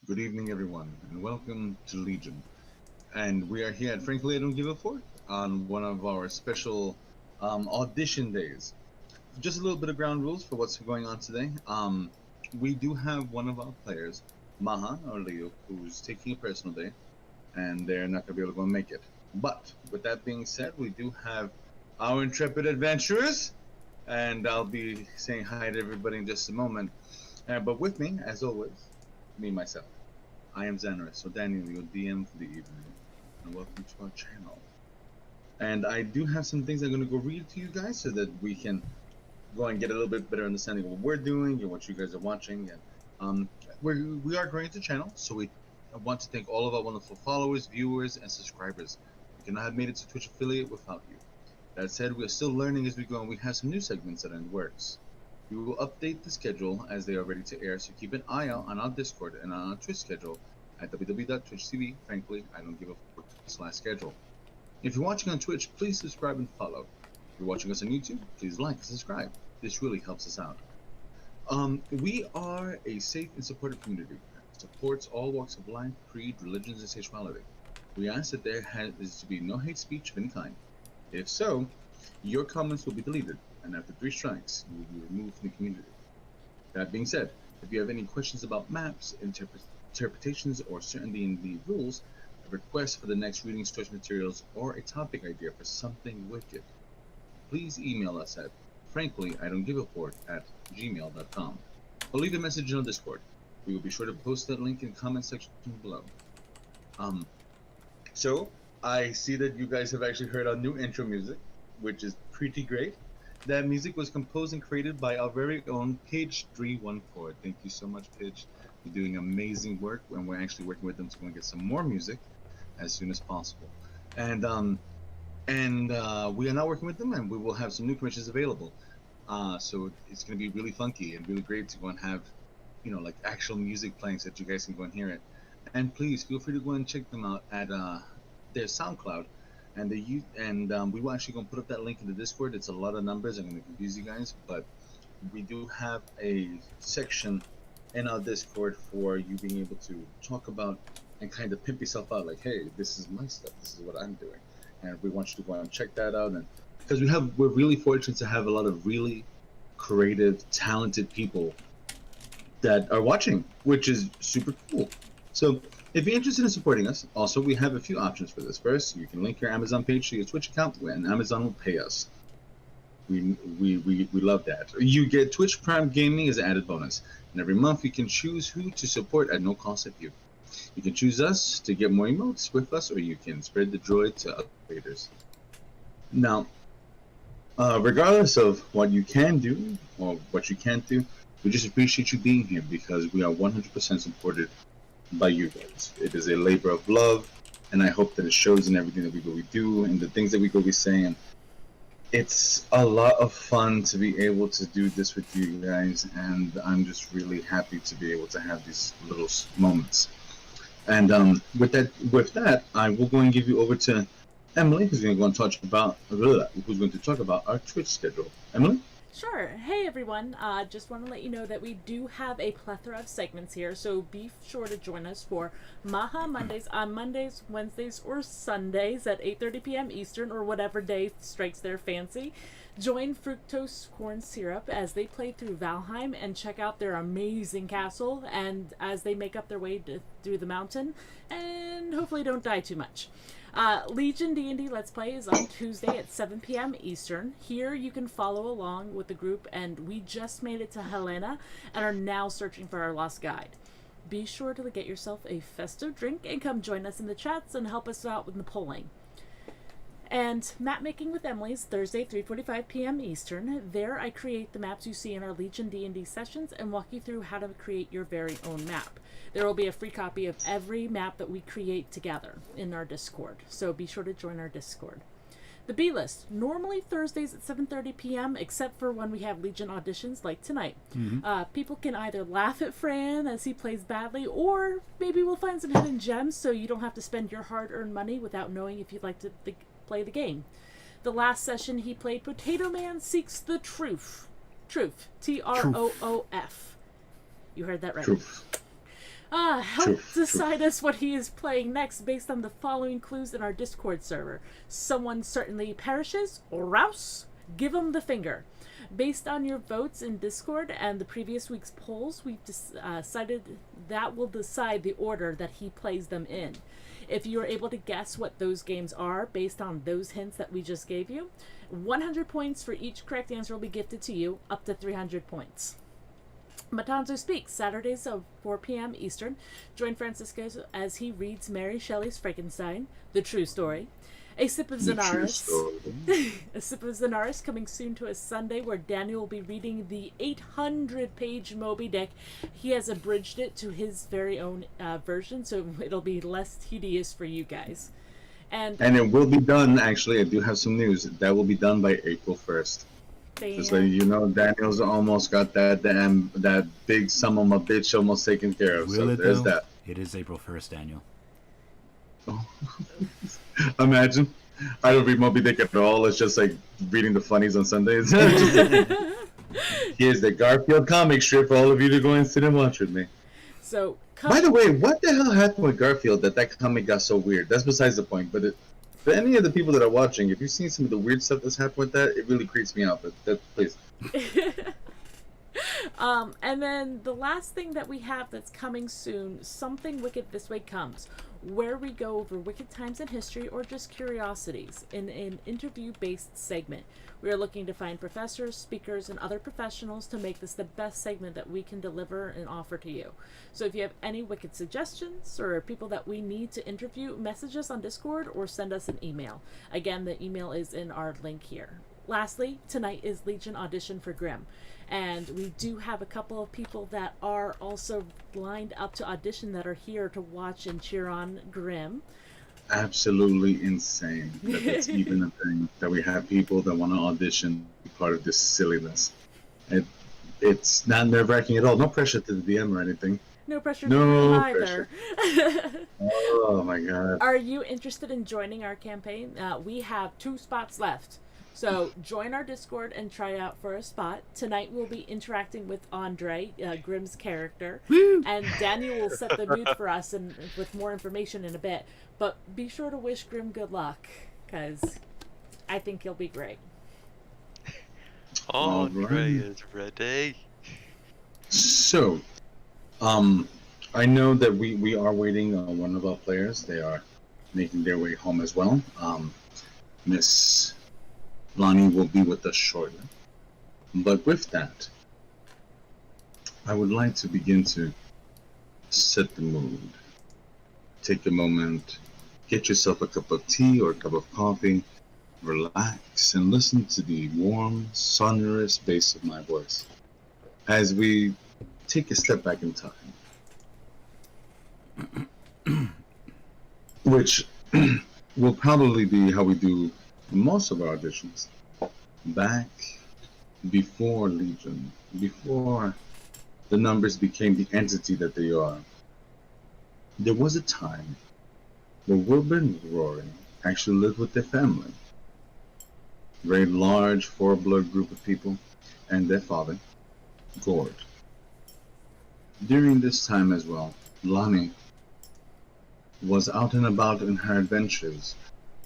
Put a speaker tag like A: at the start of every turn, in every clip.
A: Good evening, everyone, and welcome to Legion. And we are here at Frankly I Don't Give a Fork on one of our special audition days. Just a little bit of ground rules for what's going on today. We do have one of our players, MAHA, or Leo, who's taking a personal day, and they're not going to be able to go and make it. But with that being said, we do have our intrepid adventurers, and I'll be saying hi to everybody in just a moment. But with me, as always, me, myself. I am Xanaris, so Daniel, your DM for the evening, and welcome to our channel. And I do have some things I'm going to go read to you guys so that we can go and get a little bit better understanding of what we're doing and what you guys are watching. And we are growing the channel, so we want to thank all of our wonderful followers, viewers, and subscribers. We cannot have made it to Twitch affiliate without you. That said, we are still learning as we go, and we have some new segments that are in the works. We will update the schedule as they are ready to air, so keep an eye out on our Discord and on our Twitch schedule at www.twitch.tv. Frankly, I don't give a /schedule. If you're watching on Twitch, please subscribe and follow. If you're watching us on YouTube, please like and subscribe. This really helps us out. We are a safe and supportive community that supports all walks of life, creed, religions, and sexuality. We ask that there is to be no hate speech of any kind. If so, your comments will be deleted, and after 3 strikes, you will be removed from the community. That being said, if you have any questions about maps, interpretations, or certain D&D rules, a request for the next reading source materials, or a topic idea for something wicked, please email us at FranklyIDon'tGiveAFork@gmail.com, or leave a message in our Discord. We will be sure to post that link in the comment section below. So I see that you guys have actually heard our new intro music, which is pretty great. That music was composed and created by our very own Pidge314. Thank you so much, Pidge. You're doing amazing work, and we're actually working with them to go and get some more music as soon as possible. And we are now working with them, and we will have some new commissions available. So it's going to be really funky and really great to go and have, like actual music playing so that you guys can go and hear it. And please feel free to go and check them out at their SoundCloud. And we will actually going to put up that link in the Discord. It's a lot of numbers. I'm going to confuse you guys, but we do have a section in our Discord for you being able to talk about and kind of pimp yourself out. Like, hey, this is my stuff. This is what I'm doing, and we want you to go and check that out. And because we're really fortunate to have a lot of really creative, talented people that are watching, which is super cool. So if you're interested in supporting us, also we have a few options for this. First, you can link your Amazon page to your Twitch account, and Amazon will pay us. We love that. You get Twitch Prime Gaming as an added bonus, and every month you can choose who to support at no cost of you. You can choose us to get more emotes with us, or you can spread the joy to other creators. Now, regardless of what you can do or what you can't do, we just appreciate you being here because we are 100% supported by you guys. It is a labor of love, and I hope that it shows in everything that we do and the things that we be saying. It's a lot of fun to be able to do this with you guys, and I'm just really happy to be able to have these little moments. And with that, I will go and give you over to Emily, who's going to talk about our Twitch schedule. Emily?
B: Sure. Hey everyone, just want to let you know that we do have a plethora of segments here, so be sure to join us for MAHA Mondays on Mondays, Wednesdays, or Sundays at 8:30 p.m. Eastern, or whatever day strikes their fancy. Join Fructose Corn Syrup as they play through Valheim and check out their amazing castle, and as they make up their way through the mountain, and hopefully don't die too much. Legion DnD Let's Play is on Tuesday at 7 p.m. Eastern. Here you can follow along with the group, and we just made it to Helena and are now searching for our lost guide. Be sure to get yourself a festive drink and come join us in the chats and help us out with the polling. And map making with Emily's Thursday, 3:45 p.m. Eastern. There I create the maps you see in our Legion DnD sessions and walk you through how to create your very own map. There will be a free copy of every map that we create together in our Discord, so be sure to join our Discord. The B-List, normally Thursdays at 7:30 p.m., except for when we have Legion auditions like tonight. People can either laugh at Fran as he plays badly, or maybe we'll find some hidden gems so you don't have to spend your hard-earned money without knowing if you'd like to play the game. The last session he played Potato Man Seeks the Truth. Truth. Troof. You heard that right.
A: Truth.
B: Help decide us what he is playing next based on the following clues in our Discord server. Someone certainly perishes, or rouse, give him the finger. Based on your votes in Discord and the previous week's polls, we've decided that will decide the order that he plays them in. If you are able to guess what those games are based on those hints that we just gave you, 100 points for each correct answer will be gifted to you, up to 300 points. Matanzo Speaks, Saturdays of 4 p.m. Eastern. Join Francisco as he reads Mary Shelley's Frankenstein, The True Story. A Sip of Zenaris. A Sip of Zenaris coming soon to a Sunday where Daniel will be reading the 800-page Moby Dick. He has abridged it to his very own version, so it'll be less tedious for you guys. And
A: it will be done, actually, I do have some news. That will be done by April 1st. Just letting you know, Daniel's almost got that big son of a bitch almost taken care of. So there's that.
C: It is April 1st, Daniel.
A: Oh. Imagine. I don't read Moby Dick at all. It's just like reading the funnies on Sundays. Here's the Garfield comic strip for all of you to go and sit and watch with me.
B: So,
A: by the way, what the hell happened with Garfield that comic got so weird? That's besides the point. But for any of the people that are watching, if you've seen some of the weird stuff that's happened with that, it really creeps me out. But please.
B: And then the last thing that we have that's coming soon, Something Wicked This Way Comes, where we go over wicked times in history or just curiosities in an interview-based segment. We are looking to find professors, speakers, and other professionals to make this the best segment that we can deliver and offer to you. So if you have any wicked suggestions or people that we need to interview, message us on Discord or send us an email. Again, the email is in our link here. Lastly, tonight is Legion Audition for Grimm. And we do have a couple of people that are also lined up to audition that are here to watch and cheer on Grimm.
A: Absolutely insane that it's even a thing that we have people that want to audition be part of this silliness. It's not nerve-wracking at all. No pressure to the DM or anything.
B: No pressure to you either.
A: Oh my god.
B: Are you interested in joining our campaign? We have 2 spots left. So join our Discord and try out for a spot. Tonight we'll be interacting with Andre, Grimm's character.
C: Woo!
B: And Daniel will set the mood for us and with more information in a bit. But be sure to wish Grimm good luck, because I think he'll be great.
D: Andre is ready.
A: So, I know that we are waiting on one of our players. They are making their way home as well. Miss Lonnie will be with us shortly. But with that, I would like to begin to set the mood. Take a moment, get yourself a cup of tea or a cup of coffee, relax, and listen to the warm, sonorous bass of my voice as we take a step back in time. Which will probably be how we do most of our auditions. Back before Legion, before the numbers became the entity that they are, there was a time where Wilbur and Rory actually lived with their family. A very large four-blood group of people and their father, Gord. During this time as well, Lonnie was out and about in her adventures,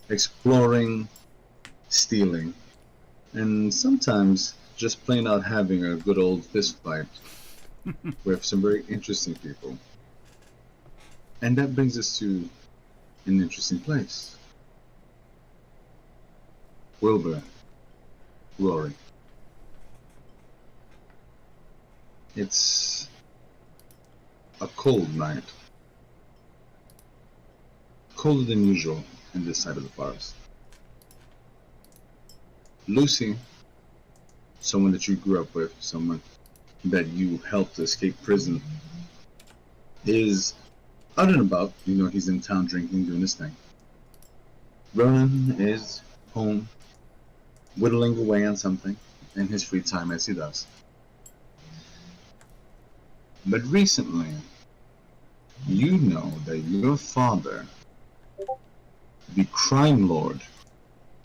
A: exploring, stealing, and sometimes just plain out having a good old fist fight with some very interesting people. And that brings us to an interesting place. Wilbur, Rory. It's a cold night. Colder than usual in this side of the forest. Lucy, someone that you grew up with, someone that you helped escape prison, is out and about. You know, he's in town drinking, doing his thing. Ronan is home, whittling away on something in his free time, as he does. But recently, you know that your father, the crime lord,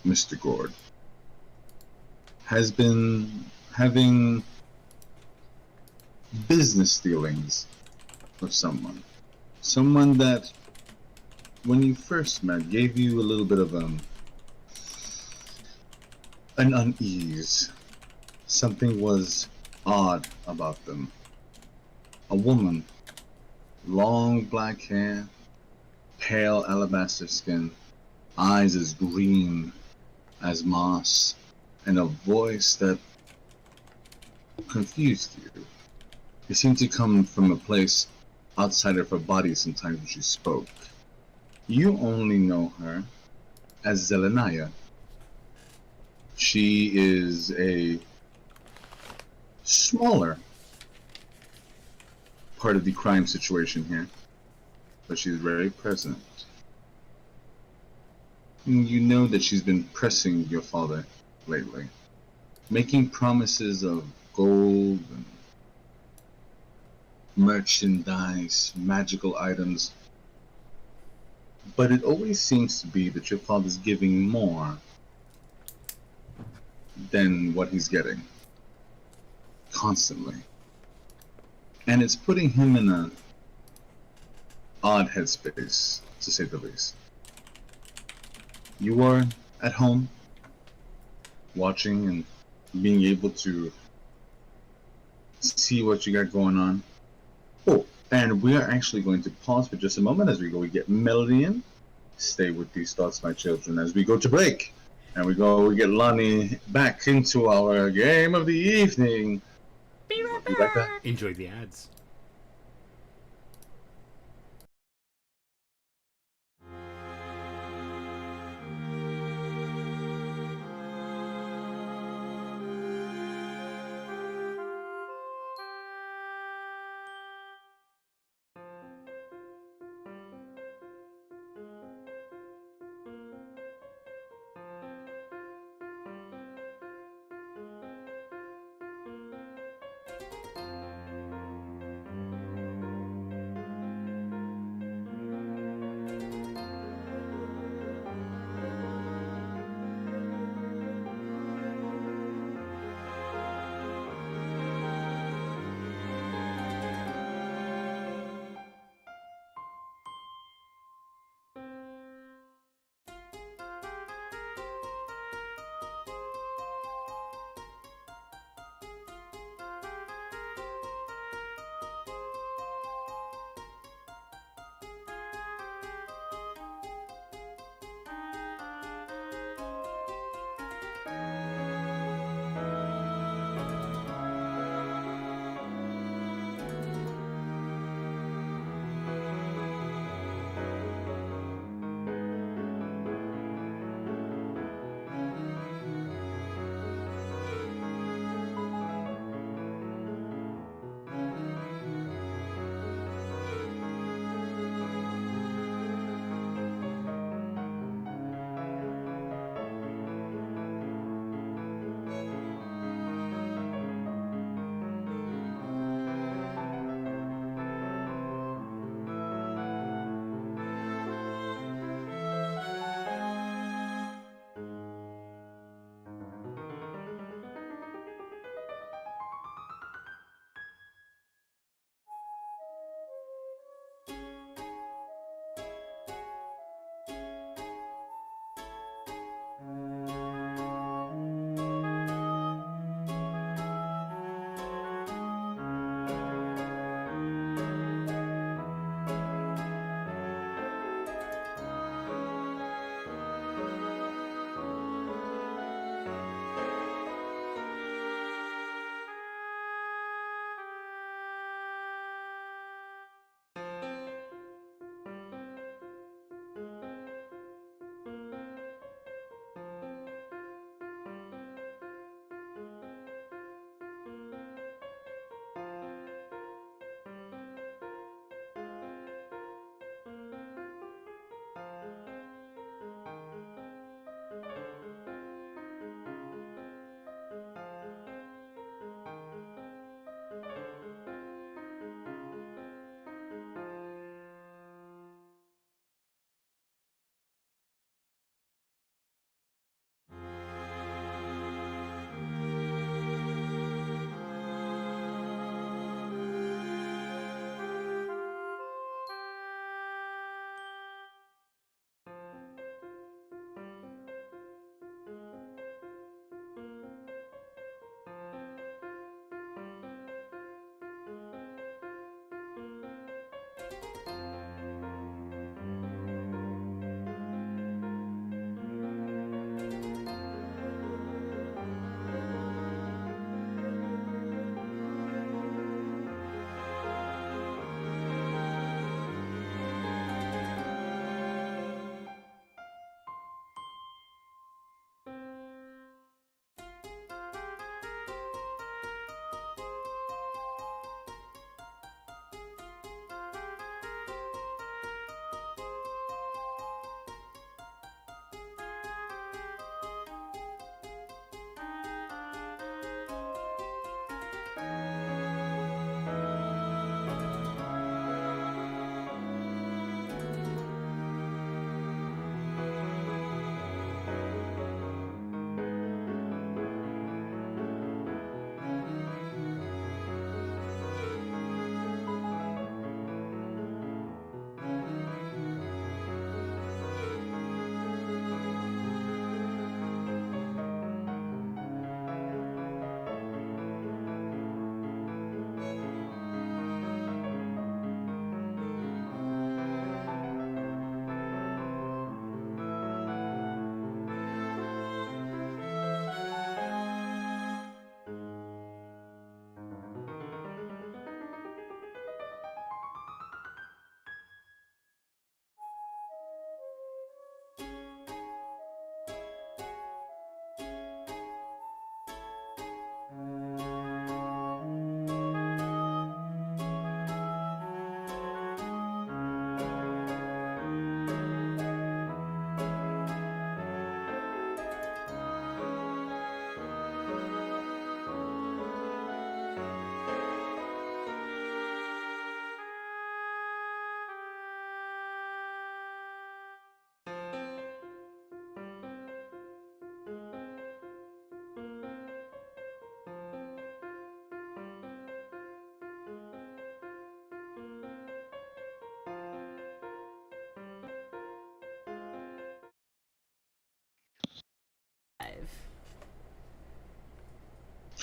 A: Mr. Gord, has been having business dealings with someone. Someone that, when you first met, gave you a little bit of an unease. Something was odd about them. A woman, long black hair, pale alabaster skin, eyes as green as moss, and a voice that confused you. It seemed to come from a place outside of her body sometimes when she spoke. You only know her as Zelenaya. She is a smaller part of the crime situation here, but she's very present. You know that she's been pressing your father lately, making promises of gold and merchandise, magical items, but it always seems to be that your father's giving more than what he's getting, constantly. And it's putting him in an odd headspace, to say the least. You are at home, watching and being able to see what you got going on. Oh, and we are actually going to pause for just a moment as we go get Melody in. Stay with these thoughts, my children, as we go to break. And we get Lonnie back into our game of the evening.
B: Be right
A: We'll be back.
B: back.
C: Enjoy the ads.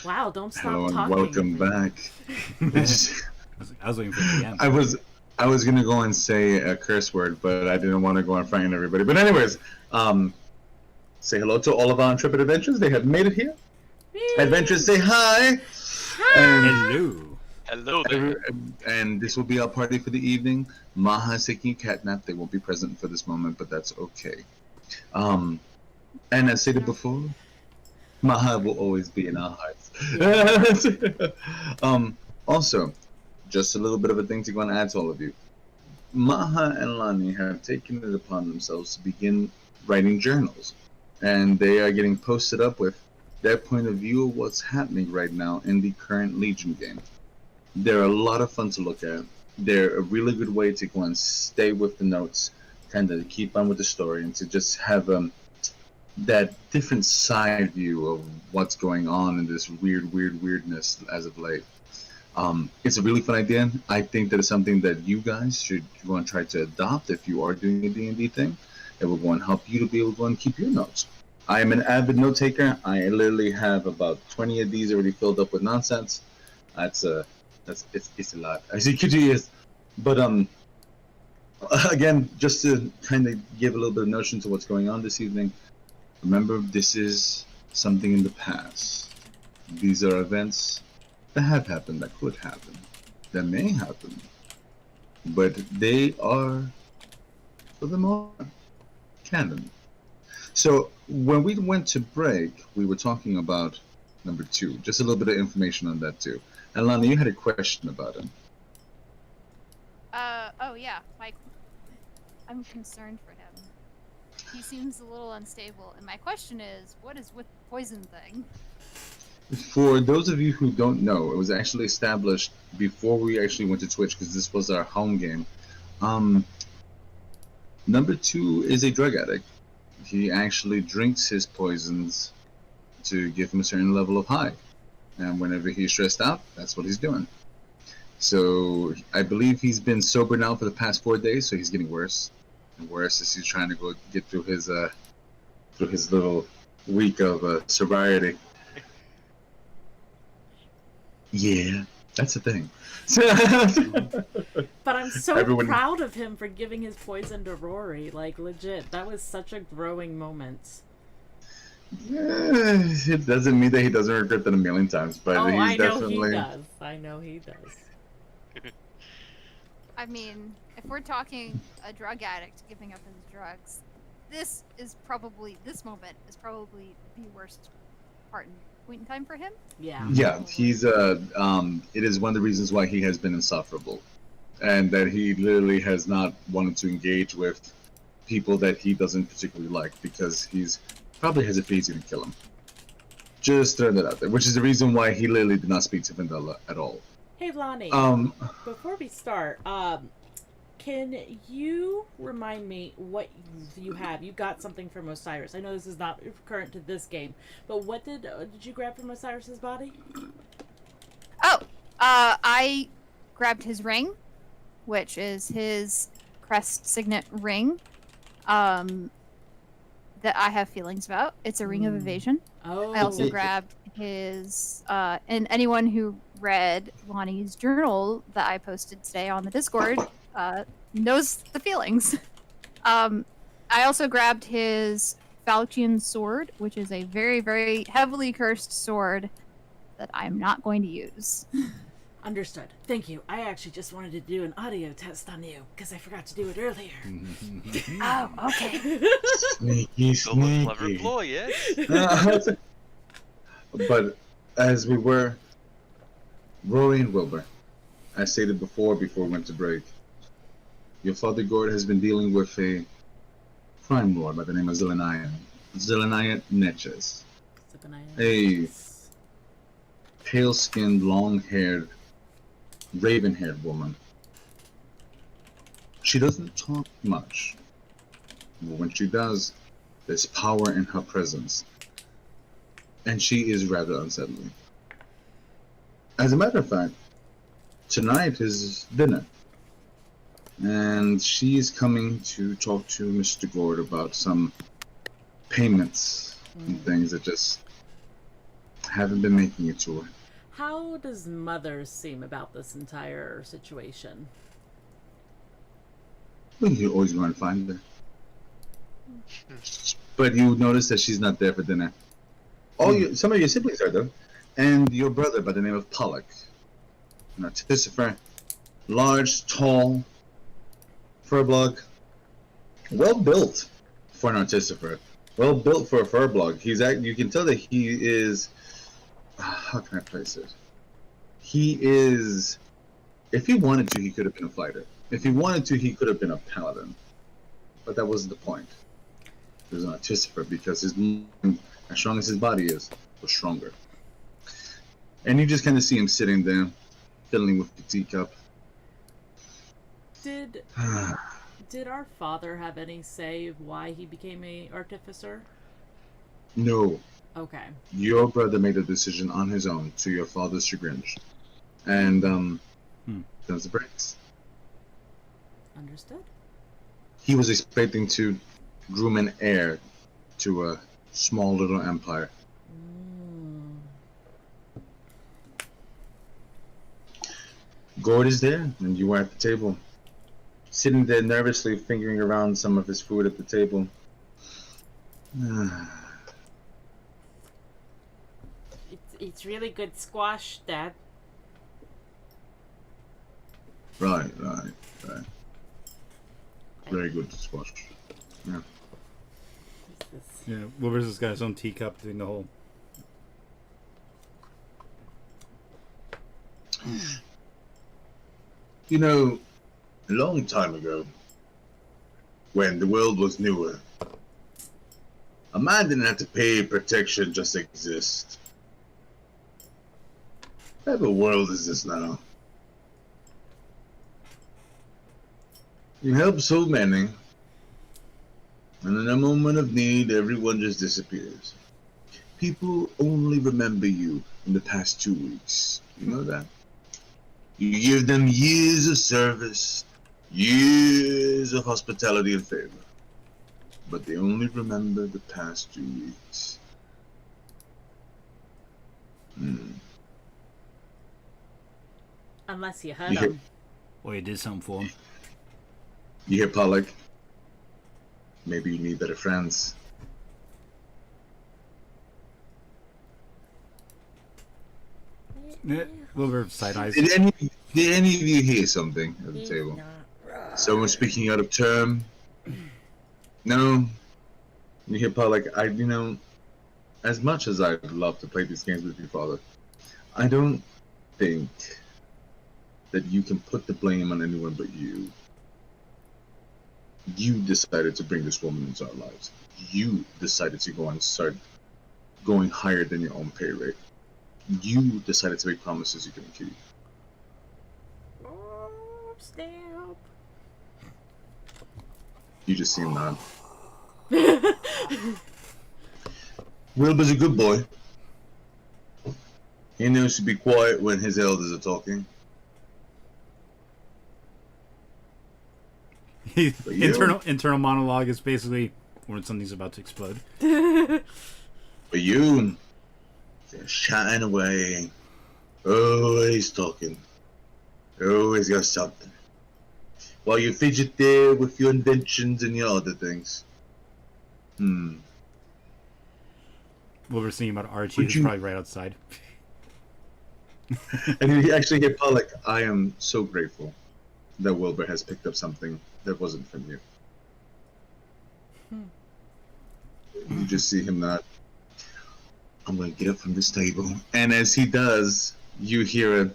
B: Wow, don't stop
A: Hello and
B: talking.
A: welcome back.
C: I was waiting for it again.
A: I was gonna go and say a curse word, but I didn't want to go and frighten everybody. But anyways, say hello to all of our intrepid adventurers. They have made it here. Adventurers, say hi.
C: Hello.
D: Hello there.
A: And this will be our party for the evening. Maha is taking a cat nap. They won't be present for this moment, but that's okay. And as stated before, Maha will always be in our hearts. Also, just a little bit of a thing to go and add to all of you. Maha and Lani have taken it upon themselves to begin writing journals. And they are getting posted up with their point of view of what's happening right now in the current Legion game. They're a lot of fun to look at. They're a really good way to go and stay with the notes, kind of keep on with the story, and to just have that different side view of what's going on in this weirdness as of late. It's a really fun idea. I think that it's something that you guys should want to try to adopt if you are doing a D&D thing. It will go and help you to be able to go and keep your notes. I am an avid note taker. I literally have about 20 of these already filled up with nonsense. It's a lot. I see QT is, but again, just to kind of give a little bit of notion to what's going on this evening. Remember, this is something in the past. These are events that have happened, that could happen, that may happen, but they are, for the most part, canon. So when we went to break, we were talking about number 2. Just a little bit of information on that too. And Lana, you had a question about him.
E: Oh yeah, I'm concerned for him. He seems a little unstable, and my question is, what is with the poison thing?
A: For those of you who don't know, it was actually established before we actually went to Twitch, because this was our home game. Number 2 is a drug addict. He actually drinks his poisons to give him a certain level of high. And whenever he's stressed out, that's what he's doing. So I believe he's been sober now for the past 4 days, so he's getting worse and worse as he's trying to go get through his little week of sobriety. Yeah, that's the thing.
B: But I'm so
A: Everyone...
B: proud of him for giving his poison to Rory. Like, legit, that was such a growing moment.
A: It doesn't mean that he doesn't regret that a million times, but
B: oh,
A: he's
B: I know
A: definitely...
B: he does. I know he does.
E: I mean, if we're talking a drug addict giving up his drugs, this moment is probably the worst point in time for him.
B: Yeah.
A: Yeah, he's it is one of the reasons why he has been insufferable, and that he literally has not wanted to engage with people that he doesn't particularly like, because he's probably has a fear he's gonna kill him. Just throwing that out there, which is the reason why he literally did not speak to Vandella at all.
B: Hey Lonnie, before we start, can you remind me what you have? You got something from Osiris. I know this is not current to this game, but what did you grab from Osiris's body?
E: Oh, I grabbed his ring, which is his crest signet ring, that I have feelings about. It's a ring of evasion.
B: Oh.
E: I also grabbed his, and anyone who read Lonnie's journal that I posted today on the Discord knows the feelings. I also grabbed his Falchion sword, which is a very, very heavily cursed sword that I'm not going to use.
B: Understood. Thank you. I actually just wanted to do an audio test on you because I forgot to do it earlier.
E: Oh, okay.
A: Sneaky.
D: Clever ploy, yes?
A: But as we were, Rory and Wilbur, as stated before we went to break, your father Gord has been dealing with a crime lord by the name of Zeleniah Netches. A pale-skinned, long-haired, raven-haired woman. She doesn't talk much, but when she does, there's power in her presence. And she is rather unsettling. As a matter of fact, tonight is dinner. And she is coming to talk to Mr. Gord about some payments and things that just Haven't been making it to her.
B: How does Mother seem about this entire situation?
A: Well, you always go and find her. But you notice that she's not there for dinner. Some of your siblings are though, and your brother by the name of Pollock, an artificer, large, tall, furblog, well built for an artificer, well built for a furblog. You can tell that he is. How can I place it? He is. If he wanted to, he could have been a fighter. If he wanted to, he could have been a paladin. But that wasn't the point. He was an artificer because his mind, as strong as his body is, was stronger. And you just kind of see him sitting there, fiddling with the teacup.
B: Did our father have any say of why he became a artificer?
A: No.
B: Okay.
A: Your brother made a decision on his own, to your father's chagrin. And, those the breaks.
B: Understood.
A: He was expecting to groom an heir to a small little empire. Gord is there, and you are at the table, sitting there nervously fingering around some of his food at the table.
B: It's really good squash, Dad.
A: Right. Very good squash. Yeah.
C: Yeah, Wilbur's has got his own teacup doing the whole.
A: You know, a long time ago, when the world was newer, a man didn't have to pay protection just to exist. What type of world is this now? You help so many, and in a moment of need, everyone just disappears. People only remember you in the past 2 weeks. You know that? You give them years of service, years of hospitality and favor, but they only remember the past 2 weeks.
B: Unless you hurt him.
C: Or you did something for him.
A: You hear Pollock? Maybe you need better friends.
C: Yeah, Wilbur side eyes.
A: Did any of you hear something at the table? Someone speaking out of term? No? You hear Pollock? As much as I'd love to play these games with your father, I don't think that you can put the blame on anyone but you. You decided to bring this woman into our lives. You decided to go and start going higher than your own pay rate. You decided to make promises you couldn't keep.
B: Oh, snap.
A: You just seem none. Wilbur's a good boy. He knows to be quiet when his elders are talking.
C: Internal monologue is basically when something's about to explode.
A: But you, they're chatting away, always talking, always got something. While you fidget there with your inventions and your other things.
C: Wilbur's thinking about Archie, who's probably right outside.
A: And you actually hear Pollock, I am so grateful that Wilbur has picked up something that wasn't from you. You just see him not. I'm going to get up from this table. And as he does, you hear a.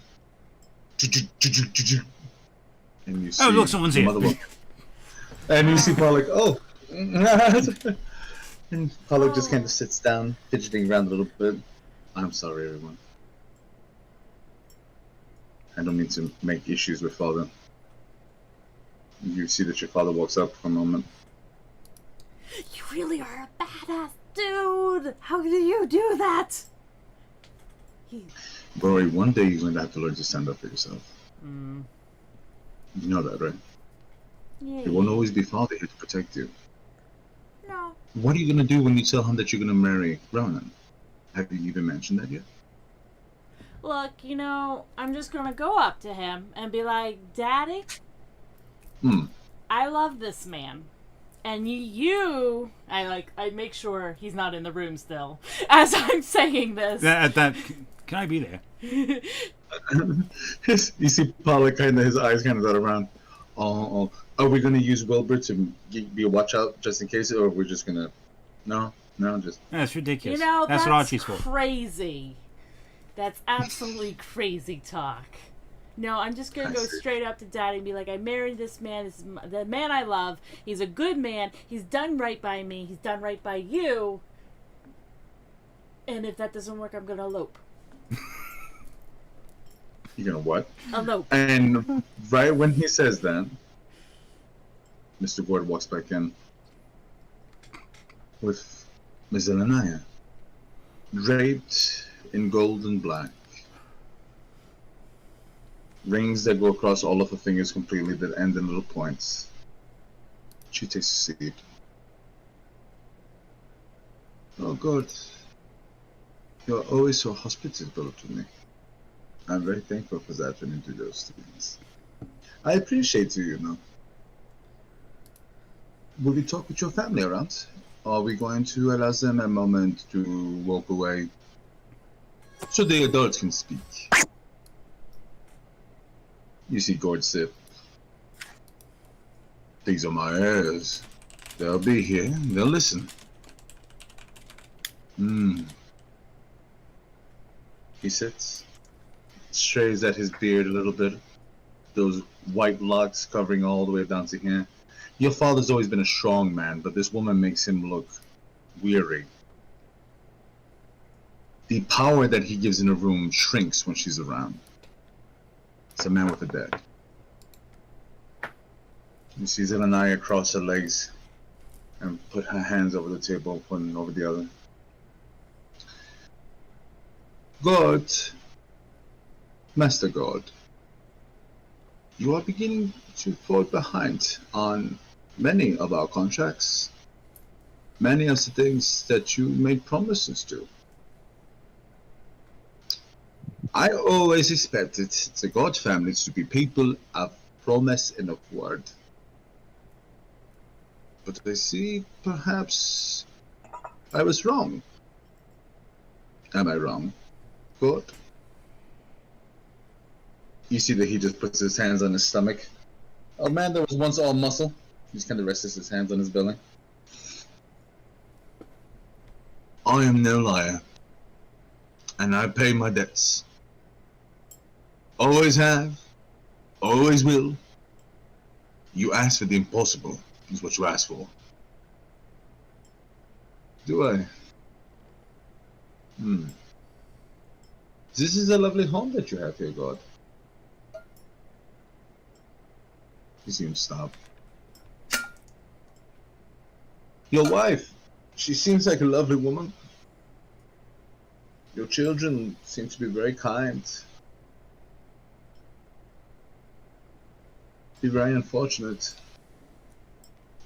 A: And you see.
C: Oh, look, someone's here.
A: And you see Pollock, oh. And Pollock just kind of sits down, fidgeting around a little bit. I'm sorry, everyone. I don't mean to make issues with father. You see that your father walks up for a moment.
B: You really are a badass dude! How do you do that?
A: Rory, one day you're going to have to learn to stand up for yourself. You know that, right?
B: Yeah.
A: It won't always be father here to protect you.
B: No.
A: What are you going to do when you tell him that you're going to marry Ronan? Have you even mentioned that yet?
B: Look, I'm just gonna go up to him and be like, Daddy, I love this man. And I make sure he's not in the room still as I'm saying this.
C: Can I be there?
A: You see Paula his eyes kind of dot around. Oh, are we going to use Wilbur to be a watch out just in case, or we're just going to... No, just...
C: That's ridiculous.
B: That's
C: what Archie's for.
B: Crazy. That's absolutely crazy talk. No, I'm just going to go straight up to Daddy and be like, I married this man. This is the man I love. He's a good man. He's done right by me. He's done right by you. And if that doesn't work, I'm going to elope.
A: You're going to what?
B: Elope.
A: And right when he says that, Mr. Gord walks back in with Ms. Elenaya, draped in gold and black. Rings that go across all of her fingers completely that end in little points. She takes a seat. Oh, God. You're always so hospitable to me. I'm very thankful for that when you do those things. I appreciate you, Will you talk with your family around? Or are we going to allow them a moment to walk away so the adults can speak? You see Gord sip. These are my heirs. They'll be here. They'll listen. He sits, strays at his beard a little bit. Those white locks covering all the way down to here. Your father's always been a strong man, but this woman makes him look weary. The power that he gives in a room shrinks when she's around. It's a man with a dead. You see Zelenaya cross her legs and put her hands over the table, one over the other. God, Master God, you are beginning to fall behind on many of our contracts, many of the things that you made promises to. I always expected the God families to be people of promise and of word. But I see perhaps I was wrong. Am I wrong, God? You see that he just puts his hands on his stomach. Oh man, that was once all muscle. He just kind of rests his hands on his belly. I am no liar. And I pay my debts. Always have. Always will. You ask for the impossible, is what you ask for. Do I? This is a lovely home that you have here, God. He seems to stop. Your wife, she seems like a lovely woman. Your children seem to be very kind. Be very unfortunate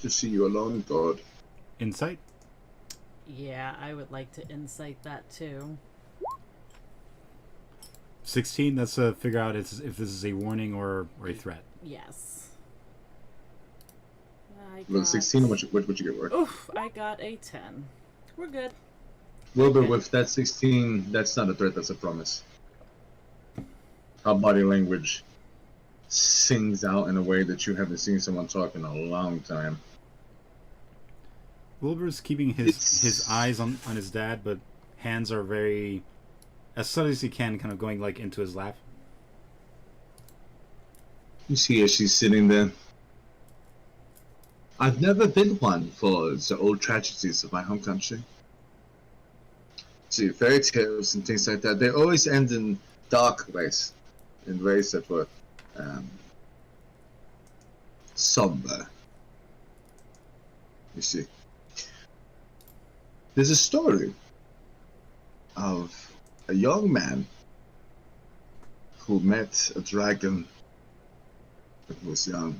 A: to see you alone, God.
C: Insight?
B: Yeah, I would like to insight that too.
C: 16, that's to figure out if this is a warning or a threat.
B: Yes.
A: Well, 16, what you get work?
B: Oof, I got a 10. We're good.
A: Wilbur, with that 16, that's not a threat, that's a promise. Our body language sings out in a way that you haven't seen someone talk in a long time.
C: Wilbur's keeping his eyes on his dad, but hands are very, as subtly as he can, kind of going like into his lap.
A: You see as she's sitting there. I've never been one for the old tragedies of my home country. See, fairy tales and things like that, they always end in dark ways, in ways that were somber. You see, there's a story of a young man who met a dragon when he was young.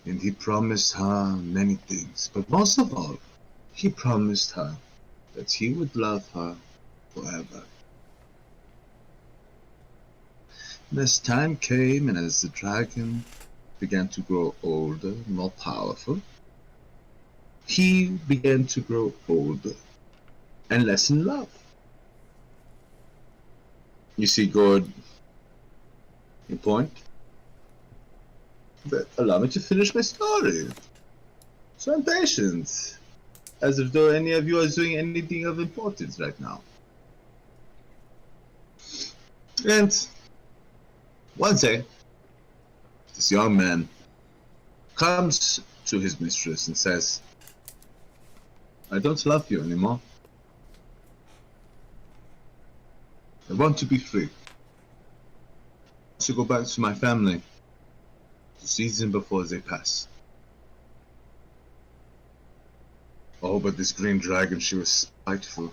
A: And he promised her many things, but most of all, he promised her that he would love her forever. And as time came and as the dragon began to grow older, more powerful, he began to grow older and less in love. You see, Gord, you point? But allow me to finish my story. So I'm patient. As if though any of you are doing anything of importance right now. And one day, this young man comes to his mistress and says, I don't love you anymore. I want to be free. To go back to my family to see them before they pass. Oh, but this green dragon, she was spiteful.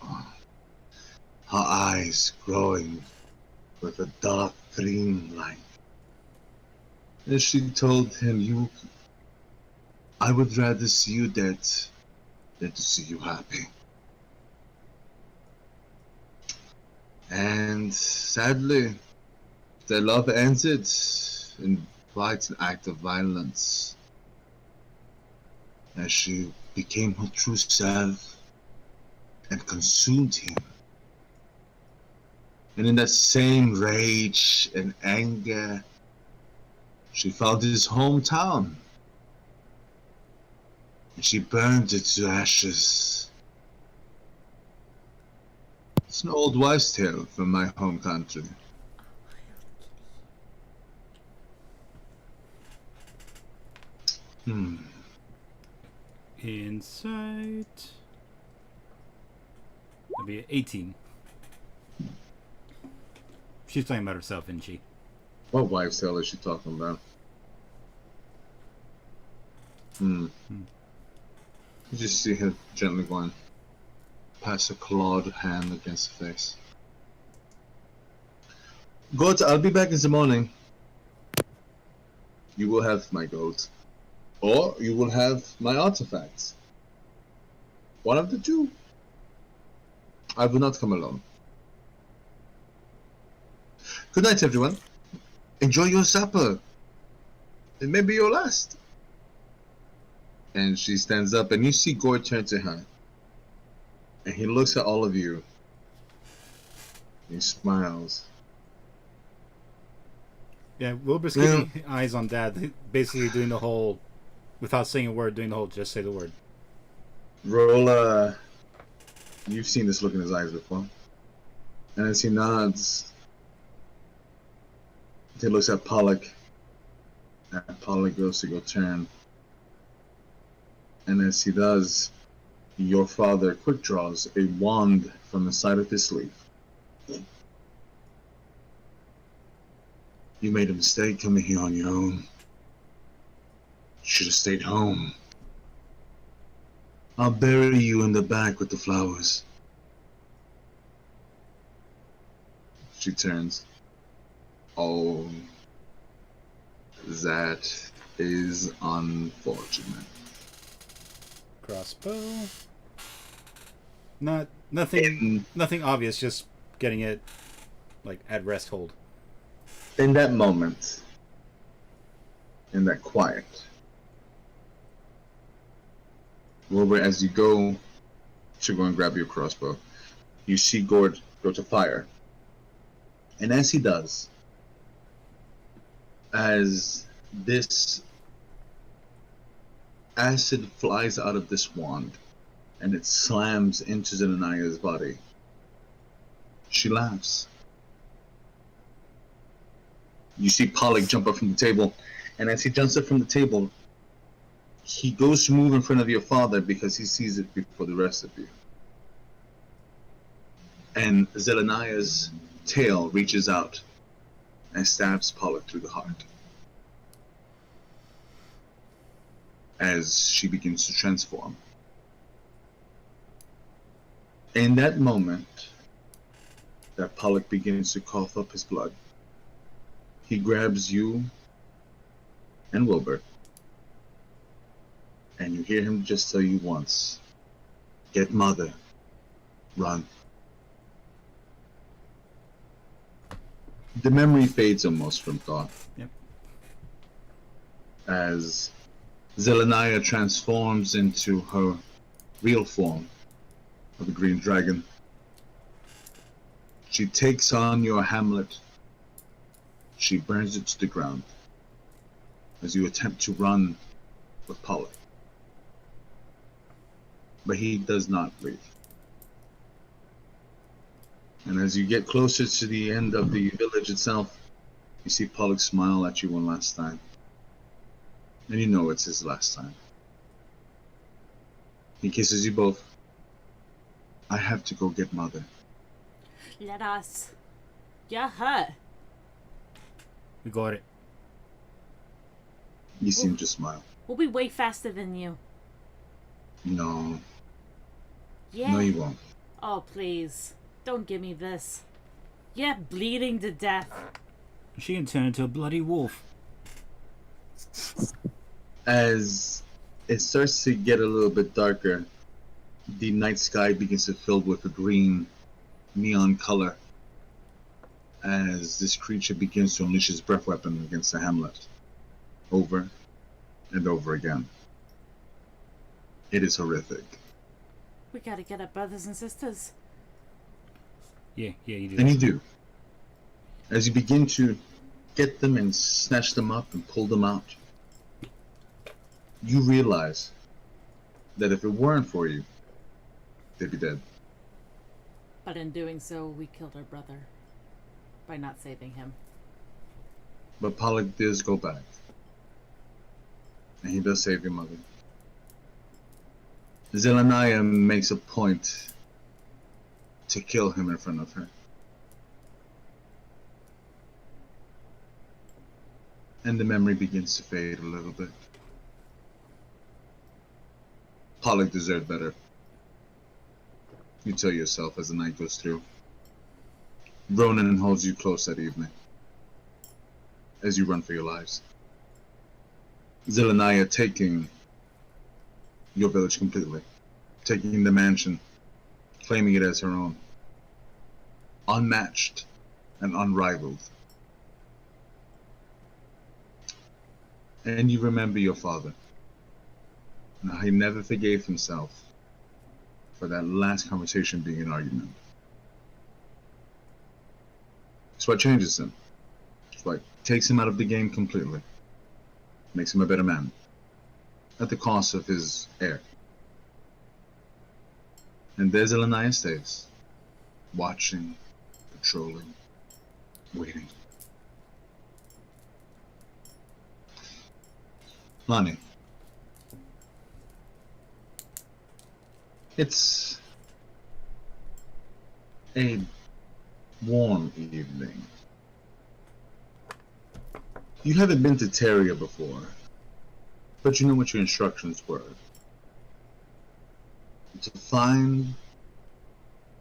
A: Oh, her eyes growing with a dark green light. And she told him, I would rather see you dead than to see you happy. And sadly, their love ended in quite an act of violence, as she became her true self and consumed him. And in that same rage and anger, she found his hometown, and she burned it to ashes. It's an old wives' tale from my home country.
C: Insight. That'd be 18. She's talking about herself, isn't she?
A: What wives' tale is she talking about? You just see her gently going past a clawed hand against her face. Goat, I'll be back in the morning. You will have my gold. Or you will have my artifacts. One of the two. I will not come alone. Good night, everyone. Enjoy your supper. It may be your last. And she stands up, and you see Gord turn to her. And he looks at all of you. He smiles.
C: Yeah, Wilbur's keeping eyes on Dad, basically doing the whole, without saying a word, doing the whole just say the word.
A: Roll, you've seen this look in his eyes before. And as he nods, he looks at Pollock. And Pollock goes to go turn. And as he does, your father quick draws a wand from the side of his sleeve. You made a mistake coming here on your own. You should have stayed home. I'll bury you in the back with the flowers. She turns. Oh, that is unfortunate.
C: Crossbow. Nothing obvious, just getting it like at rest hold.
A: In that moment, in that quiet, Wilbur, as you go to go and grab your crossbow, you see Gord go to fire. And as he does, as this acid flies out of this wand and it slams into Zenania's body, she laughs. You see Pollock jump up from the table, and as he jumps up from the table, he goes to move in front of your father because he sees it before the rest of you. And Zelania's tail reaches out and stabs Pollock through the heart as she begins to transform. In that moment that Pollock begins to cough up his blood, he grabs you and Wilbur, and you hear him just tell you once, Get mother. Run. The memory fades almost from thought.
C: Yep.
A: As Zelenaya transforms into her real form of a green dragon. She takes on your hamlet. She burns it to the ground as you attempt to run with Pollock. But he does not leave. And as you get closer to the end of the village itself, you see Pollock smile at you one last time. And you know it's his last time. He kisses you both. I have to go get mother.
B: Let us. Get her.
C: We got it.
A: You seem to smile.
B: We'll be way faster than you.
A: No.
B: Yeah.
A: No, you won't.
B: Oh, please. Don't give me this. Yeah, bleeding to death.
C: She can turn into a bloody wolf.
A: As it starts to get a little bit darker, the night sky begins to fill with a green neon color as this creature begins to unleash his breath weapon against the hamlet over and over again. It is horrific.
B: We gotta get our brothers and sisters.
C: Yeah, you do.
A: And you do. As you begin to get them and snatch them up and pull them out, you realize that if it weren't for you, they'd be dead.
B: But in doing so, we killed our brother. By not saving him.
A: But Pollock does go back. And he does save your mother. Zelenaya makes a point to kill him in front of her. And the memory begins to fade a little bit. Pollock deserved better. You tell yourself as the night goes through. Ronan holds you close that evening as you run for your lives. Zelenaya taking your village completely, taking the mansion, claiming it as her own. Unmatched and unrivaled. And you remember your father. Now, he never forgave himself for that last conversation being an argument. It's what changes him. It's what takes him out of the game completely. Makes him a better man. At the cost of his heir. And there Zelenaya stays. Watching, patrolling, waiting. Lonnie. It's a warm evening. You haven't been to Terria before, but you know what your instructions were. To find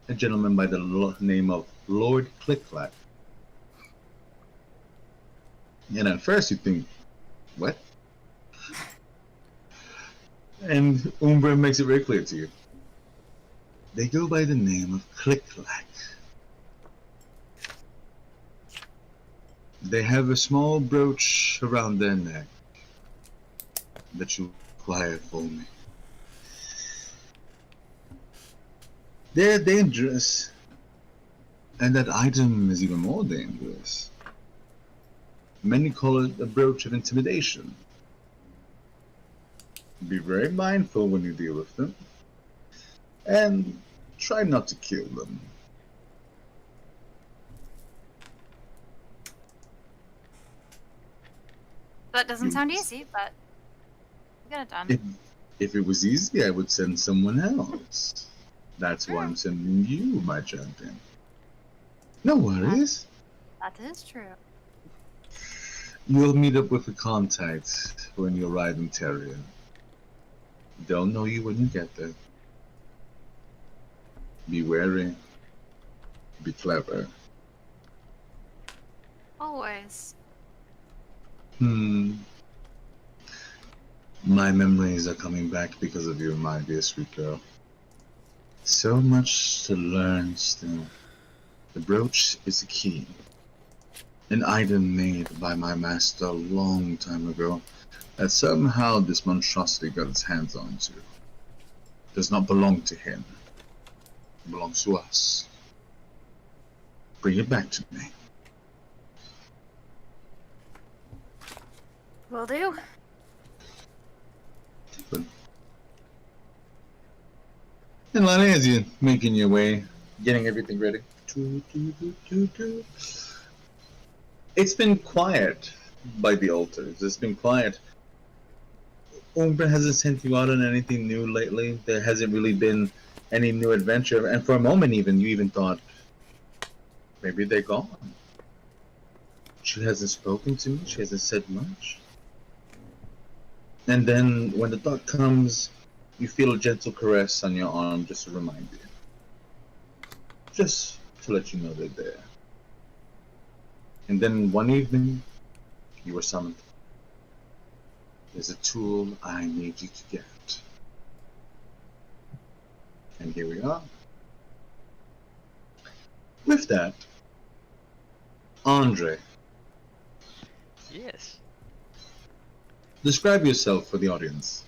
A: a gentleman by the name of Lord Click-Clack. And at first you think, what? And Umbra makes it very clear to you. They go by the name of Click-Clack. They have a small brooch around their neck that you acquire for me. They're dangerous, and that item is even more dangerous. Many call it a brooch of intimidation. Be very mindful when you deal with them, and try not to kill them.
E: That doesn't sound easy, but we get it done.
A: If it was easy, I would send someone else. That's why I'm sending you, my champion. No worries.
E: That is true.
A: You'll meet up with a contact when you arrive in Terria. They'll know you when you get there. Be wary. Be clever.
E: Always.
A: My memories are coming back because of you, my dear sweet girl. So much to learn still. The brooch is a key. An item made by my master a long time ago that somehow this monstrosity got its hands onto. Does not belong to him. It belongs to us. Bring it back to me.
E: Will do.
A: And Lonnie, as you're making your way, getting everything ready. It's been quiet by the altars. It's been quiet. Umbra hasn't sent you out on anything new lately. There hasn't really been any new adventure. And for a moment even, you even thought, maybe they're gone. She hasn't spoken to me. She hasn't said much. And then when the thought comes, you feel a gentle caress on your arm just to remind you. Just to let you know they're there. And then one evening, you were summoned. There's a tool I need you to get. And here we are. With that, Andre,
D: Yes.
A: describe yourself for the audience.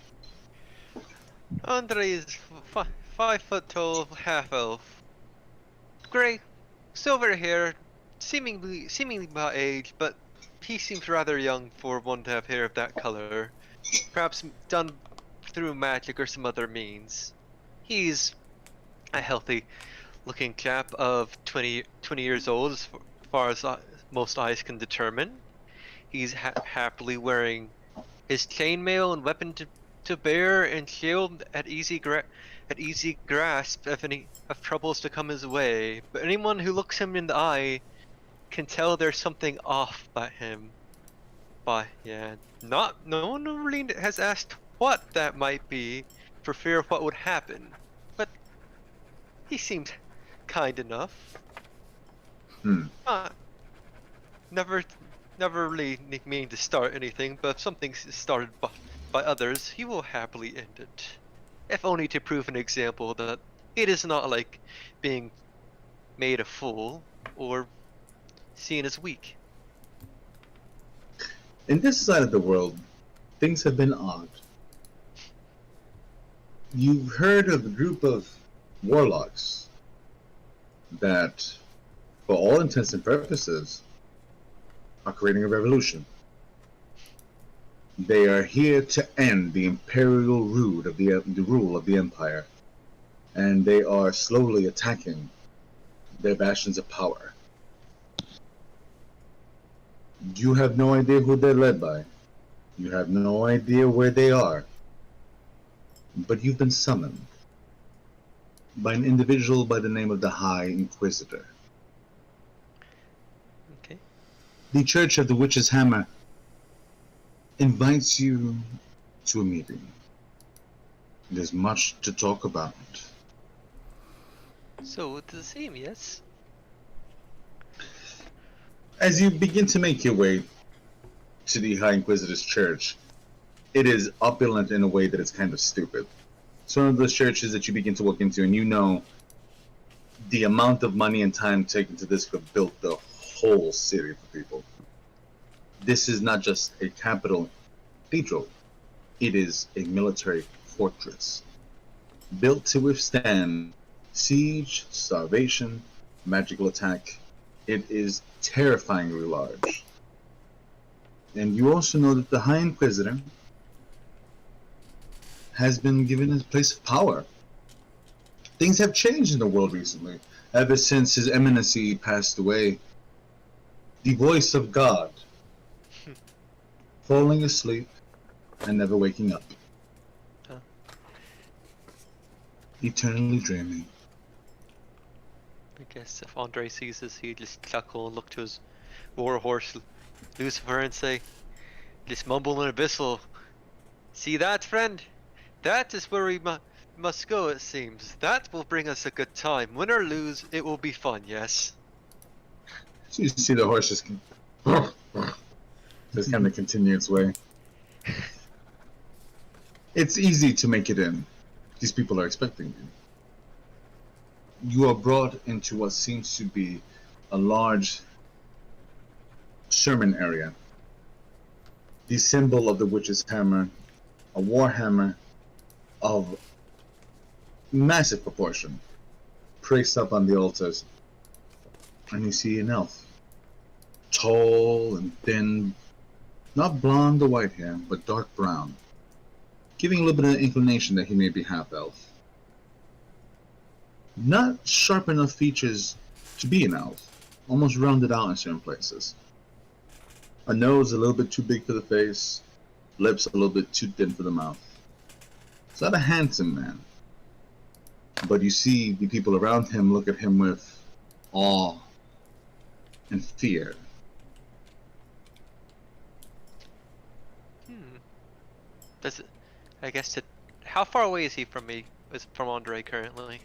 D: Andre is 5 foot tall, half elf. Gray, silver hair, seemingly my age, but he seems rather young for one to have hair of that color. Perhaps done through magic or some other means. He's a healthy looking chap of 20 years old as far as most eyes can determine. He's happily wearing his chainmail and weapon to bear and shield at easy grasp if troubles to come his way. But anyone who looks him in the eye can tell there's something off about him. But yeah, no one really has asked what that might be for fear of what would happen. But he seems kind enough. Never really mean to start anything, but if something's started by others, he will happily end it. If only to prove an example that it is not like being made a fool or seen as weak.
A: In this side of the world, things have been odd. You've heard of a group of warlocks that, for all intents and purposes, are creating a revolution. They are here to end the imperial rule of the empire, and they are slowly attacking their bastions of power. You have no idea who they're led by. You have no idea where they are. But you've been summoned by an individual by the name of the High Inquisitor.
D: Okay.
A: The Church of the Witch's Hammer invites you to a meeting. There's much to talk about.
D: So it's the same, yes?
A: As you begin to make your way to the High Inquisitor's church, it is opulent in a way that it's kind of stupid. It's one of those churches that you begin to walk into and you know the amount of money and time taken to this could have built the whole city for people. This is not just a capital cathedral, it is a military fortress built to withstand siege, starvation, magical attack. It is terrifyingly large. And you also know that the High Inquisitor has been given a place of power. Things have changed in the world recently. Ever since His Eminency passed away, the voice of God, falling asleep and never waking up.
D: Huh.
A: Eternally dreaming.
D: I guess if Andre sees this, he'd just chuckle and look to his warhorse Lucifer and say, just mumble in abyssal. See that, friend? That is where we must go, it seems. That will bring us a good time. Win or lose, it will be fun, yes?
A: So you see the horse just kind of continue its way. It's easy to make it in. These people are expecting you. you are brought into what seems to be a large sermon area. The symbol of the witch's hammer, a war hammer of massive proportion, placed up on the altars. And you see an elf, tall and thin, not blonde or white hair, but dark brown, giving a little bit of inclination that he may be half-elf. Not sharp enough features to be an elf, almost rounded out in certain places. A nose a little bit too big for the face, lips a little bit too thin for the mouth. It's not a handsome man, but you see the people around him look at him with awe and fear.
D: Does it? I guess it. How far away is he from me? Is from Andre currently?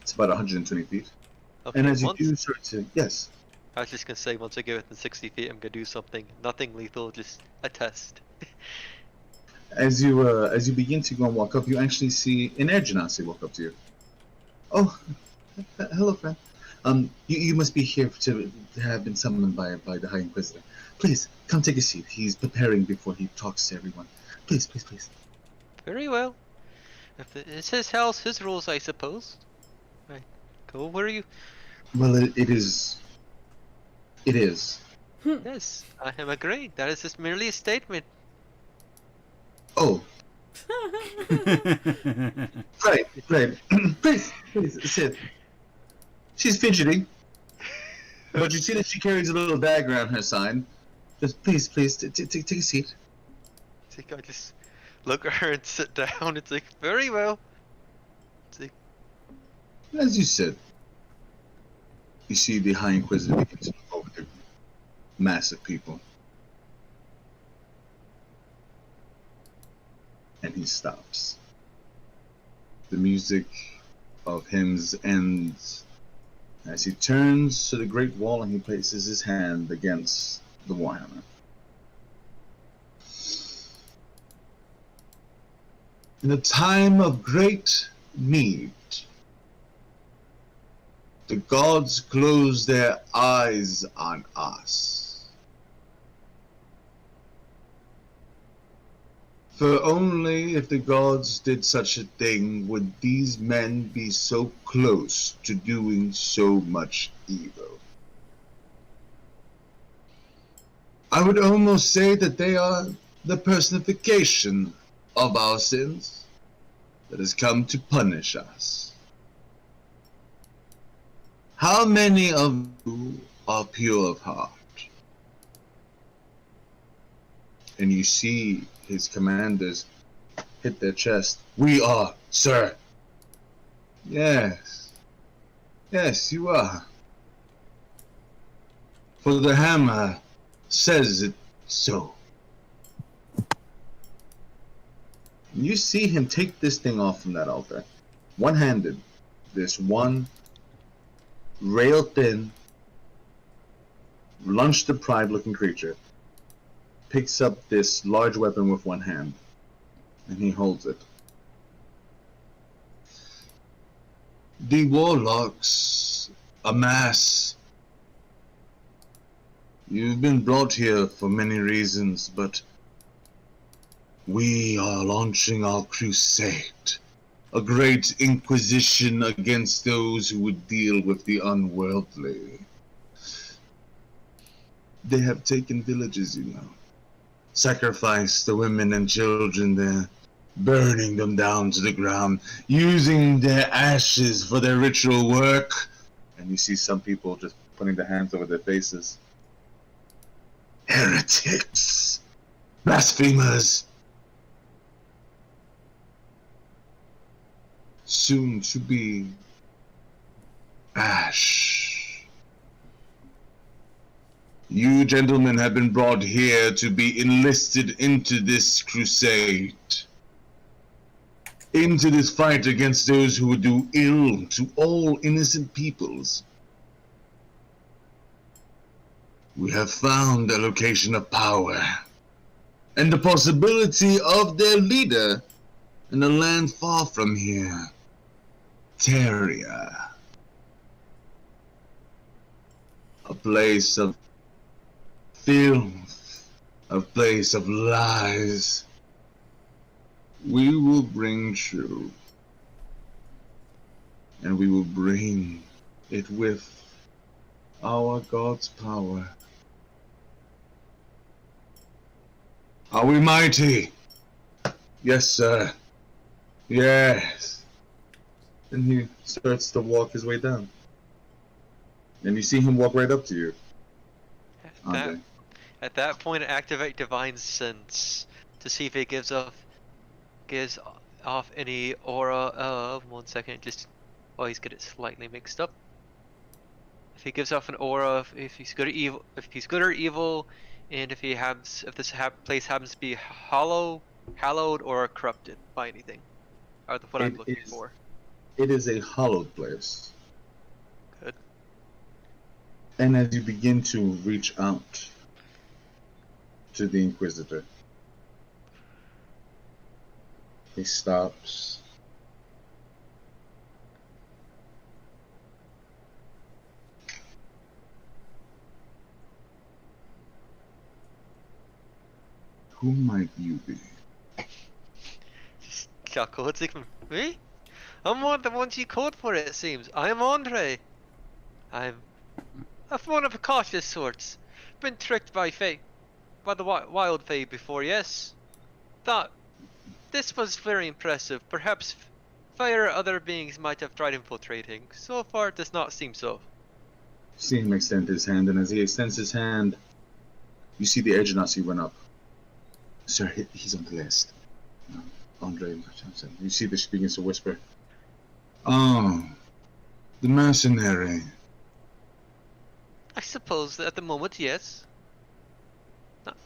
A: It's about 120 feet.
D: Okay,
A: And as you
D: once-
A: do start to, yes,
D: I was just gonna say, once I get within 60 feet, I'm gonna do something. Nothing lethal, just a test.
A: as you begin to go and walk up, you actually see an air genasi walk up to you. Oh, hello, friend. You must be here to have been summoned by the High Inquisitor. Please come take a seat. He's preparing before he talks to everyone. Please, please, please.
D: Very well. If it's his house, his rules, I suppose. Right. Cool. Where are you?
A: Well, it is. It is.
D: Yes, I am agreeing. That is just merely a statement.
A: Oh, right. Please, sit. She's fidgeting, but you see that she carries a little dagger on her side. Just please, take a seat.
D: It's like I just look at her and sit down. It's like, very well. It's like,
A: As you said, you see the High Inquisitor begin to look over the mass of people. And he stops. The music of hymns ends as he turns to the great wall and he places his hand against the warhammer. In a time of great need, the gods close their eyes on us. For only if the gods did such a thing would these men be so close to doing so much evil. I would almost say that they are the personification of our sins that has come to punish us. How many of you are pure of heart? And you see his commanders hit their chest. We are, sir. Yes. Yes, you are. For the hammer says it so. You see him take this thing off from that altar. One-handed. This one rail-thin, lunch-deprived looking creature picks up this large weapon with one hand, and he holds it. The warlocks amass. You've been brought here for many reasons, but we are launching our crusade. A great inquisition against those who would deal with the unworldly. They have taken villages, you know. Sacrificed the women and children there, burning them down to the ground, using their ashes for their ritual work. And you see some people just putting their hands over their faces. Heretics! Blasphemers! Soon to be ash. You gentlemen have been brought here to be enlisted into this crusade. Into this fight against those who would do ill to all innocent peoples. We have found a location of power and the possibility of their leader in a land far from here. Terria. a place of filth, a place of lies. We will bring truth, and we will bring it with our God's power. Are we mighty? Yes, sir. Yes. And he starts to walk his way down. And you see him walk right up to you.
D: At that point, activate Divine Sense to see if it gives off any aura of 1 second. Just always get it slightly mixed up. If he gives off an aura of if he's good or evil, and if this place happens to be hallowed or corrupted by anything, are what I'm looking for.
A: It is a hallowed place.
D: Good.
A: And as you begin to reach out to the Inquisitor, he stops. Who might you be?
D: Chuckle. It's like, me? I'm one of the ones you called for, it seems. I'm Andre. I'm one of a cautious sorts. Been tricked by the wild fae before, yes. Thought this was very impressive. Perhaps fire or other beings might have tried infiltrating. So far, it does not seem so.
A: See him extend his hand, and as he extends his hand, you see the agency went up. Sir, he's on the list. Andre, you see this, she begins to whisper. Oh, the mercenary.
D: I suppose that at the moment, yes.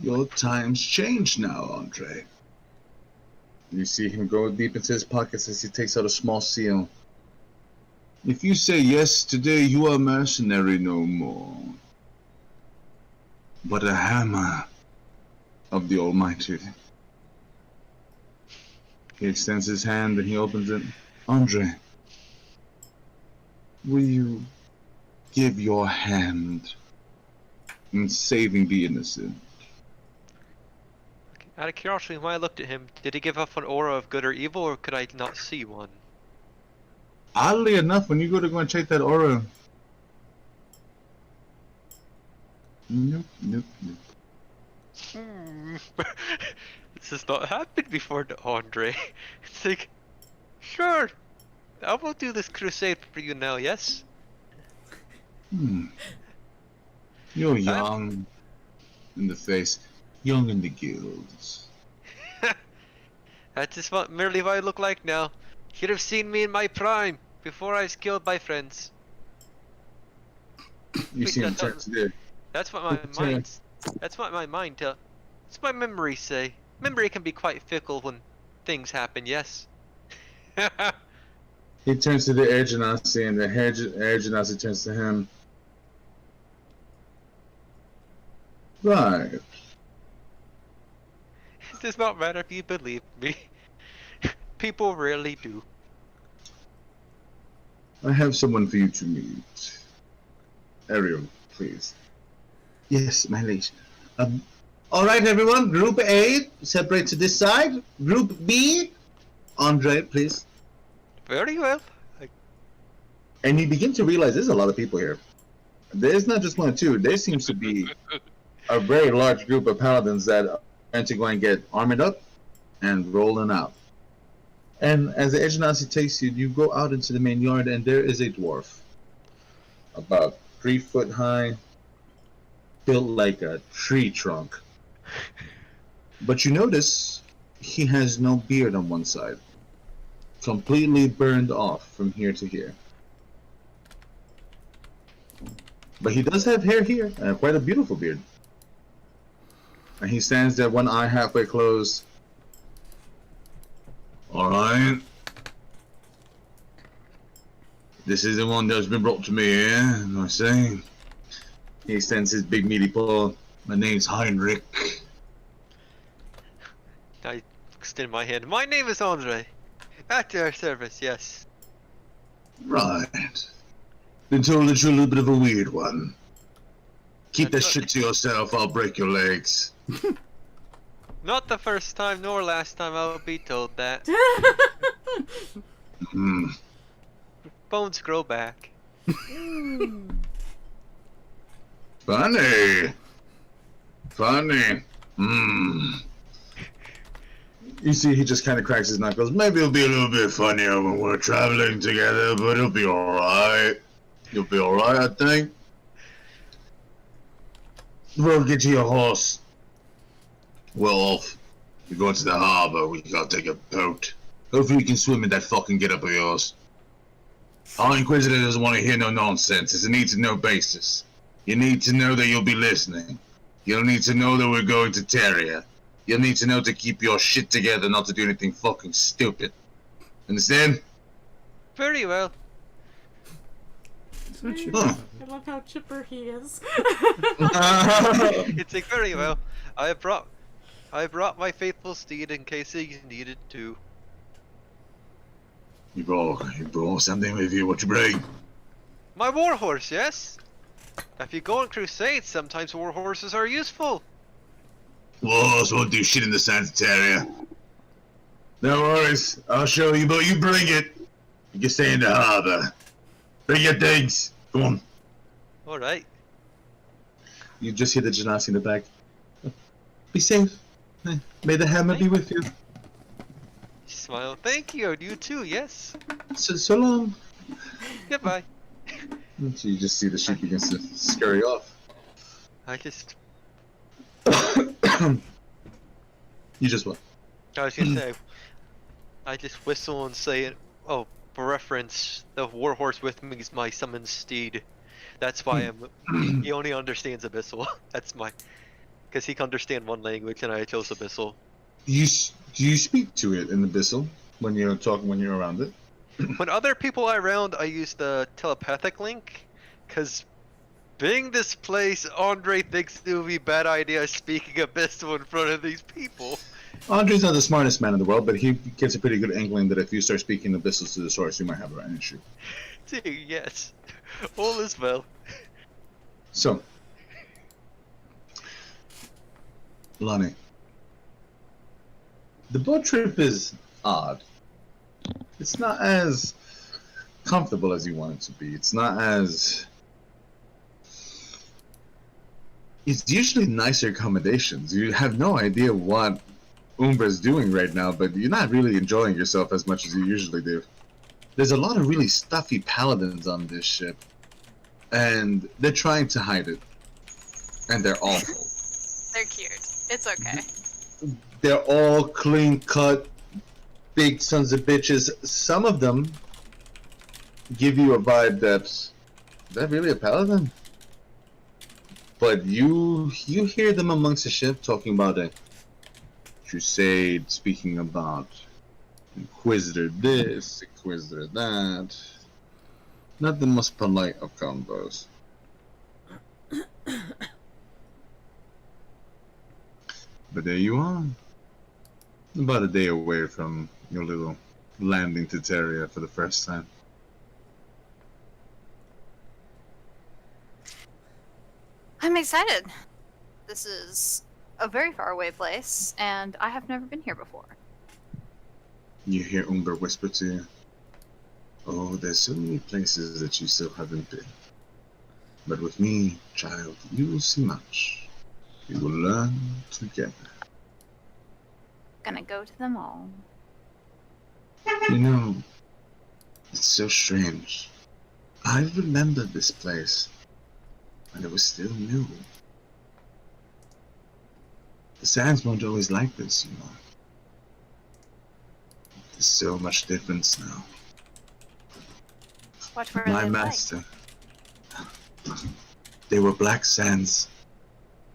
A: Your times change now, Andre. You see him go deep into his pockets as he takes out a small seal. If you say yes today, you are mercenary no more, but a hammer of the Almighty. He extends his hand and he opens it. Andre, will you give your hand in saving the innocent?
D: Out of curiosity, when I looked at him, did he give off an aura of good or evil, or could I not see one?
A: Oddly enough, when you go and check that aura, nope.
D: This has not happened before to Andre. It's like, sure, I will do this crusade for you now, yes?
A: You're young in the face, young in the guilds.
D: That's just merely what I look like now. Should have seen me in my prime, before I was killed by friends.
A: You see him turn to there.
D: That's what my mind tells. That's what my memories say. Memory can be quite fickle when things happen, yes?
A: He turns to the air genasi, and the air genasi turns to him. Right.
D: It does not matter if you believe me. People rarely do.
A: I have someone for you to meet. Ariel, please. Yes, my lady. Alright everyone, Group A, separate to this side. Group B, Andre, please.
D: Very well.
A: And you begin to realize there's a lot of people here. There's not just one or two. There seems to be a very large group of paladins that are trying to go and get armored up and rolling out. And as the agency takes you, you go out into the main yard, and there is a dwarf. About 3 foot high, built like a tree trunk. But you notice he has no beard on one side. Completely burned off from here to here. But he does have hair here, and quite a beautiful beard. And he stands there, one eye halfway closed. Alright. This is the one that's been brought to me, yeah? I say. He extends his big meaty paw. My name's Heinrich.
D: I extend my hand. My name is Andre. At your service, yes.
A: Right. Been told that you're a little bit of a weird one. Keep that
D: That's
A: shit to yourself, I'll break your legs.
D: Not the first time nor last time I'll be told that.
A: Mm.
D: Bones grow back.
A: Funny. Funny. Mm. You see, he just kind of cracks his knuckles. Maybe it'll be a little bit funnier when we're traveling together, but it'll be alright. You'll be alright, I think. We'll get you a horse. We're off. We're going to the harbor. We gotta take a boat. Hopefully you can swim in that fucking get-up of yours. Our Inquisitor doesn't want to hear no nonsense. It's a need-to-know basis. You need to know that you'll be listening. You'll need to know that we're going to Terria. You'll need to know to keep your shit together, not to do anything fucking stupid. Understand?
D: Very well.
C: So cheap.
A: Huh.
B: I love how chipper he is.
D: It's like very well. I brought my faithful steed in case he needed to.
A: You brought something with you. What you bring?
D: My warhorse, yes? If you go on crusades, sometimes warhorses are useful.
A: Warhorse won't do shit in the sands of Terria. No worries. I'll show you, but you bring it. You can stay in the harbor. Bring your things. Come on.
D: Alright.
A: You just hear the Genasi in the back. Be safe. May the hammer be with you.
D: Smile. Thank you. You too, yes.
A: So long.
D: Goodbye.
A: So you just see the sheep begins to scurry off.
D: I just...
A: You just what?
D: I was gonna say... I just whistle and say, oh, for reference, the warhorse with me is my summoned steed. That's why he only understands Abyssal. That's my... Because he can understand one language and I chose Abyssal.
A: Do you speak to it in Abyssal when you're around it?
D: When other people are around, I use the telepathic link, because being this place, Andre thinks it would be a bad idea speaking Abyssal in front of these people.
A: Andre's not the smartest man in the world, but he gets a pretty good inkling that if you start speaking Abyssal to the source, you might have an issue.
D: Yes, all is well.
A: So, Lonnie, the boat trip is odd. It's not as comfortable as you want it to be. It's not as... It's usually nicer accommodations. You have no idea what Umbra's doing right now, but you're not really enjoying yourself as much as you usually do. There's a lot of really stuffy paladins on this ship, and they're trying to hide it. And they're awful.
E: They're cute. It's okay.
A: They're all clean-cut, big sons of bitches. Some of them give you a vibe that's that really a paladin? But you hear them amongst the ship talking about a crusade, speaking about Inquisitor this, Inquisitor that. Not the most polite of combos. But there you are. About a day away from your little landing to Terria for the first time.
E: I'm excited. This is a very far away place, and I have never been here before.
A: You hear Umber whisper to you, "Oh, there's so many places that you still haven't been. But with me, child, you will see much. We will learn together."
E: Gonna go to them all.
A: You know, it's so strange. I remember this place when it was still new. The sands weren't always like this, you know. There's so much difference now.
E: What were
A: My
E: they
A: master. They were black sands.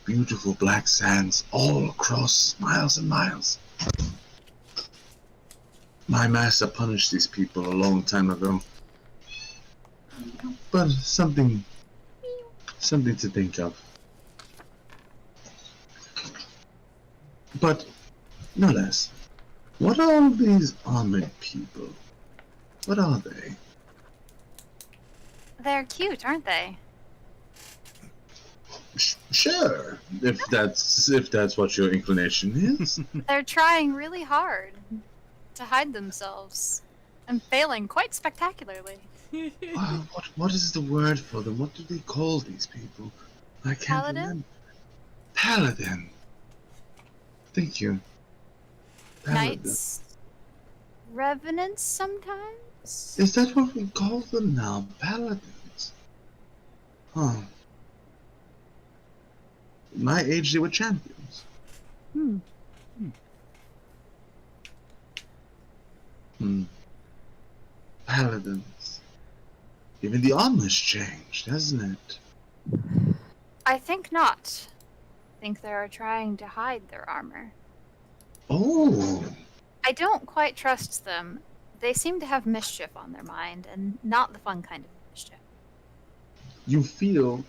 A: Beautiful black sands all across miles and miles. My master punished these people a long time ago. But something to think of. But no less, what are all these armored people? What are they?
E: They're cute, aren't they?
A: Sure, if that's what your inclination is.
E: They're trying really hard to hide themselves and failing quite spectacularly.
A: What is the word for them? What do they call these people? I can't
E: Paladin?
A: remember. Paladin. Thank you. Paladin.
E: Knights? Revenants sometimes?
A: Is that what we call them now? Paladins? Huh. My age, they were champions.
E: Hmm.
A: Paladins. Even the armor's changed, hasn't it?
E: I think not. I think they are trying to hide their armor.
A: Oh.
E: I don't quite trust them. They seem to have mischief on their mind, and not the fun kind of mischief.
A: You feel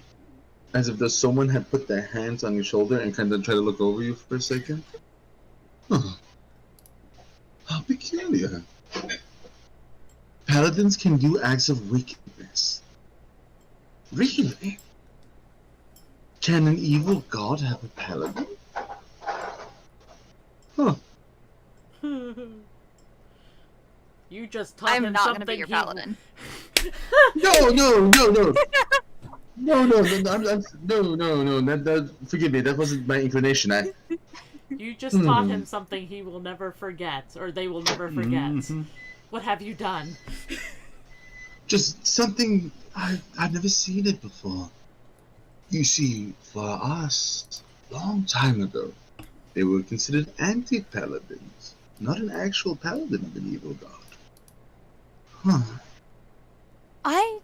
A: as if there's someone had put their hands on your shoulder and kind of try to look over you for a second. Huh. How peculiar. Paladins can do acts of wickedness. Really? Can an evil god have a paladin? Huh.
B: You just taught
E: I'm
B: him
E: not
B: something
E: gonna be your
B: he-
E: paladin.
A: No. No. That forgive me. That wasn't my inclination.
B: You just taught him something he will never forget, or they will never forget.
C: Mhm.
B: What have you done?
A: Just something I've never seen it before. You see, for us, long time ago, they were considered anti-paladins, not an actual paladin of an evil god. Huh.
E: I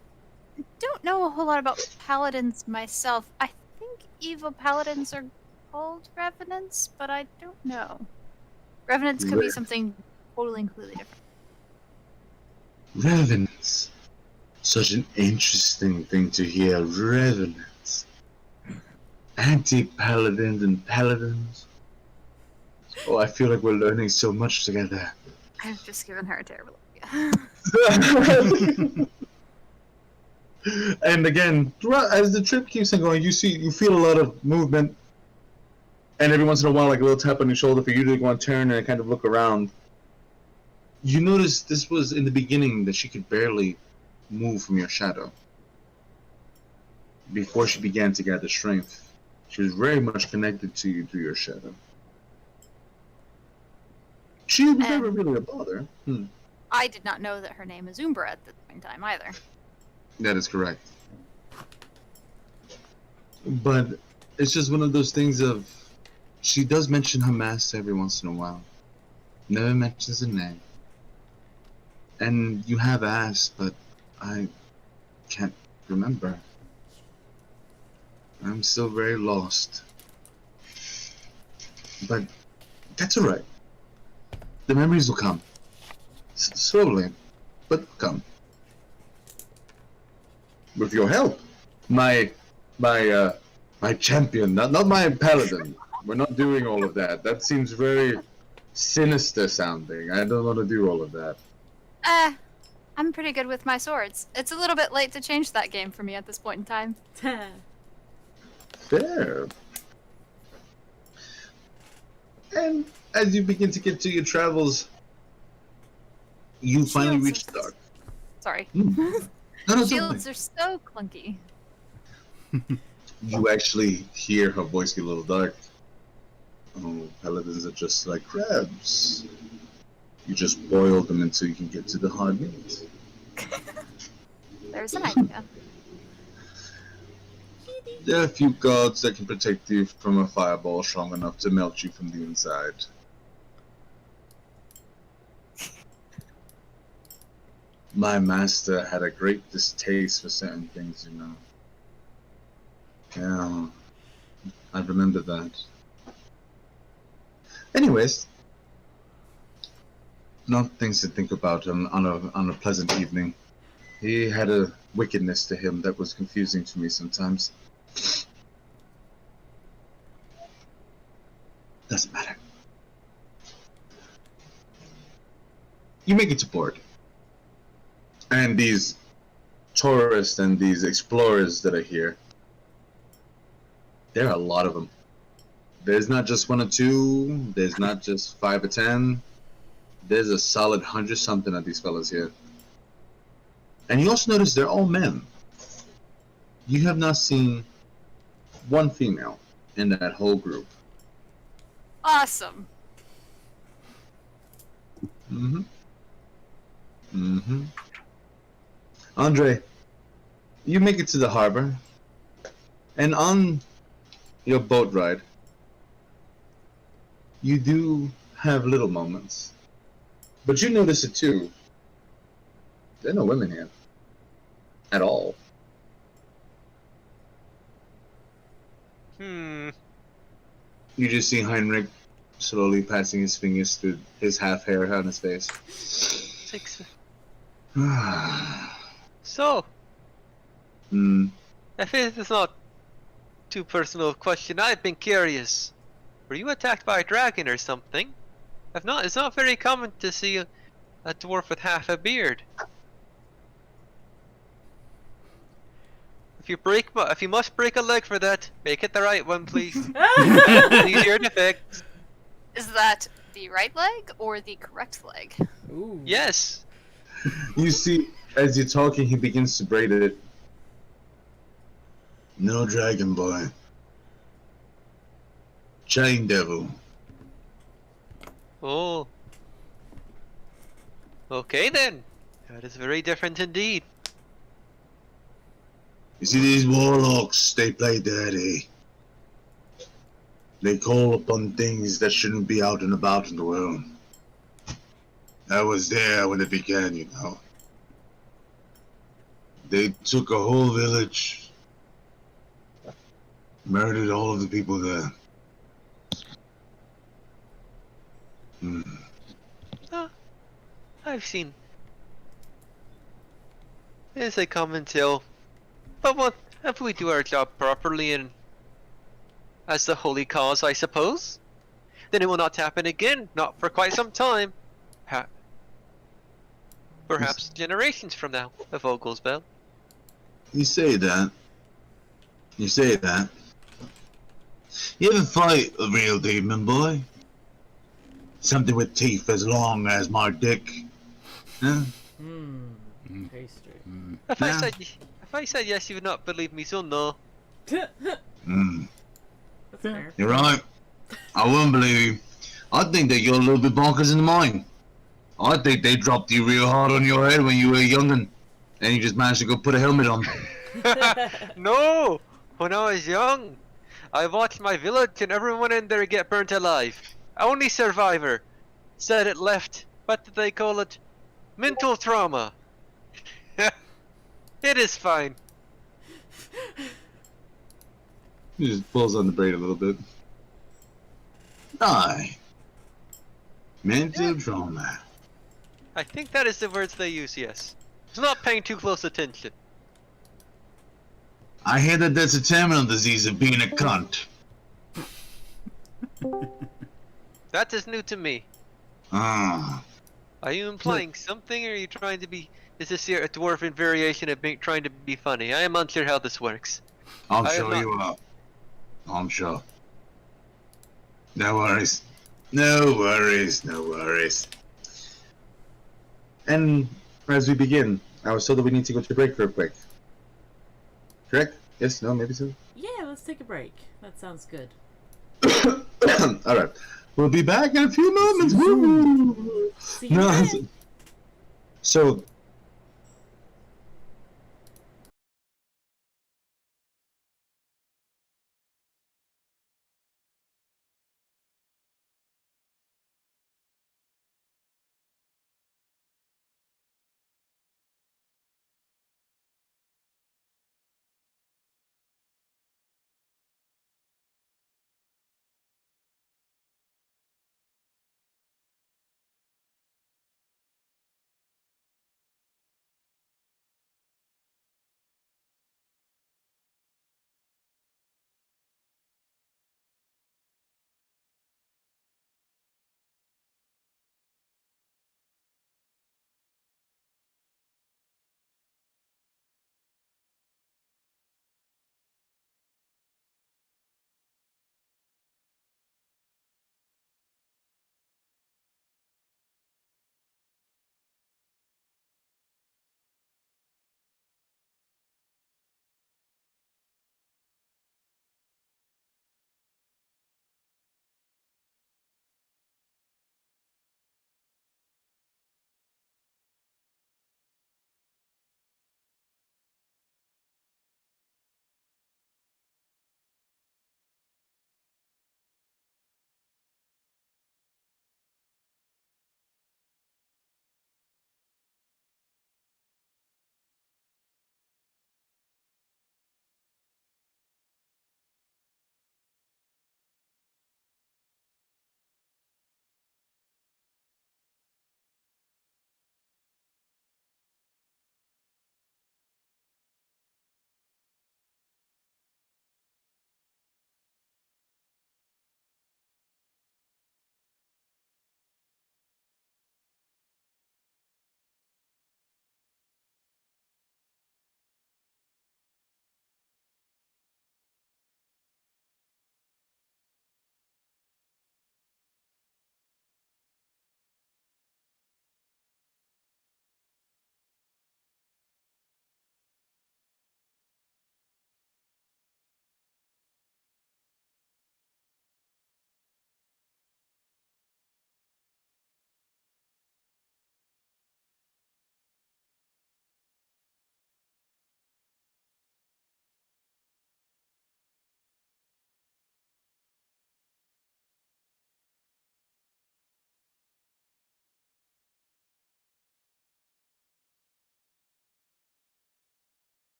E: don't know a whole lot about paladins myself. I think evil paladins are called revenants, but I don't know. Revenants could be something totally completely different.
A: Revenants. Such an interesting thing to hear. Revenants. Anti-paladins and paladins. Oh, I feel like we're learning so much together.
E: I've just given her a terrible idea.
A: And again, throughout, as the trip keeps on going, you feel a lot of movement, and every once in a while, like a little tap on your shoulder for you to go and turn and kind of look around. You notice this was in the beginning that she could barely move from your shadow. Before she began to gather strength, she was very much connected to you through your shadow. She was never really a bother.
E: I did not know that her name is Umbra at this point in time either.
A: That is correct. But it's just one of those things of, she does mention her master every once in a while. Never mentions her name. And you have asked, but I can't remember. I'm still very lost. But that's alright. The memories will come. Slowly, but they'll come. With your help. My champion, not my paladin. We're not doing all of that. That seems very sinister sounding. I don't want to do all of that.
E: I'm pretty good with my swords. It's a little bit late to change that game for me at this point in time.
A: Fair. And as you begin to get to your travels, you finally
E: Shields
A: reach
E: are-
A: dark.
E: Sorry.
A: No, it's
E: Shields
A: okay.
E: are so clunky.
A: You actually hear her voice get a little dark. Oh, paladins are just like crabs. You just boil them until you can get to the hard meat.
E: There's an idea.
A: There are a few gods that can protect you from a fireball strong enough to melt you from the inside. My master had a great distaste for certain things, you know. Yeah, I remember that. Anyways, not things to think about on a pleasant evening. He had a wickedness to him that was confusing to me sometimes. Doesn't matter. You make it to port. And these tourists and these explorers that are here, There are a lot of them. There's not just one or two. There's not just 5 or 10. There's a solid 100-something of these fellas here. And you also notice they're all men. You have not seen one female in that whole group.
E: Awesome.
A: Andre, you make it to the harbor, and on your boat ride, you do have little moments. But you notice it too. There are no women here. At all. You just see Heinrich slowly passing his fingers through his half hair on his face.
D: So, if it is not too personal a question, I've been curious. Were you attacked by a dragon or something? If not, it's not very common to see a dwarf with half a beard. If you must break a leg for that, make it the right one, please. It's easier to fix.
E: Is that the right leg or the correct leg?
B: Ooh.
D: Yes.
A: You see, as you're talking, he begins to braid it. No dragon boy. Chain devil.
D: Oh. Okay then. That is very different indeed.
A: You see, these warlocks, they play dirty. They call upon things that shouldn't be out and about in the world. I was there when it began, you know. They took a whole village, murdered all of the people there.
D: I've seen. It's a common tale. But what if we do our job properly and as the holy cause, I suppose? Then it will not happen again, not for quite some time. Perhaps generations from now, if all goes well.
A: You say that. You say that. You ever fight a real demon, boy? Something with teeth as long as my dick. Huh?
B: Tasty.
D: If I said yes, you would not believe me, so no.
B: That's fair.
A: You're right. I wouldn't believe you. I think that you're a little bit bonkers in the mind. I think they dropped you real hard on your head when you were a youngin', and you just managed to go put a helmet on.
D: No! When I was young, I watched my village and everyone in there get burnt alive. Only survivor said it left, what did they call it? Mental trauma. It is fine.
A: He just pulls on the braid a little bit. Aye. Mental trauma.
D: I think that is the words they use, yes. It's not paying too close attention.
A: I hear that that's a terminal disease of being a cunt.
D: That is new to me.
A: Ah.
D: Are you implying something, or are you trying to be... Is this here a dwarven variation of trying to be funny? I am unsure how this works.
A: I'll show you up. I'm sure. No worries. No worries, no worries. And as we begin, I was told that we need to go to break real quick. Correct? Yes? No? Maybe so?
B: Yeah, let's take a break. That sounds good.
A: Alright. We'll be back in a few moments. Woo!
B: See you then.
A: So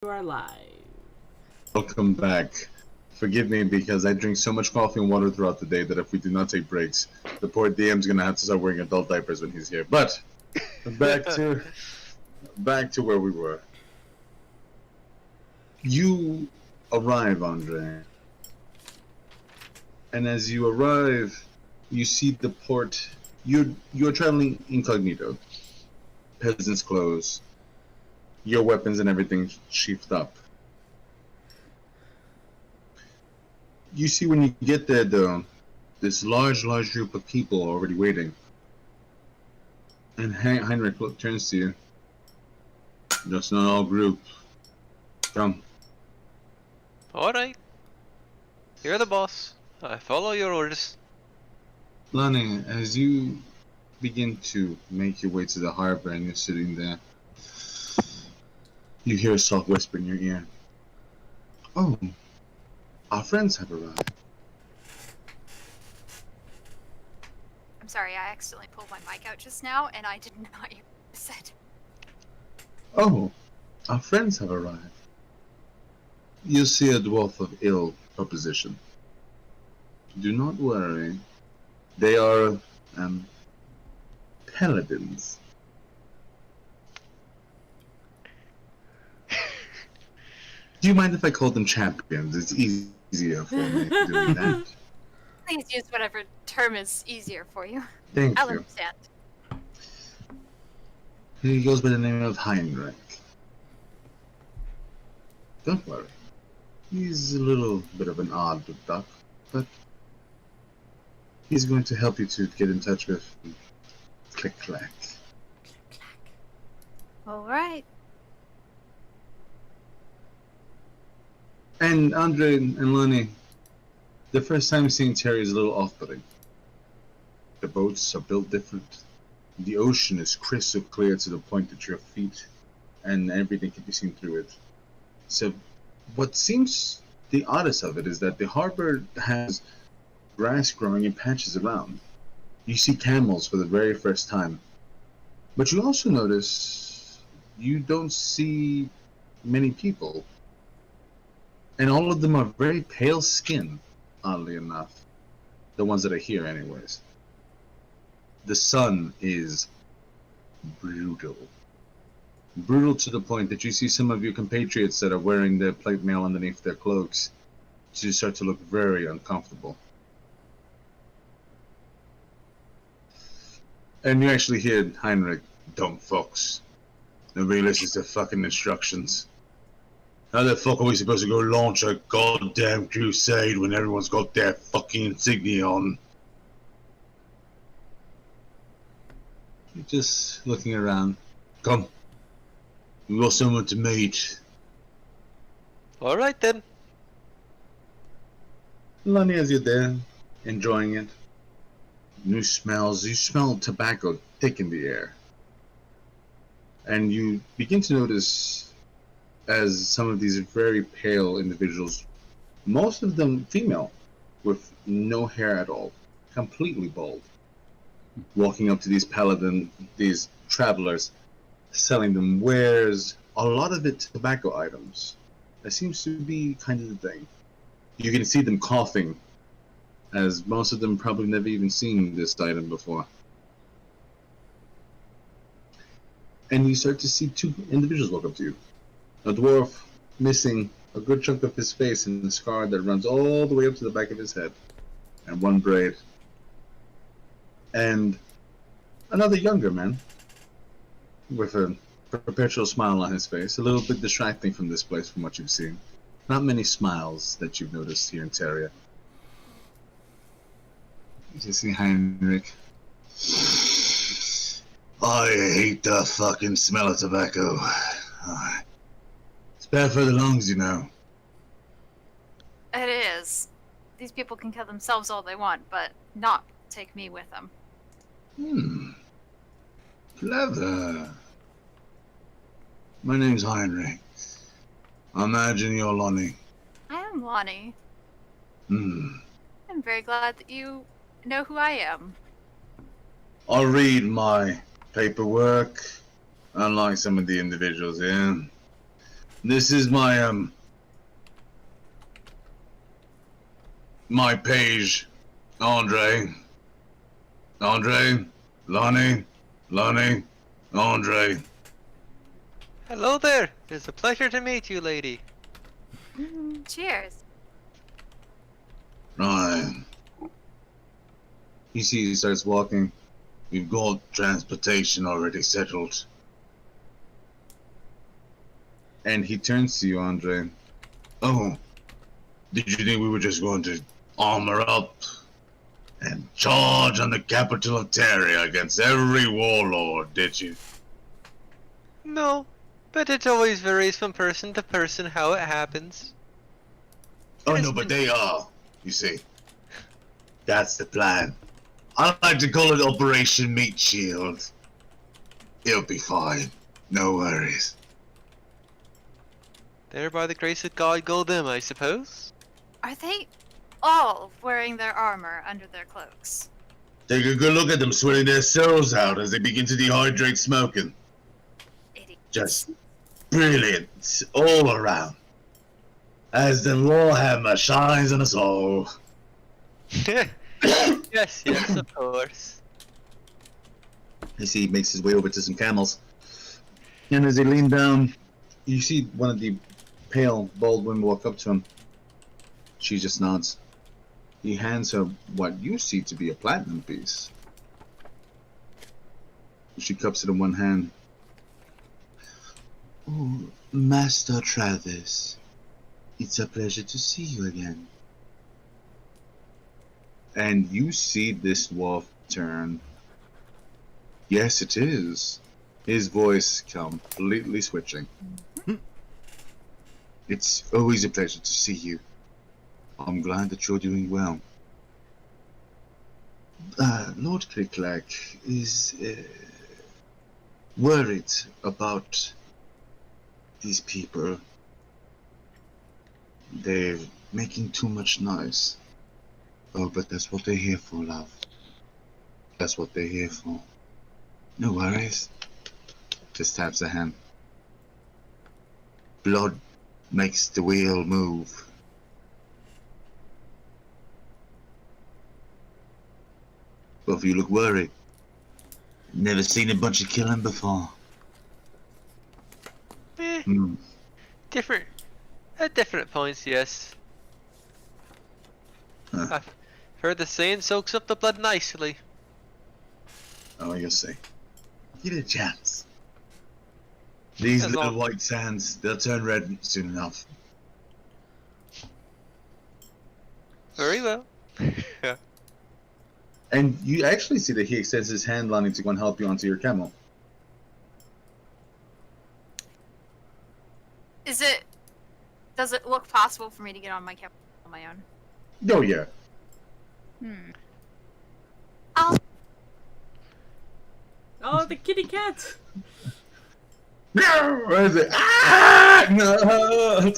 B: You are live.
A: Welcome back. Forgive me because I drink so much coffee and water throughout the day that if we do not take breaks, the poor DM's gonna have to start wearing adult diapers when he's here. But back to where we were. You arrive, Andre, and as you arrive, you see the port. You're traveling incognito, peasant's clothes, your weapons and everything sheathed up. You see when you get there, though, this large group of people already waiting. And Heinrich turns to you. Just not all group. Come.
D: Alright. You're the boss. I follow your orders.
A: Lonnie, as you begin to make your way to the harbor and you're sitting there, you hear a soft whisper in your ear. Oh, our friends have arrived.
E: I'm sorry, I accidentally pulled my mic out just now, and I did not hear what you said.
A: Oh, our friends have arrived. You see a dwarf of ill proposition. Do not worry. They are, paladins. Do you mind if I call them champions? It's easier for me doing that.
E: Please use whatever term is easier for you.
A: Thank
E: I'll
A: you.
E: understand.
A: He goes by the name of Heinrich. Don't worry. He's a little bit of an odd duck, but he's going to help you to get in touch with Click Clack.
E: Alright.
A: And Andre and Lonnie, the first time seeing Terry is a little off-putting. The boats are built different. The ocean is crystal clear to the point that your feet and everything can be seen through it. So what seems the oddest of it is that the harbor has grass growing in patches around. You see camels for the very first time. But you also notice you don't see many people. And all of them are very pale skin, oddly enough. The ones that are here anyways. The sun is brutal. Brutal to the point that you see some of your compatriots that are wearing their plate mail underneath their cloaks to start to look very uncomfortable. And you actually hear Heinrich, "Dumb fucks. Nobody listens to fucking instructions. How the fuck are we supposed to go launch a goddamn crusade when everyone's got their fucking insignia on?" You're just looking around. Come. We've got someone to meet.
D: Alright then.
A: Lonnie, as you're there, enjoying it. New smells. You smell tobacco thick in the air. And you begin to notice as some of these very pale individuals, most of them female, with no hair at all, completely bald, walking up to these travelers, selling them wares, a lot of it tobacco items. That seems to be kind of the thing. You can see them coughing, as most of them probably never even seen this item before. And you start to see two individuals walk up to you. A dwarf missing a good chunk of his face and a scar that runs all the way up to the back of his head, and one braid. And another younger man with a perpetual smile on his face, a little bit distracting from this place from what you've seen. Not many smiles that you've noticed here in Terria. You see Heinrich. I hate the fucking smell of tobacco. It's bad for the lungs, you know.
E: It is. These people can kill themselves all they want, but not take me with them.
A: Clever. My name's Heinrich. I imagine you're Lonnie.
E: I am Lonnie.
A: I'm
E: very glad that you know who I am.
A: I'll read my paperwork, unlike some of the individuals here. This is my page, Andre. Andre, Lonnie, Andre.
D: Hello there. It's a pleasure to meet you, lady.
E: Cheers.
A: Ryan. You see, he starts walking. We've got transportation already settled. And he turns to you, Andre. Oh, did you think we were just going to armor up and charge on the capital of Terria against every warlord, did you?
D: No, but it always varies from person to person how it happens.
A: Oh no, but they are, you see. That's the plan. I like to call it Operation Meat Shield. It'll be fine. No worries.
D: There by the grace of God go them, I suppose.
E: Are they all wearing their armor under their cloaks?
A: Take a good look at them sweating their souls out as they begin to dehydrate smoking.
E: Idiots.
A: Just brilliant all around. As the Warhammer shines on us all.
D: Yes, of course.
A: You see, he makes his way over to some camels. And as he leans down, you see one of the pale, bald women walk up to him. She just nods. He hands her what you see to be a platinum piece. She cups it in one hand. Oh, Master Travis. It's a pleasure to see you again. And you see this dwarf turn. Yes, it is. His voice completely switching. It's always a pleasure to see you. I'm glad that you're doing well. Lord Click-Clack is worried about these people. They're making too much noise. Oh, but that's what they're here for, love. That's what they're here for. No worries. Just taps a hand. Blood makes the wheel move. Both of you look worried. Never seen a bunch of killing before.
D: Different. At different points, yes.
A: Huh.
D: I've heard the saying soaks up the blood nicely.
A: Oh, you'll see. Give it a chance. These
D: As
A: little
D: long-
A: white sands, they'll turn red soon enough.
D: Very well. Yeah.
A: And you actually see that he extends his hand, Lonnie, to go and help you onto your camel.
E: Does it look possible for me to get on my camel on my own?
A: Oh, yeah.
B: Oh, the kitty cat!
A: No! Where is it? Ah! No!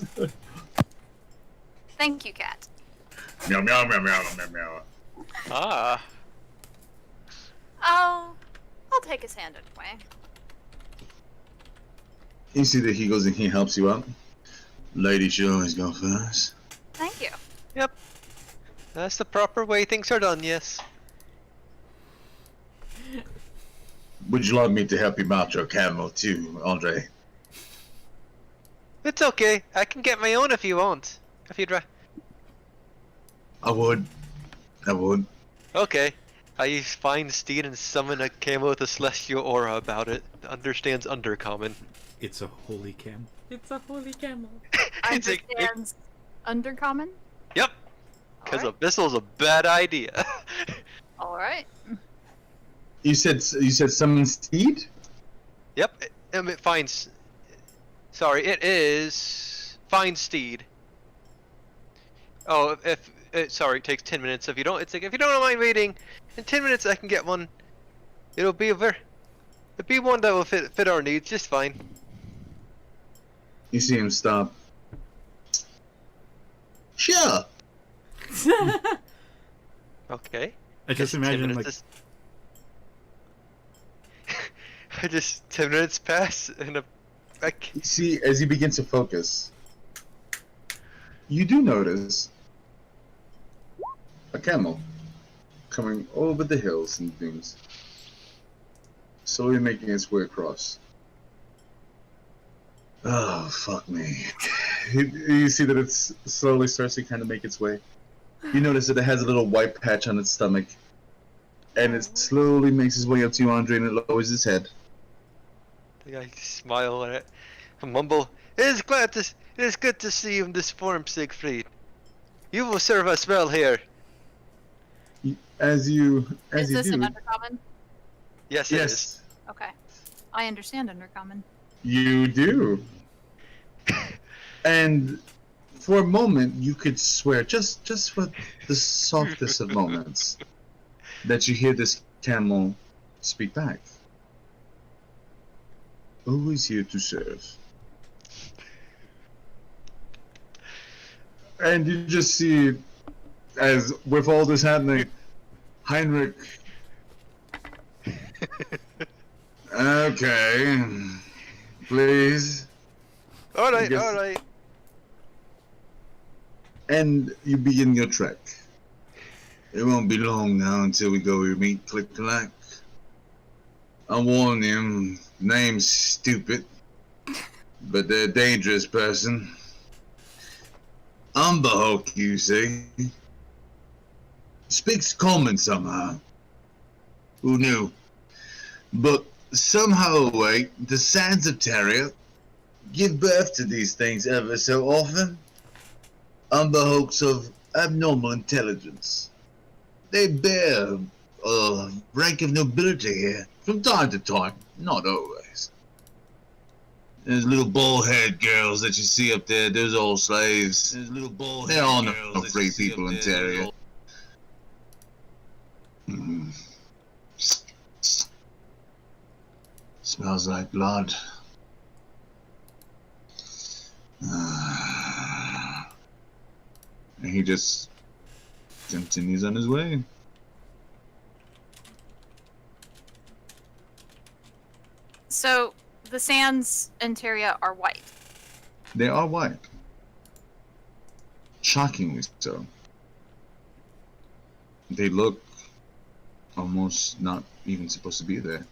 E: Thank you, cat.
A: Meow, meow, meow, meow, meow, meow.
D: Ah.
E: I'll take his hand anyway.
A: You see that he goes and he helps you out. Lady should always go first.
E: Thank you.
D: Yep. That's the proper way things are done, yes.
A: Would you like me to help you mount your camel too, Andre?
D: It's okay. I can get my own if you want. If you'd
A: I would.
D: Okay. I use Find Steed and summon a camel with a celestial aura about it. Understands Undercommon.
C: It's a holy cam.
B: It's a holy camel.
D: It's a-
E: Understands Undercommon?
D: Yep. Because
E: Alright.
D: Abyssal's a bad idea.
E: Alright.
A: You said summon steed?
D: Yep. It finds. Sorry, it is Find Steed. Oh, if sorry, it takes 10 minutes. If you don't, it's like if you don't mind waiting, in 10 minutes I can get one. It'll be it'll be one that will fit our needs just fine.
A: You see him stop. Sure.
D: Okay.
C: I just
D: 10
C: imagine
D: minutes
C: like
D: is- I just 10 minutes pass and
A: See, as you begin to focus, you do notice a camel coming over the hills and things, slowly making its way across. Oh, fuck me. You see that it slowly starts to kind of make its way. You notice that it has a little white patch on its stomach, and it slowly makes its way up to you, Andre, and it lowers its head.
D: I smile at it and mumble, It is good to see you in this form, Siegfried. You will serve us well here.
A: As you
E: Is this
A: do,
E: an undercommon?
D: Yes, it is.
E: Okay. I understand undercommon.
A: you do. And for a moment, you could swear, just for the softest of moments, that you hear this camel speak back. Always here to serve. And you just see, as with all this happening, Heinrich. Okay. Please.
D: Alright,
A: Yes.
D: alright.
A: And you begin your trek. It won't be long now until we go to meet Click-Clack. I warn you, name's stupid, but they're a dangerous person. Umberhawk, you see. Speaks common somehow. Who knew? But somehow, the sands of Terrier give birth to these things ever so often. Umberhawks of abnormal intelligence. They bear a rank of nobility here, from time to time, not always. There's little bald-haired girls that you see up there, those old slaves. There's little bald-haired There are no free people in Terrier. Smells like blood. And he just continues on his way.
E: So, the sands in Tyria are white.
A: They are white. Shockingly so. They look almost not even supposed to be there.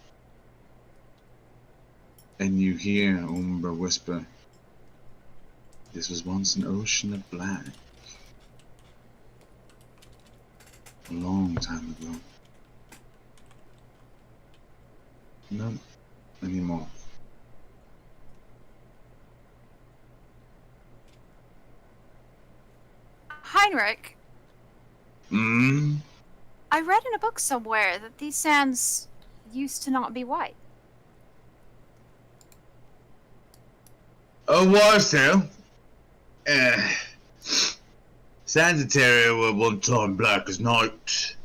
A: And you hear Umber whisper, "This was once an ocean of black. A long time ago. Not anymore."
E: Heinrich,
A: Hmm?
E: I read in a book somewhere that these sands used to not be white.
A: Oh, was there? Sanitary were one time black as night.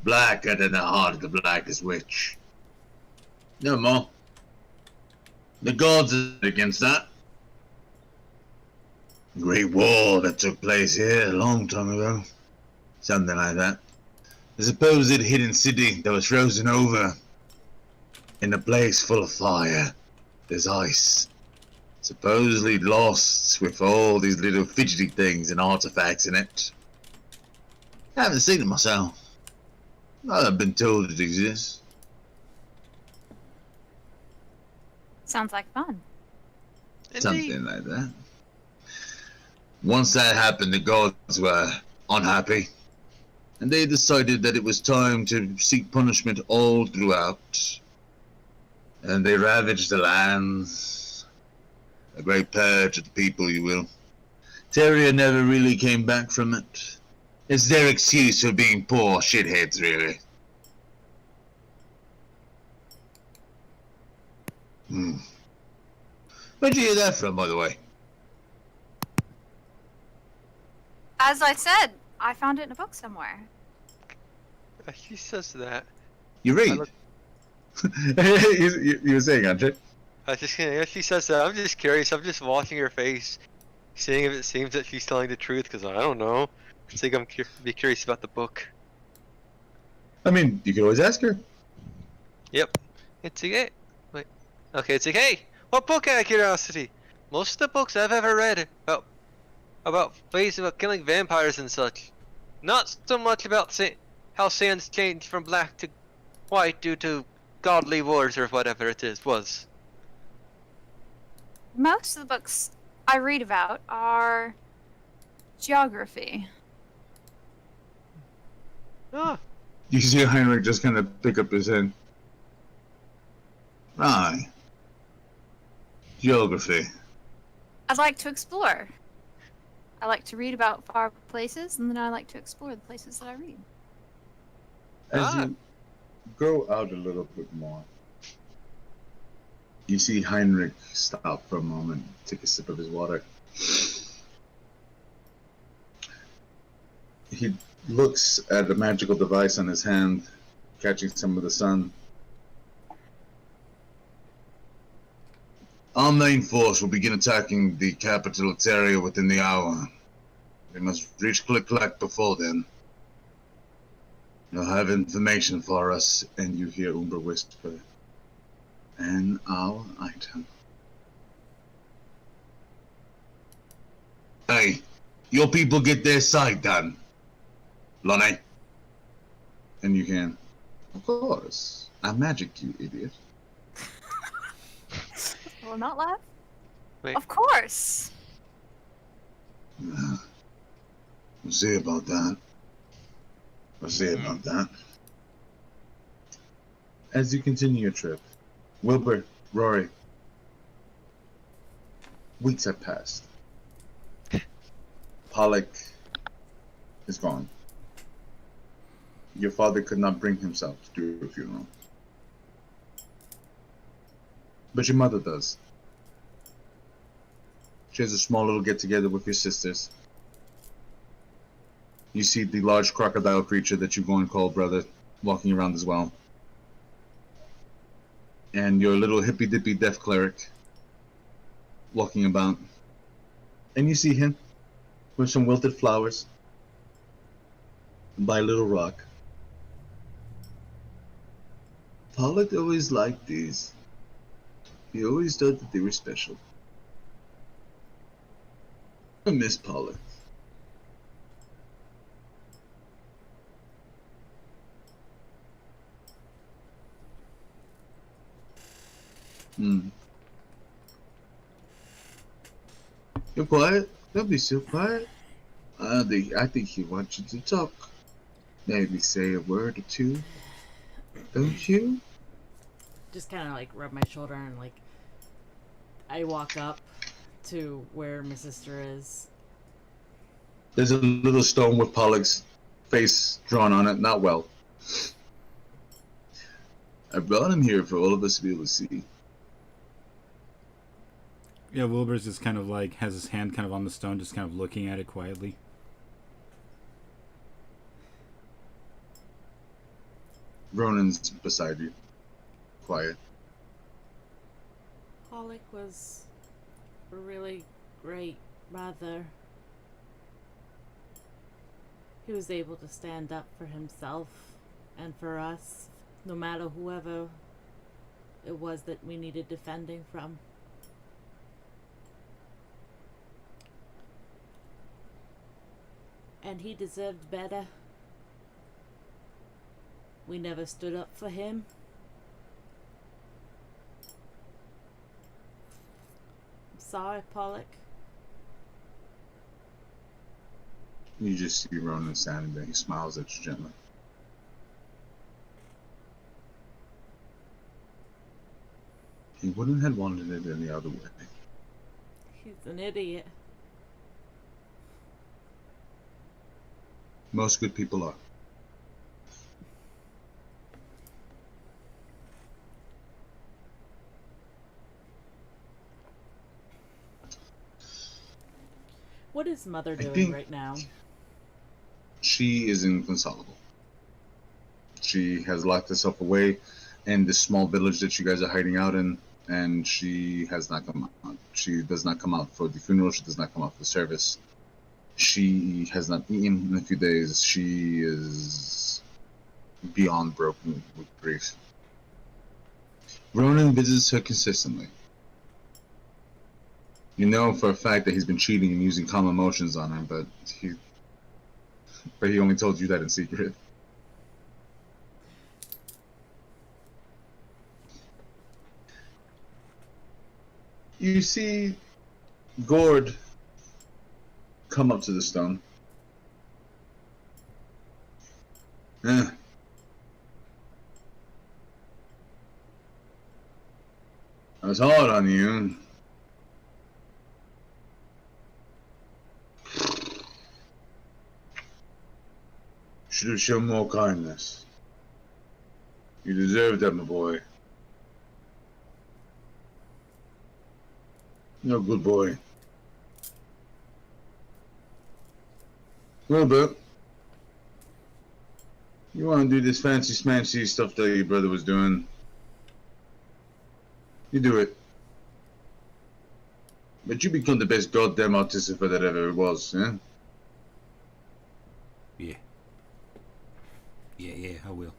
A: Blacker than the heart of the blackest witch. No more. The gods are against that. Great war that took place here a long time ago. Something like that. The supposed hidden city that was frozen over. In a place full of fire. There's ice. Supposedly lost with all these little fidgety things and artifacts in it. I haven't seen it myself. I've been told it exists.
E: Sounds like fun.
D: Indeed.
A: Something like that. Once that happened, the gods were unhappy. And they decided that it was time to seek punishment all throughout. And they ravaged the lands. A great purge of the people, you will. Terrier never really came back from it. It's their excuse for being poor shitheads, really. Where'd you hear that from, by the way?
E: As I said, I found it in a book somewhere.
D: She says that.
A: You read? You were saying, Andre?
D: I was just gonna, she says that. I'm just curious. I'm just watching her face, seeing if it seems that she's telling the truth. Because I don't know. I think I'm be curious about the book.
A: I mean, you could always ask her.
D: Yep. It's okay. Wait. Okay. It's okay. Hey, What book out of curiosity? Most of the books I've ever read about ways about killing vampires and such. Not so much about how sands change from black to white due to godly wars or whatever was.
E: Most of the books I read about are geography.
D: Ah,
A: You see Heinrich just kind of pick up his head. Aye. Geography.
E: I'd like to explore. I like to read about far places, and then I like to explore the places that I read.
A: As you go out a little bit more, you see Heinrich stop for a moment, take a sip of his water. He looks at the magical device on his hand, catching some of the sun. Our main force will begin attacking the capital area within the hour. We must reach Click-Clack before then. You'll have information for us, and you hear Umber whisper, "And our item." Hey, your people get their side done. Lonnie. And you can. Of course. I magic you, idiot.
E: Will not laugh?
D: Wait.
E: Of course.
A: We'll see about that. We'll see about that. As you continue your trip, Wilbur, Rory, weeks have passed. Pollock is gone. Your father could not bring himself to do a funeral. But your mother does. She has a small little get-together with your sisters. You see the large crocodile creature that you go and call brother walking around as well. And your little hippy-dippy deaf cleric walking about. And you see him with some wilted flowers by a little rock. Pollock always liked these. He always thought that they were special. I miss Pollock. You're quiet? Don't be so quiet. I think he wants you to talk. Maybe say a word or two. Don't you?
B: Just kind of like rub my shoulder and like I walk up to where my sister is.
A: There's a little stone with Pollock's face drawn on it. Not well. I brought him here for all of us to be able to see.
C: Yeah, Wilbur's just kind of like has his hand kind of on the stone, just kind of looking at it quietly.
A: Ronan's beside you. Quiet.
B: Pollock was a really great brother. He was able to stand up for himself and for us, no matter whoever it was that we needed defending from. And he deserved better. We never stood up for him. I'm sorry, Pollock.
A: You just see Ronan standing there. He smiles at you gently. He wouldn't have wanted it any other way.
B: He's an idiot.
A: Most good people are.
B: What is Mother doing right now?
A: She is inconsolable. She has locked herself away in this small village that you guys are hiding out in, and she has not come out. She does not come out for the funeral. She does not come out for the service. She has not eaten in a few days. She is beyond broken with grief. Ronan visits her consistently. You know for a fact that he's been cheating and using calm emotions on her, but he only told you that in secret. You see Gord come up to the stone. I was hard on you. Should have shown more kindness. You deserve that, my boy. You're a good boy. Well, but you want to do this fancy smancy stuff that your brother was doing, you do it. But you become the best goddamn artificer that ever was, eh?
C: Yeah. Yeah, I will.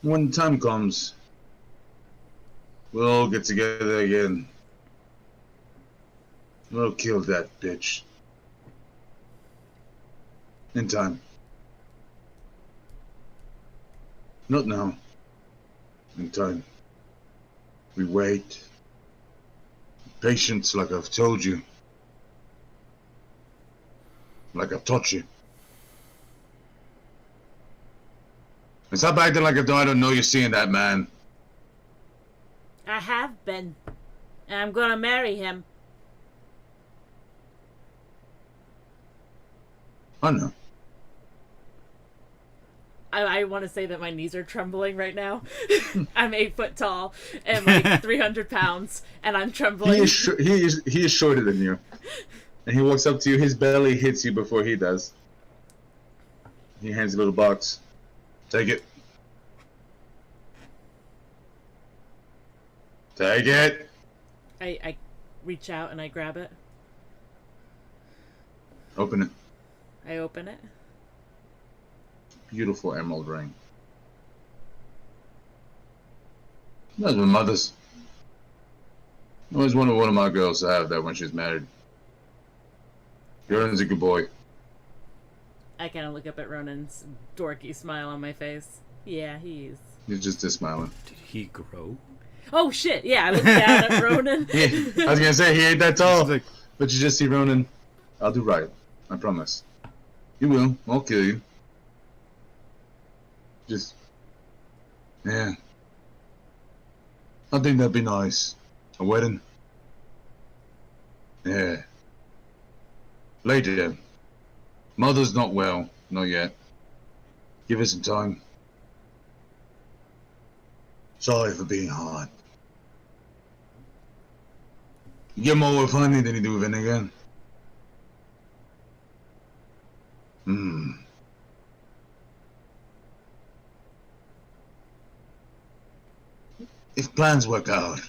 A: When the time comes, we'll all get together again. We'll kill that bitch. In time. Not now. In time. We wait. Patience, like I've told you. Like I've taught you. And stop acting like I don't know you're seeing that man.
B: I have been. And I'm gonna marry him.
A: I know.
B: I want to say that my knees are trembling right now. I'm 8 foot tall and like 300 pounds, and I'm trembling.
A: He is shorter than you. And he walks up to you, his belly hits you before he does. He hands you a little box. Take it. Take it.
B: I reach out and I grab it.
A: Open it.
B: I open it.
A: Beautiful emerald ring. That's my mother's. I always wanted one of my girls to have that when she's married. Ronan's a good boy.
B: I kind of look up at Ronan's dorky smile on my face. Yeah, he is.
A: He's just smiling.
C: Did he grow?
B: Oh shit! Yeah, I look down at Ronan.
A: Yeah, I was gonna say he ain't that tall,
C: Like,
A: but you just see Ronan. I'll do right. I promise. You will. I'll kill you. Just, yeah. I think that'd be nice. A wedding. Yeah. Later. Mother's not well. Not yet. Give her some time. Sorry for being hard. You get more with honey than you do with vinegar. If plans work out,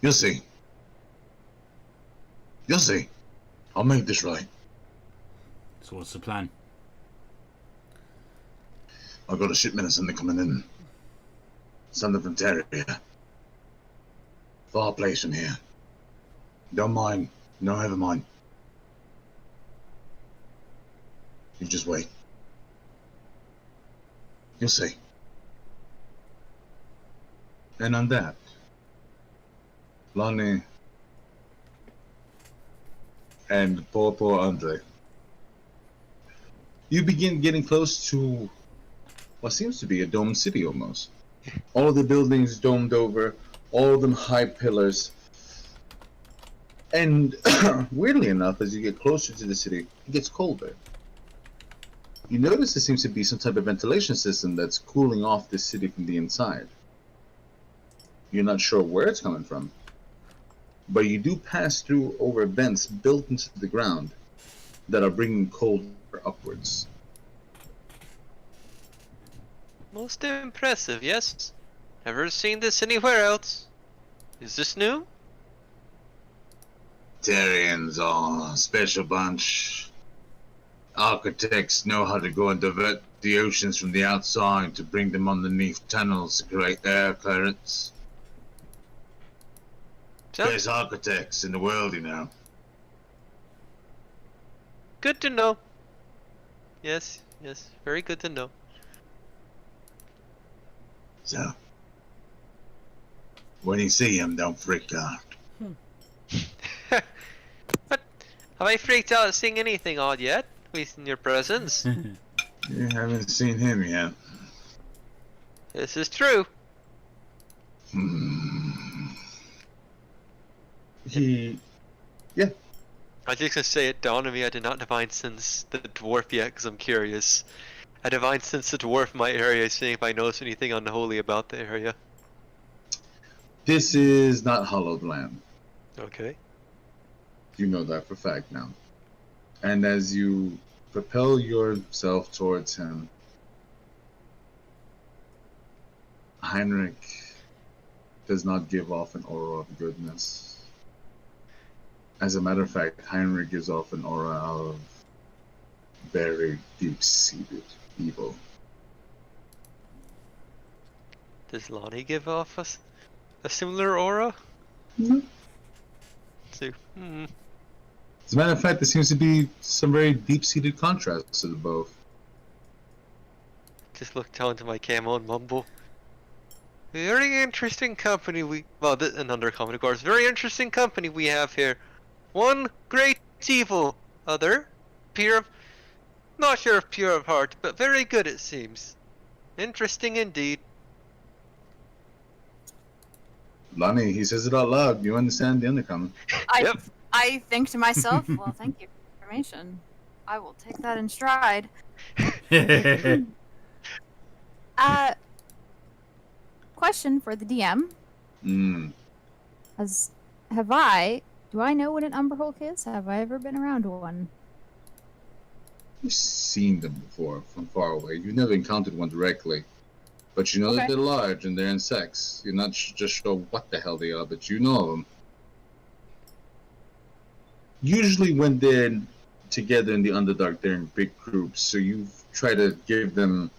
A: you'll see. You'll see. I'll make this right.
C: so what's the plan?
A: I've got a shipment of something coming in. Something from Terria. Far place from here. Don't mind. No, never mind. You just wait. You'll see. And on that, Lonnie and poor Andre, you begin getting close to what seems to be a domed city almost. All of the buildings domed over, all of them high pillars. And weirdly enough, as you get closer to the city, it gets colder. You notice there seems to be some type of ventilation system that's cooling off the city from the inside. You're not sure where it's coming from, but you do pass through over vents built into the ground that are bringing cold upwards.
D: Most impressive, yes? Never seen this anywhere else. Is this new?
A: Terrians are a special bunch. Architects know how to go and divert the oceans from the outside to bring them underneath tunnels to create air currents. Best architects in the world, you know.
D: Good to know. Yes, very good to know.
A: So, when you see him, don't freak out.
D: But have I freaked out seeing anything odd yet? At least in your presence.
A: You haven't seen him yet.
D: This is true.
A: Yeah.
D: I was just gonna say, it dawned on me I did not divine sense the dwarf yet, because I'm curious. I divine sense the dwarf in my area, seeing if I notice anything unholy about the area.
A: This is not hallowed land.
D: Okay.
A: You know that for a fact now. And as you propel yourself towards him, Heinrich does not give off an aura of goodness. As a matter of fact, Heinrich gives off an aura of very deep-seated evil.
D: Does Lonnie give off a similar aura?
A: Mm-hmm.
D: So,
A: As a matter of fact, there seems to be some very deep-seated contrasts to the both.
D: just look down to my camo and mumble. Very interesting company well, an undercommon of course. Very interesting company we have here. One great evil, other pure not sure if pure of heart, but very good it seems. Interesting indeed.
A: Lonnie, he says it out loud. You understand the undercommon.
D: Yep.
E: I think to myself, well, thank you for the information. I will take that in stride. Question for the DM. Do I know what an Umber Hulk is? Have I ever been around one?
A: You've seen them before from far away. You've never encountered one directly. But you know that
E: Okay.
A: they're large and they're insects. You're not just sure what the hell they are, but you know of them. Usually when they're together in the Underdark, they're in big groups, so you try to give them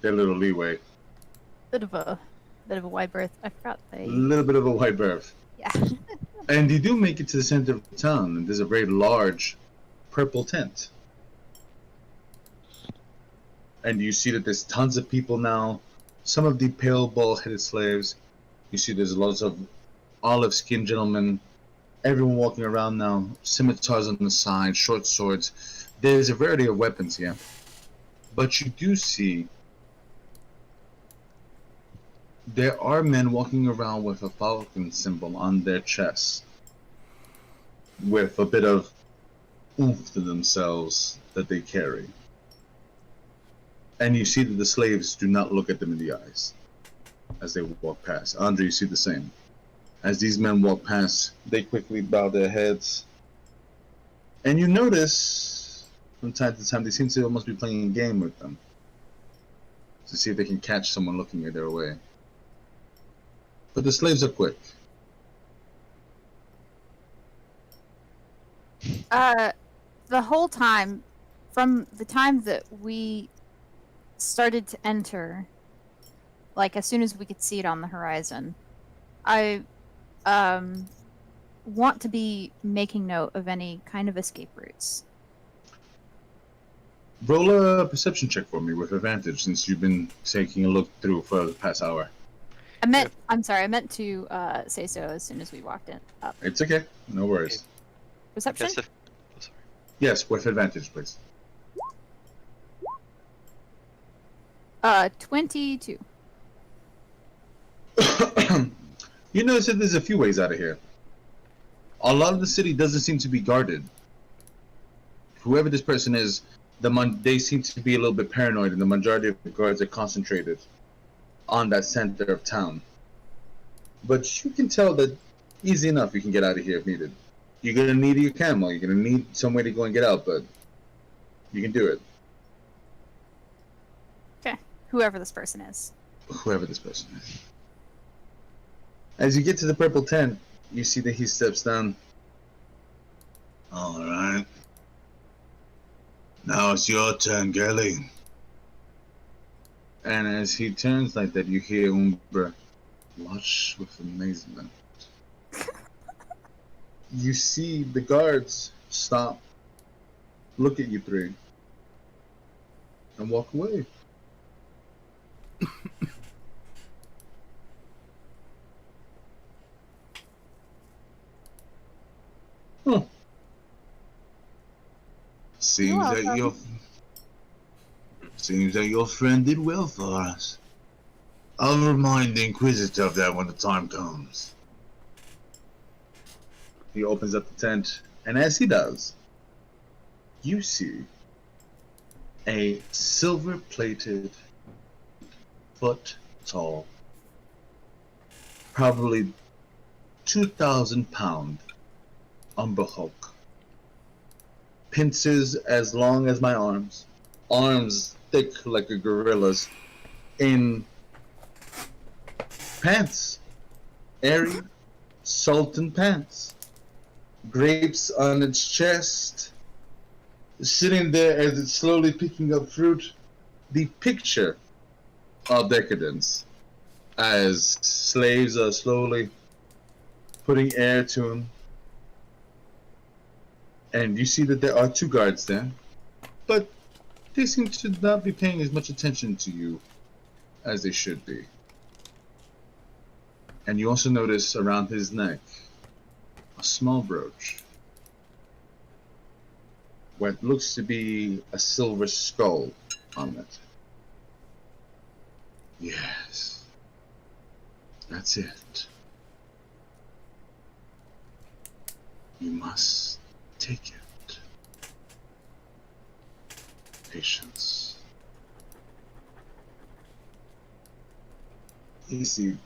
A: their little leeway.
E: Bit of a wide berth. I forgot
A: A little bit of a wide berth.
E: Yeah.
A: And you do make it to the center of the town, and there's a very large purple tent. And you see that there's tons of people now. Some of the pale, bald-headed slaves. You see there's lots of olive-skinned gentlemen. Everyone walking around now. Scimitars on the side, short swords. There's a variety of weapons here. But you do see there are men walking around with a falcon symbol on their chests, with a bit of oomph to themselves that they carry. And you see that the slaves do not look at them in the eyes as they walk past. Andre, you see the same. As these men walk past, they quickly bow their heads. And you notice, from time to time, they seem to almost be playing a game with them, to see if they can catch someone looking at their way. But the slaves are quick.
E: The whole time, from the time that we started to enter, like as soon as we could see it on the horizon, I want to be making note of any kind of escape routes.
A: Roll a perception check for me with advantage, since you've been taking a look through for the past hour.
E: I'm sorry, I meant to say so as soon as we walked in. Up.
A: It's okay. No worries.
E: Perception?
D: Yes, sorry.
A: Yes, with advantage, please.
E: 22.
A: You notice that there's a few ways out of here. A lot of the city doesn't seem to be guarded. Whoever this person is, they seem to be a little bit paranoid, and the majority of the guards are concentrated on that center of town. But you can tell that easy enough you can get out of here if needed. You're going to need your camel, you're going to need somewhere to go and get out, but you can do it.
E: Okay, whoever this person is.
A: Whoever this person is. As you get to the purple tent, you see that he steps down. Alright. Now it's your turn, girlie. And as he turns like that, you hear Umbra watch with amazement. you see the guards stop, look at you three, and walk away. Huh. Seems that your friend did well for us. I'll remind the Inquisitor of that when the time comes. He opens up the tent, and as he does, you see a silver-plated, foot-tall, probably 2,000-pound Umber Hulk. Pincers as long as my arms, arms thick like a gorilla's, in pants, airy sultan pants, grapes on its chest, sitting there as it's slowly picking up fruit, the picture of decadence, as slaves are slowly putting air to him. And you see that there are two guards there, but they seem to not be paying as much attention to you as they should be. And you also notice around his neck a small brooch, what looks to be a silver skull on it. Yes, that's it. You must take it. Patience. You see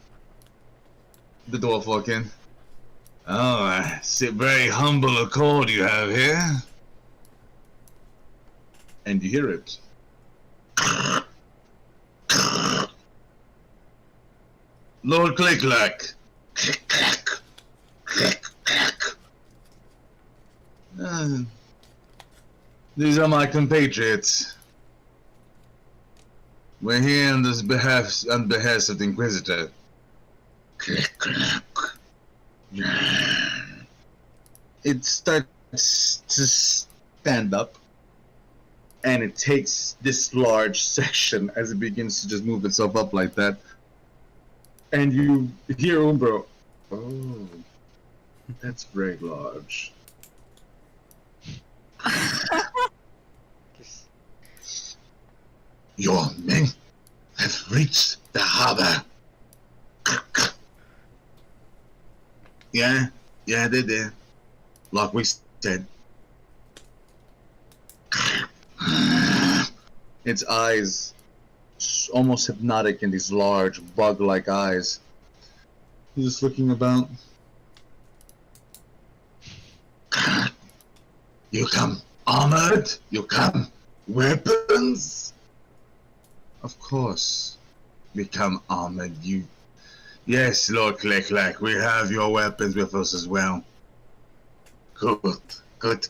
A: the dwarf walk in. Oh, it's a very humble accord you have here. And you hear it. Lord Click-Clack. Click-Clack. Click-Clack. These are my compatriots. We're here on behest of the Inquisitor. Click-Clack. It starts to stand up, and it takes this large section as it begins to just move itself up like that. And you hear Umbro. Oh, that's very large. Your men have reached the harbor. Yeah, they did. Like we said. Its eyes, almost hypnotic in these large, bug-like eyes. He's just looking about. You come armored? You come weapons? Of course. We come armored. Yes, Lord Click-Clack, we have your weapons with us as well. Good.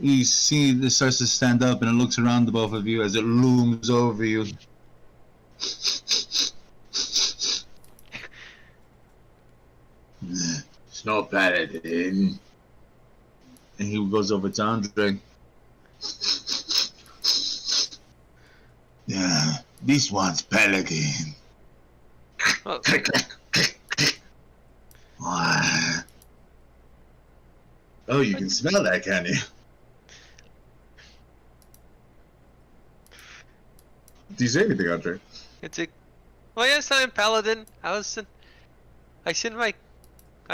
A: You see it starts to stand up and it looks around the both of you as it looms over you. Snow Paladin. And he goes over to Andre. Yeah, this one's Paladin.
D: Well,
A: Oh, you can smell that, can you? Do you say anything, Andre?
D: well, yes, I'm Paladin. I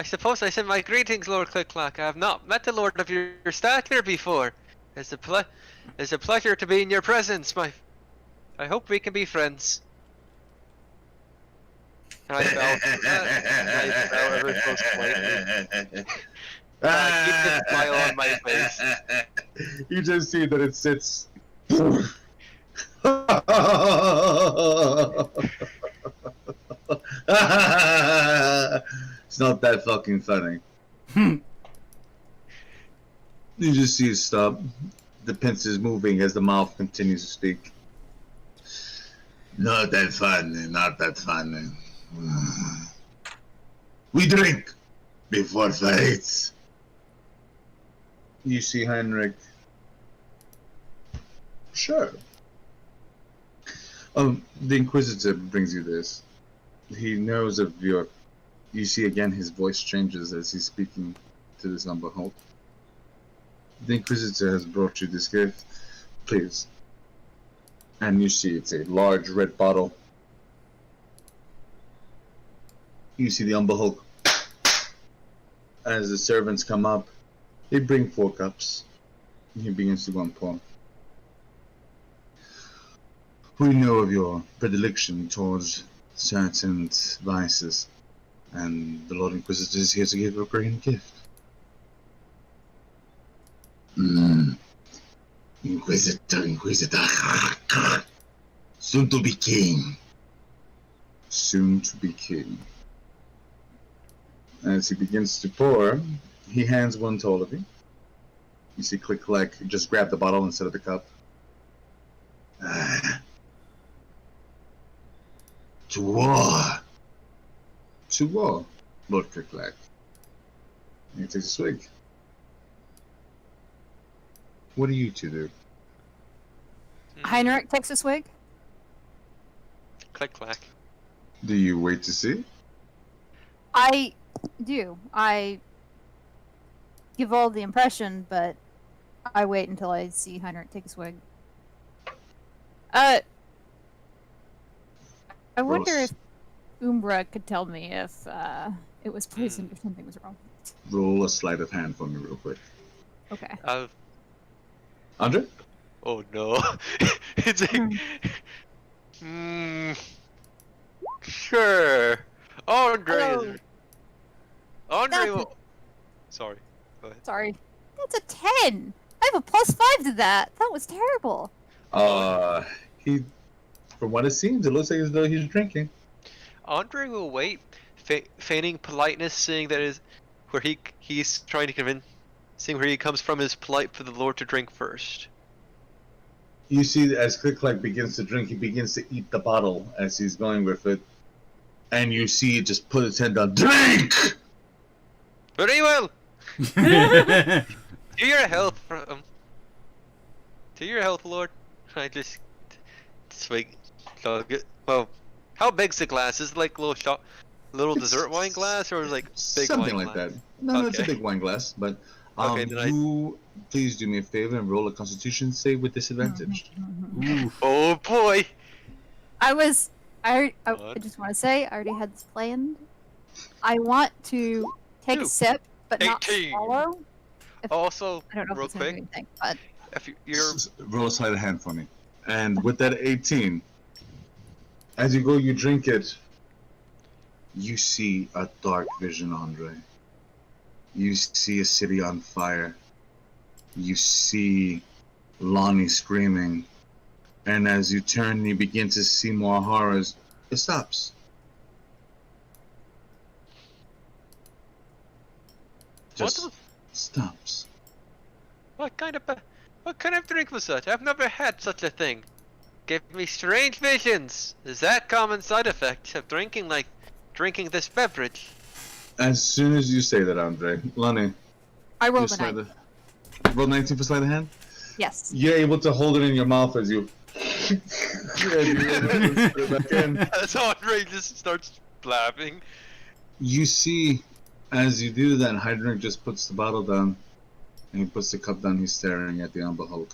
D: suppose I send my greetings, Lord Click-Clack. I have not met a lord of your stature before. It's a pleasure to be in your presence, I hope we can be friends. And I bow ever so slightly. Keep this smile on my face.
A: You just see that it sits. It's not that fucking funny. You just see it stop. The pincers moving as the mouth continues to speak. Not that funny. We drink before fights. You see Heinrich. Sure. The Inquisitor brings you this. He knows of your... You see again his voice changes as he's speaking to this Umber Hulk. The Inquisitor has brought you this gift. Please. And you see it's a large red bottle. You see the Umber Hulk. As the servants come up, they bring 4 cups. He begins to go and pour. We know of your predilection towards certain vices, and the Lord Inquisitor is here to give you a great gift. Inquisitor. Soon to be king. Soon to be king. As he begins to pour, he hands one to all of you. You see Click Clack just grab the bottle instead of the cup. To war. To war, Lord Click Clack. And he takes a swig. What do you two do?
E: Heinrich takes a swig.
D: Click clack.
A: Do you wait to see?
E: I do. I give all the impression, but I wait until I see Heinrich take a swig. I wonder if Umbra could tell me if it was poisoned or something was wrong.
A: Roll a sleight of hand for me real quick.
E: Okay.
A: Andre?
D: Oh no. It's like... Sure. Andre
E: Hello.
D: is... Andre
E: That's
D: will... Sorry. Go ahead.
E: Sorry. That's a 10! I have a +5 to that! That was terrible!
A: He... From what it seems, it looks like as though he's drinking.
D: Andre will wait, feigning politeness, seeing that is where he's trying to convince, seeing where he comes from is polite for the Lord to drink first.
A: You see, as Click Clack begins to drink, he begins to eat the bottle as he's going with it. And you see it just put its head down. Drink!
D: Very well! To your health, to your health, Lord. I just swig, chug it. Well, how big's the glass? Is it like a little dessert wine glass, or like big
A: Something
D: wine
A: like
D: glass?
A: that. No, it's a
D: Okay.
A: big wine glass, but
D: Okay, then
A: you please do me a favor and roll a Constitution save with disadvantage.
C: Oof.
D: Oh boy!
E: I just
D: What?
E: want to say, I already had this planned. I want to take
D: Two.
E: a sip, but not
D: 18.
E: swallow.
D: Also,
E: I don't know
D: real
E: if it's going to do
D: quick,
E: anything, but
D: if you're
A: Roll a sleight of hand for me. And with that 18, as you go, you drink it. You see a dark vision, Andre. You see a city on fire. You see Lonnie screaming. And as you turn, you begin to see more horrors. It stops. Just
D: what
A: stops.
D: kind of drink was such? I've never had such a thing. Gave me strange visions. Is that common side effect of drinking this beverage?
A: As soon as you say that, Andre, Lonnie,
E: I
A: you
E: rolled a
A: sleight
E: 9.
A: roll 19 for sleight of hand.
E: Yes.
A: You're able to hold it in your mouth as you. As you put it back in.
D: As Andre just starts laughing.
A: You see, as you do that, Heinrich just puts the bottle down, and he puts the cup down. He's staring at the Umber Hulk.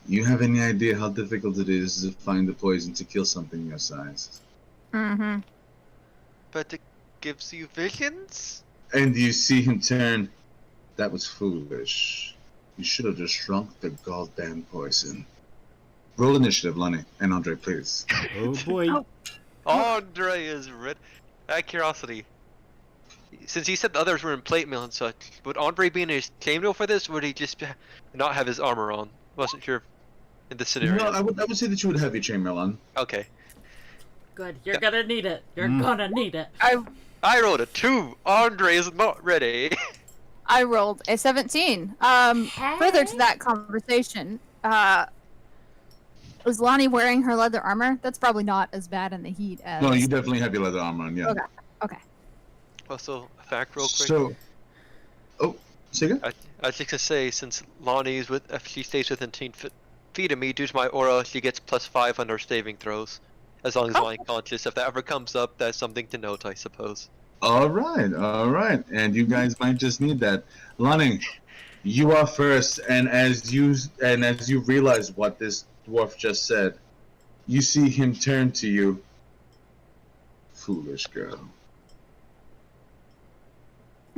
A: You have any idea how difficult it is to find the poison to kill something your size?
E: Mm-hmm.
D: But it gives you visions?
A: And you see him turn. That was foolish. You should have just drunk the goddamn poison. Roll initiative, Lonnie and Andre, please.
C: Oh boy.
E: Oh.
D: Andre is red. Out of curiosity, since he said the others were in plate mail and such, would Andre be in his chainmail for this, or would he just not have his armor on? Wasn't sure in this scenario.
A: No, I would say that you would have your chainmail on.
D: Okay.
B: Good. You're gonna need it. You're gonna need it.
D: I rolled a 2. Andre is not ready.
E: I rolled a 17. Further to that conversation, Is Lonnie wearing her leather armor? That's probably not as bad in the heat as.
A: No, you definitely have your leather armor on, yeah.
E: Okay. Okay.
D: Also, a fact real quick.
A: So, say again?
D: I was just gonna say, since Lonnie's if she stays within 10 feet of me, due to my aura, she gets +5 on her saving throws. As long as I'm conscious. If that ever comes up, that's something to note, I suppose.
A: All right. And you guys might just need that. Lonnie, you are first, and as you realize what this dwarf just said, you see him turn to you. Foolish girl.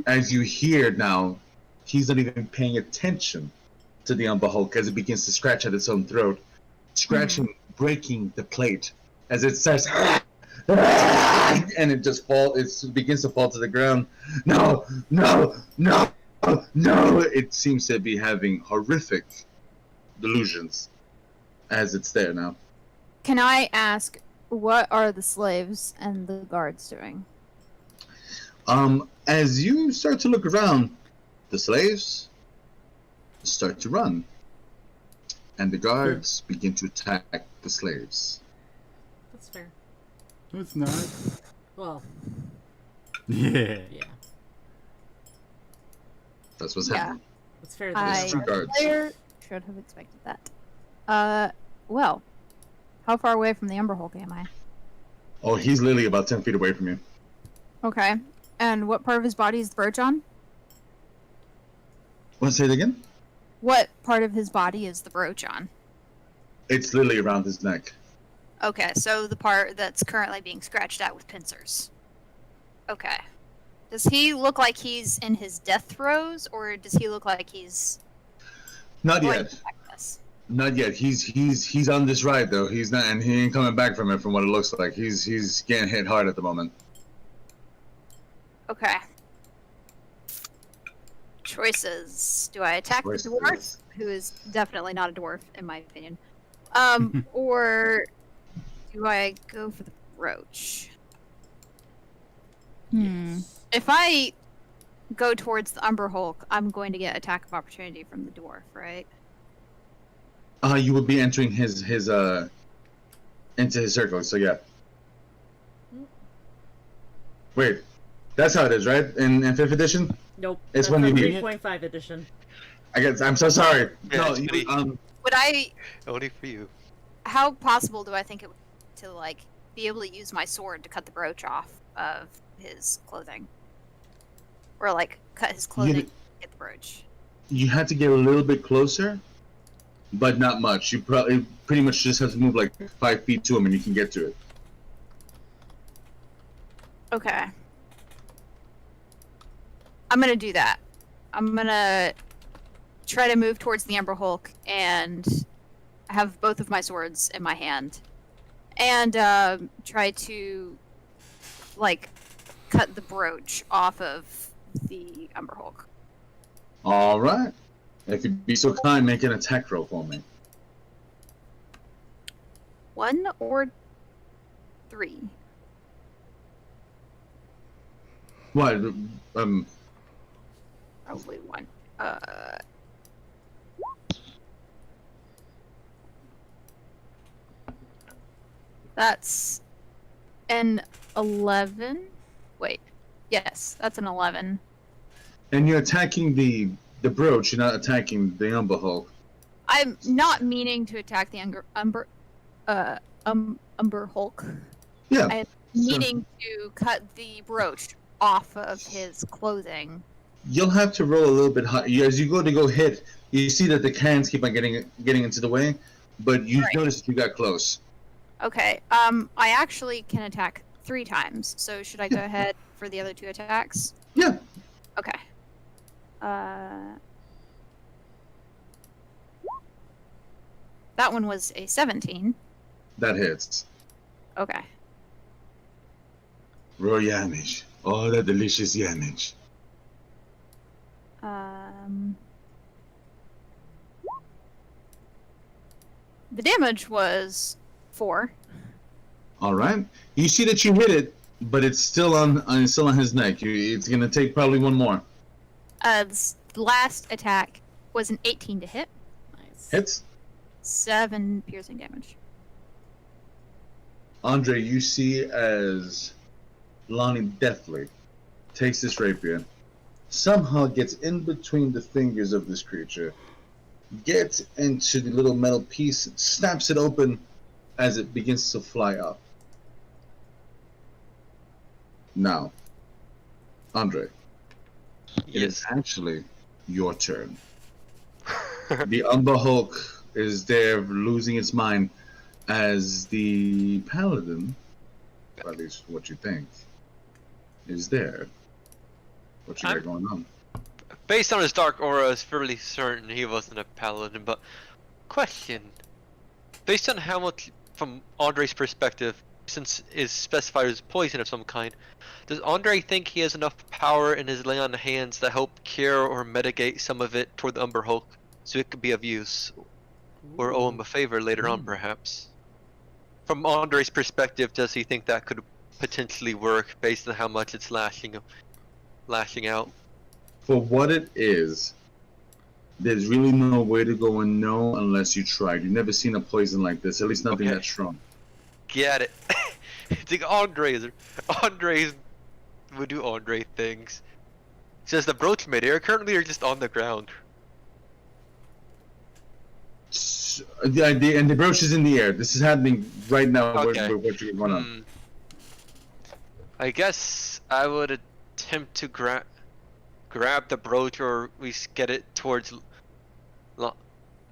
A: As you hear now, he's not even paying attention to the Umber Hulk as it begins to scratch at its own throat, scratching, breaking the plate as it says, and it just begins to fall to the ground. No! It seems to be having horrific delusions as it's there now.
E: Can I ask, what are the slaves and the guards doing?
A: As you start to look around, the slaves start to run, and the guards begin to attack the slaves.
B: That's fair.
C: No, it's not.
B: Well,
C: Yeah.
B: yeah.
A: That's what's
E: Yeah.
A: happening.
B: It's fair.
E: I,
A: There's two guards.
E: player, should have expected that. Well, how far away from the Umber Hulk am I?
A: Oh, he's literally about 10 feet away from you.
E: Okay. And what part of his body is the brooch on?
A: Want to say it again?
E: What part of his body is the brooch on?
A: It's literally around his neck.
E: Okay, so the part that's currently being scratched at with pincers. Okay. Does he look like he's in his death throes, or does he look like he's
A: Not
E: going
A: yet.
E: to attack us?
A: Not yet. He's on this ride though. He's not, and he ain't coming back from it. From what it looks like, he's getting hit hard at the moment.
E: Okay. Choices. Do I attack the dwarf, who is definitely not a dwarf, in my opinion? Or do I go for the brooch? If I go towards the Umber Hulk, I'm going to get attack of opportunity from the dwarf, right?
A: You would be entering his into his circle. So yeah. Wait, that's how it is, right? In 5th edition.
B: Nope.
A: It's
B: That's
A: when
B: a
A: you need it.
B: 3.5 edition.
A: I guess I'm so sorry.
D: Yeah,
A: No,
D: it's
A: you,
D: pretty-
E: Would I?
D: Only for you.
E: How possible do I think it would be to like be able to use my sword to cut the brooch off of his clothing, or like cut his clothing to get the brooch?
A: you had to get a little bit closer, but not much. You pretty much just have to move like 5 feet to him, and you can get to it.
E: Okay. I'm gonna do that. I'm gonna try to move towards the Umber Hulk and have both of my swords in my hand, and try to like cut the brooch off of the Umber Hulk.
A: All right. If you'd be so kind, make an attack roll for me.
E: 1 or 3?
A: What?
E: Probably 1. That's an 11. Wait. Yes, that's an 11.
A: And you're attacking the brooch. You're not attacking the Umber Hulk.
E: I'm not meaning to attack the Umber Hulk.
A: Yeah.
E: I'm meaning to cut the brooch off of his clothing.
A: You'll have to roll a little bit high. As you go hit, you see that the cans keep on getting into the way, but you notice that you got close.
E: Okay. I actually can attack 3 times. So should I go ahead for the other 2 attacks?
A: Yeah.
E: Okay. That one was a 17.
A: That hits.
E: Okay.
A: Raw yamish. Oh, that delicious yamish.
E: The damage was 4.
A: All right. You see that you hit it, but it's still on his neck. It's gonna take probably one more.
E: The last attack was an 18 to hit.
B: Nice.
A: Hits.
E: 7 piercing damage.
A: Andre, you see as Lonnie deftly takes this rapier, somehow gets in between the fingers of this creature, gets into the little metal piece, snaps it open as it begins to fly up. Now, Andre, it is actually your turn. The Umber Hulk is there losing its mind as the Paladin, or at least what you think, is there. What you got going on?
D: Based on his dark aura, it's fairly certain he wasn't a paladin, but question. Based on how much, from Andre's perspective, since it's specified as poison of some kind, does Andre think he has enough power in his lay on hands to help cure or mitigate some of it toward the Umber Hulk, so it could be of use, or owe him a favor later on, perhaps? From Andre's perspective, does he think that could potentially work based on how much it's lashing out?
A: For what it is, there's really no way to go and know unless you tried. You've never seen a poison like this, at least nothing that strong.
D: Get it. It's like Andre's would do Andre things. Says the brooch midair currently are just on the ground.
A: The idea, and the brooch is in the air. This is happening right now.
D: Okay.
A: What you're going on.
D: I guess I would attempt to grab the brooch, or we get it towards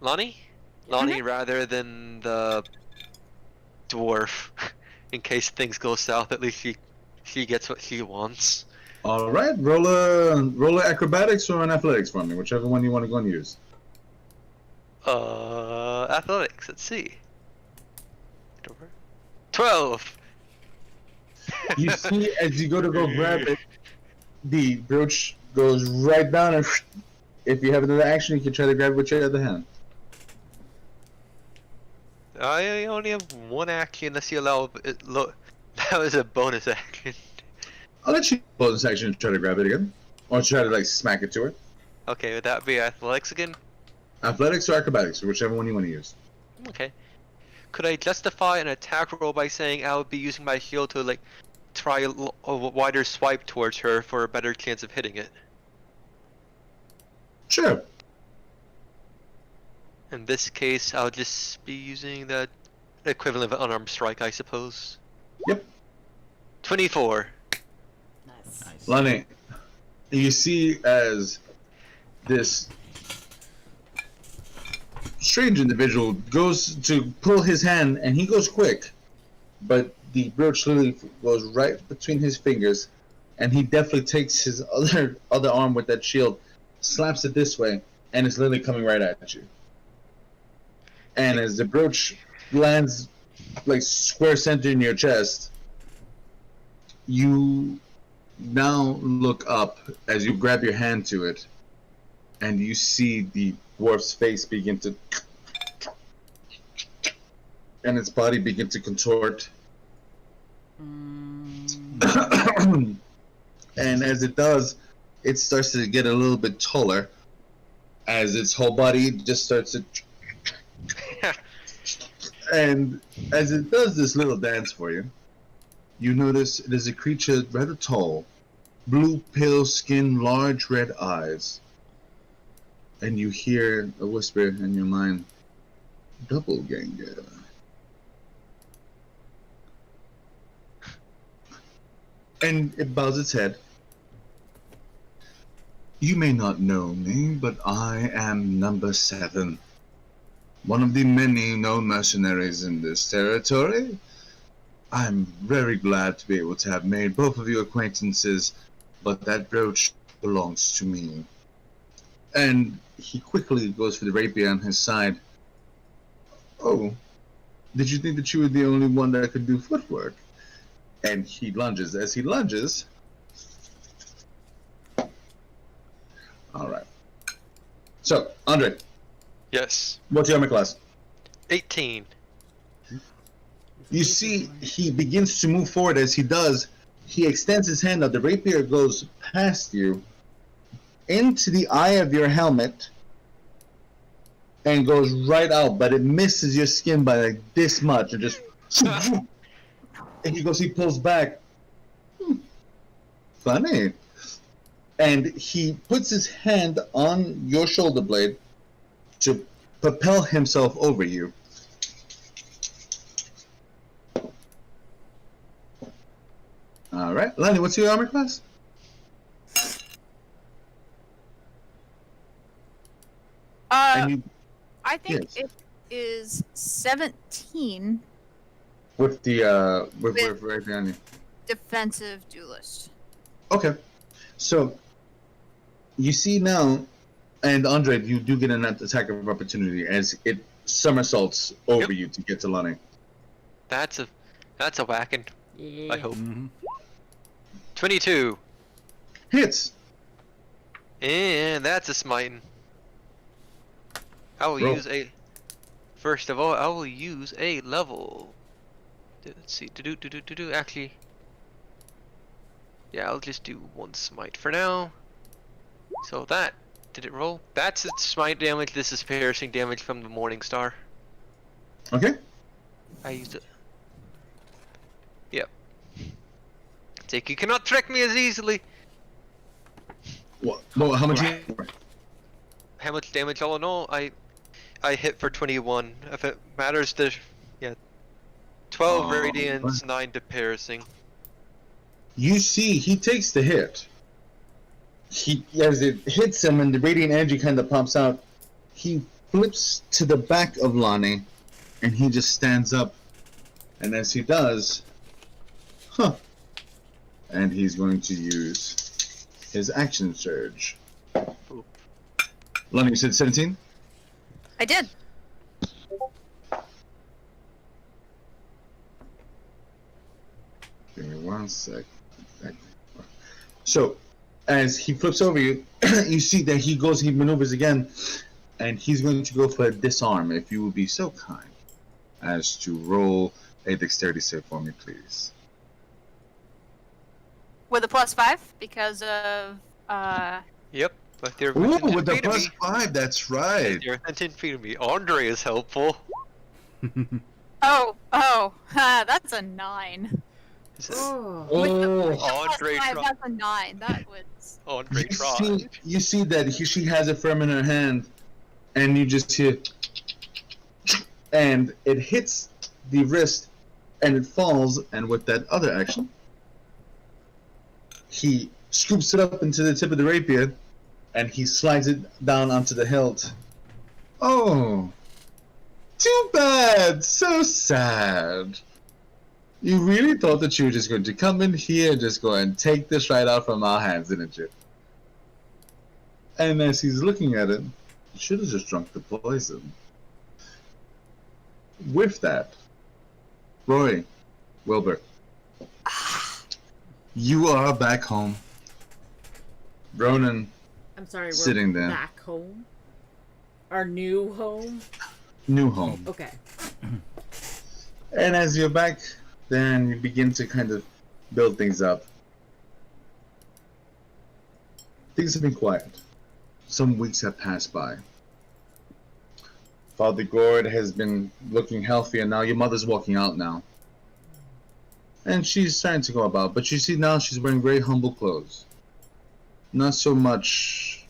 D: Lonnie? Lonnie rather than the dwarf. In case things go south, at least she gets what she wants.
A: All right, roll a acrobatics or an athletics for me, whichever one you want to go and use.
D: Athletics. Let's see. 12.
A: You see, as you go to grab it, the brooch goes right down, and if you have another action, you can try to grab it with your other hand.
D: I only have one action unless you allow it. Look, that was a bonus action.
A: I'll let you bonus action and try to grab it again, or try to like smack it to her.
D: Okay, would that be athletics again?
A: Athletics or acrobatics, or whichever one you want to use.
D: Okay. Could I justify an attack roll by saying I would be using my shield to like try a wider swipe towards her for a better chance of hitting it?
A: Sure.
D: In this case, I'll just be using the equivalent of an unarmed strike, I suppose.
A: Yep.
D: 24.
B: Nice.
A: Lonnie, you see as this strange individual goes to pull his hand, and he goes quick, but the brooch literally goes right between his fingers, and he definitely takes his other arm with that shield, slaps it this way, and it's literally coming right at you. And as the brooch lands like square center in your chest, you now look up as you grab your hand to it, and you see the dwarf's face begin to, and its body begin to contort. And as it does, it starts to get a little bit taller as its whole body just starts to and as it does this little dance for you, you notice it is a creature rather tall, blue pale skin, large red eyes, and you hear a whisper in your mind, doppelganger. And it bows its head. You may not know me, but I am number 7. One of the many known mercenaries in this territory. I'm very glad to be able to have made both of your acquaintances, but that brooch belongs to me. And he quickly goes for the rapier on his side. Oh, did you think that you were the only one that could do footwork? And he lunges. As he lunges... Alright. So, Andre.
D: Yes.
A: What's your armor class?
D: 18.
A: You see, he begins to move forward. As he does, he extends his hand out. The rapier goes past you, into the eye of your helmet, and goes right out, but it misses your skin by like this much, and just and he pulls back. Funny. And he puts his hand on your shoulder blade to propel himself over you. All right, Lonnie, what's your armor class? And you,
E: I think
A: yes.
E: it is 17
A: with the with right behind you.
E: defensive duelist.
A: Okay, so you see now, and Andre, you do get an attack of opportunity as it somersaults over you to get to Lonnie.
D: That's a whacking.
B: Yeah.
D: I hope.
C: Mhm.
D: 22.
A: Hits.
D: And that's a smiting. I will
A: Roll.
D: use a. First of all, I will use a level. Let's see. Actually. Yeah, I'll just do one smite for now. So that. Did it roll? That's its smite damage. This is piercing damage from the Morning Star.
A: Okay.
D: I used it. Yep. It's like you cannot trick me as easily.
A: Well, how much?
D: How much damage all in all? I hit for 21. If it matters, yeah. 12
A: Oh,
D: radiance, 9 to piercing.
A: You see, he takes the hit. As it hits him and the radiant energy kind of pops out, he flips to the back of Lonnie, and he just stands up. And as he does, and he's going to use his action surge.
D: Ooh.
A: Lonnie, you said 17?
E: I did.
A: Give me 1 sec. So, as he flips over you, you see that he maneuvers again, and he's going to go for a disarm. If you would be so kind as to roll a dexterity save for me, please.
E: With a +5 because of
D: Yep. But they're
A: Ooh,
D: within
A: with
D: 10
A: the
D: feet of me.
A: +5, that's right.
D: They're within 10 feet of me. Andre is helpful.
E: that's a 9.
B: Oh.
A: Oh,
D: Andre
E: +5,
D: tried.
E: that's a 9. That was
D: Andre tried.
A: you see that she has it firm in her hand, and you just hear, and it hits the wrist, and it falls, and with that other action, he scoops it up into the tip of the rapier, and he slides it down onto the hilt. Oh, too bad, so sad. You really thought that you were just going to come in here and just go and take this right out from our hands, didn't you? And as he's looking at it, you should have just drunk the poison. With that, Rory, Wilbur, you are back home. Ronan,
B: I'm sorry, we're
A: sitting there.
B: back home? Our new home?
A: new home.
B: Okay.
A: And as you're back, then you begin to kind of build things up. Things have been quiet. Some weeks have passed by. Father Gord has been looking healthier now. Your mother's walking out now. And she's starting to go about, but you see now she's wearing very humble clothes. Not so much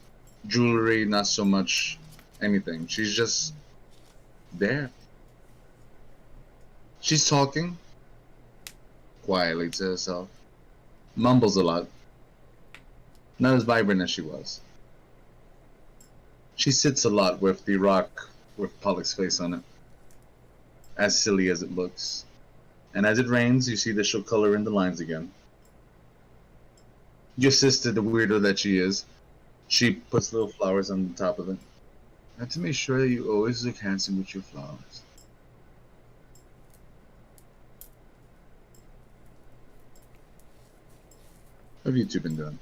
A: jewelry, not so much anything. She's just there. She's talking quietly to herself. Mumbles a lot. Not as vibrant as she was. She sits a lot with the rock with Pollock's face on it. As silly as it looks. And as it rains, you see that she'll color in the lines again. Your sister, the weirdo that she is, she puts little flowers on the top of it. And to make sure that you always look handsome with your flowers. What have you two been doing?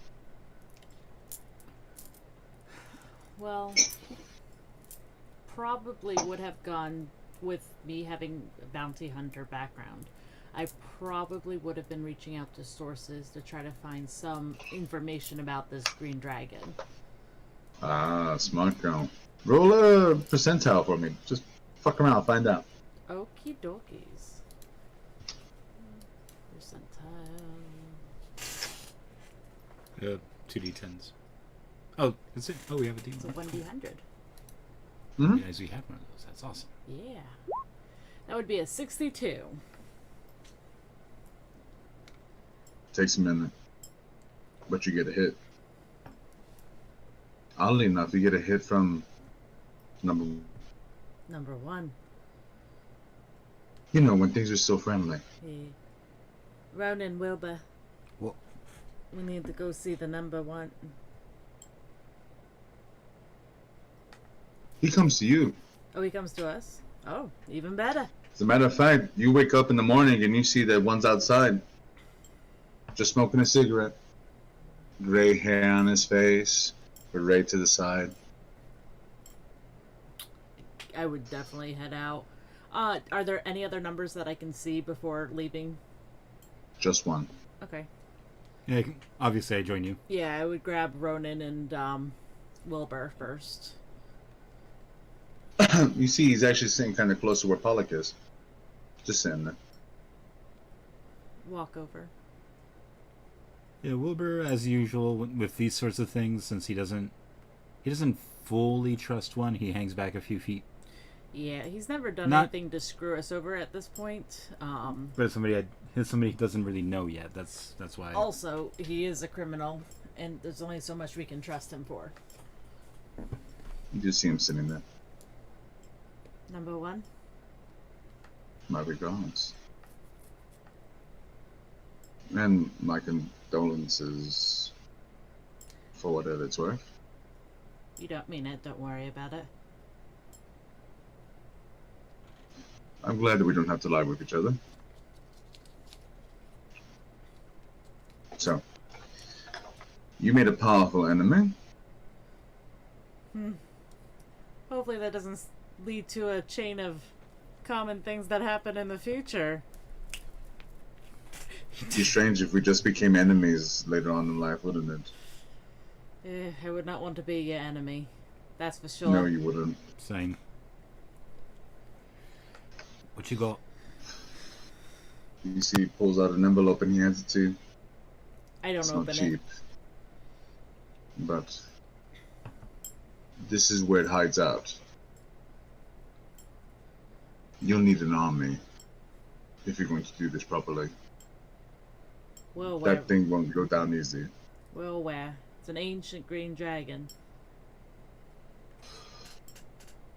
B: Well, probably would have gone with me having a bounty hunter background. I probably would have been reaching out to sources to try to find some information about this green dragon.
A: Ah, smart girl. Roll a percentile for me. Just fuck around, find out.
B: Okie dokies. Percentile.
C: 2d10s. Oh, that's it. Oh, we have a D1.
B: It's a 1d100.
A: Hmm?
C: Guys, we have one of those. That's awesome.
B: Yeah. That would be a 62.
A: Takes a minute, but you get a hit. Oddly enough, you get a hit from number.
B: Number 1.
A: You know, when things are so friendly.
B: Yeah. Ronan Wilbur.
C: What?
B: We need to go see the number 1.
A: He comes to you.
B: Oh, he comes to us? Oh, even better.
A: As a matter of fact, you wake up in the morning and you see that one's outside, just smoking a cigarette. Gray hair on his face, but right to the side.
B: I would definitely head out. Are there any other numbers that I can see before leaving?
A: Just one.
B: Okay.
C: Yeah, obviously I join you.
B: Yeah, I would grab Ronan and Wilbur first.
A: You see, he's actually sitting kind of close to where Pollock is. Just sitting there.
B: Walk over.
C: Yeah, Wilbur, as usual, with these sorts of things, since he doesn't fully trust one, he hangs back a few feet.
B: Yeah, he's never done
C: Not-
B: anything to screw us over at this point.
C: But if somebody doesn't really know yet, that's why.
B: Also, he is a criminal, and there's only so much we can trust him for.
A: You just see him sitting there.
B: Number 1.
A: My regards. And my condolences for whatever it's worth.
B: You don't mean it, don't worry about it.
A: I'm glad that we don't have to lie with each other. So, you made a powerful enemy.
B: Hopefully that doesn't lead to a chain of common things that happen in the future.
A: It'd be strange if we just became enemies later on in life, wouldn't it?
B: I would not want to be your enemy. That's for sure.
A: No, you wouldn't.
C: Same. What you got?
A: You see, he pulls out an envelope and he hands it to you.
B: I don't
A: It's
B: open
A: not
B: it.
A: cheap. But this is where it hides out. You'll need an army if you're going to do this properly.
B: Well, where?
A: That thing won't go down easy.
B: Well, where? It's an ancient green dragon.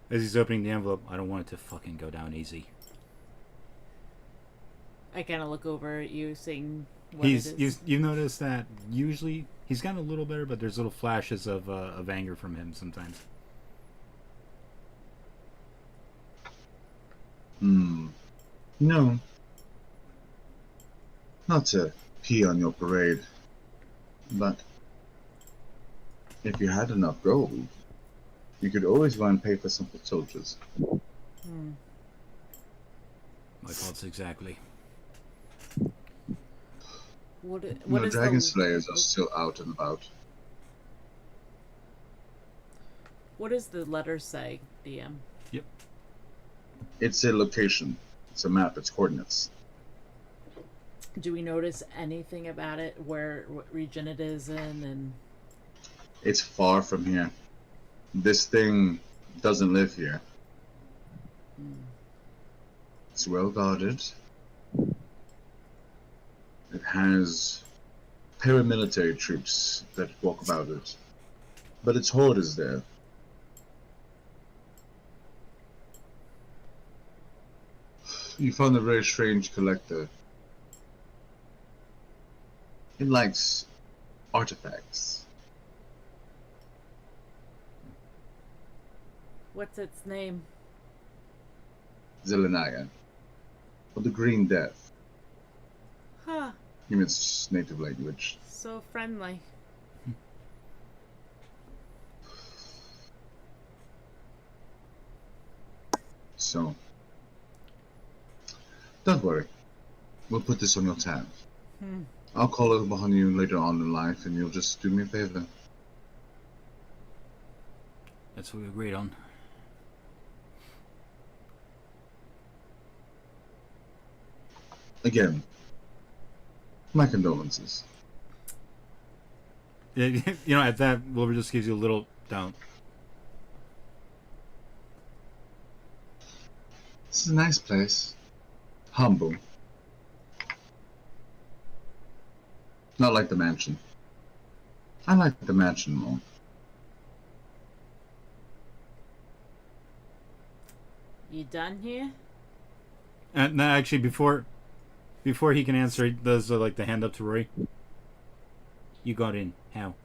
C: As he's opening the envelope, I don't want it to fucking go down easy.
B: I kind of look over at you, seeing what it is.
C: You've noticed that usually he's gotten a little better, but there's little flashes of anger from him sometimes.
A: No. Not to pee on your parade, but if you had enough gold, you could always go and pay for some foot soldiers.
C: My thoughts exactly.
B: What
A: No,
B: is
A: dragon
B: the,
A: slayers are still out and about.
B: What does the letter say, DM?
A: It's a location. It's a map. It's coordinates.
B: Do we notice anything about it? What region it is in, and
A: It's far from here. This thing doesn't live here. It's well guarded. It has paramilitary troops that walk about it. But its horde is there. You found a very strange collector. It likes artifacts.
B: what's its name?
A: Zelenaya. Or the Green Death.
B: Huh,
A: In its native language.
B: so friendly.
A: So, don't worry. We'll put this on your tab. I'll call it upon you later on in life, and you'll just do me a favor.
C: That's what we agreed on.
A: Again, my condolences.
C: Yeah, you know, at that, Wilbur just gives you a little down.
A: This is a nice place. Humble. Not like the mansion. I like the mansion more.
B: You done here?
C: And no, actually, before he can answer, he does like the hand up to Rory. You got in. How?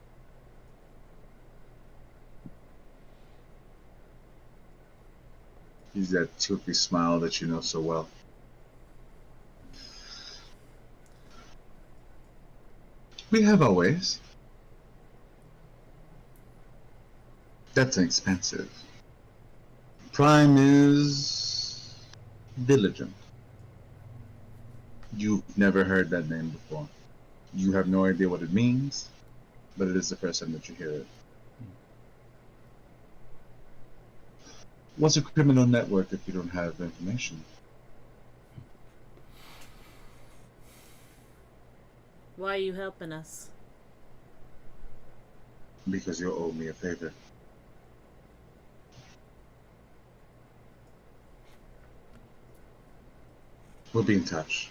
A: He's that toothy smile that you know so well. We have our ways. That's expensive. Prime is diligent. You've never heard that name before. You have no idea what it means, but it is the first time that you hear it. What's a criminal network if you don't have information?
B: Why are you helping us?
A: Because you owe me a favor. We'll be in touch.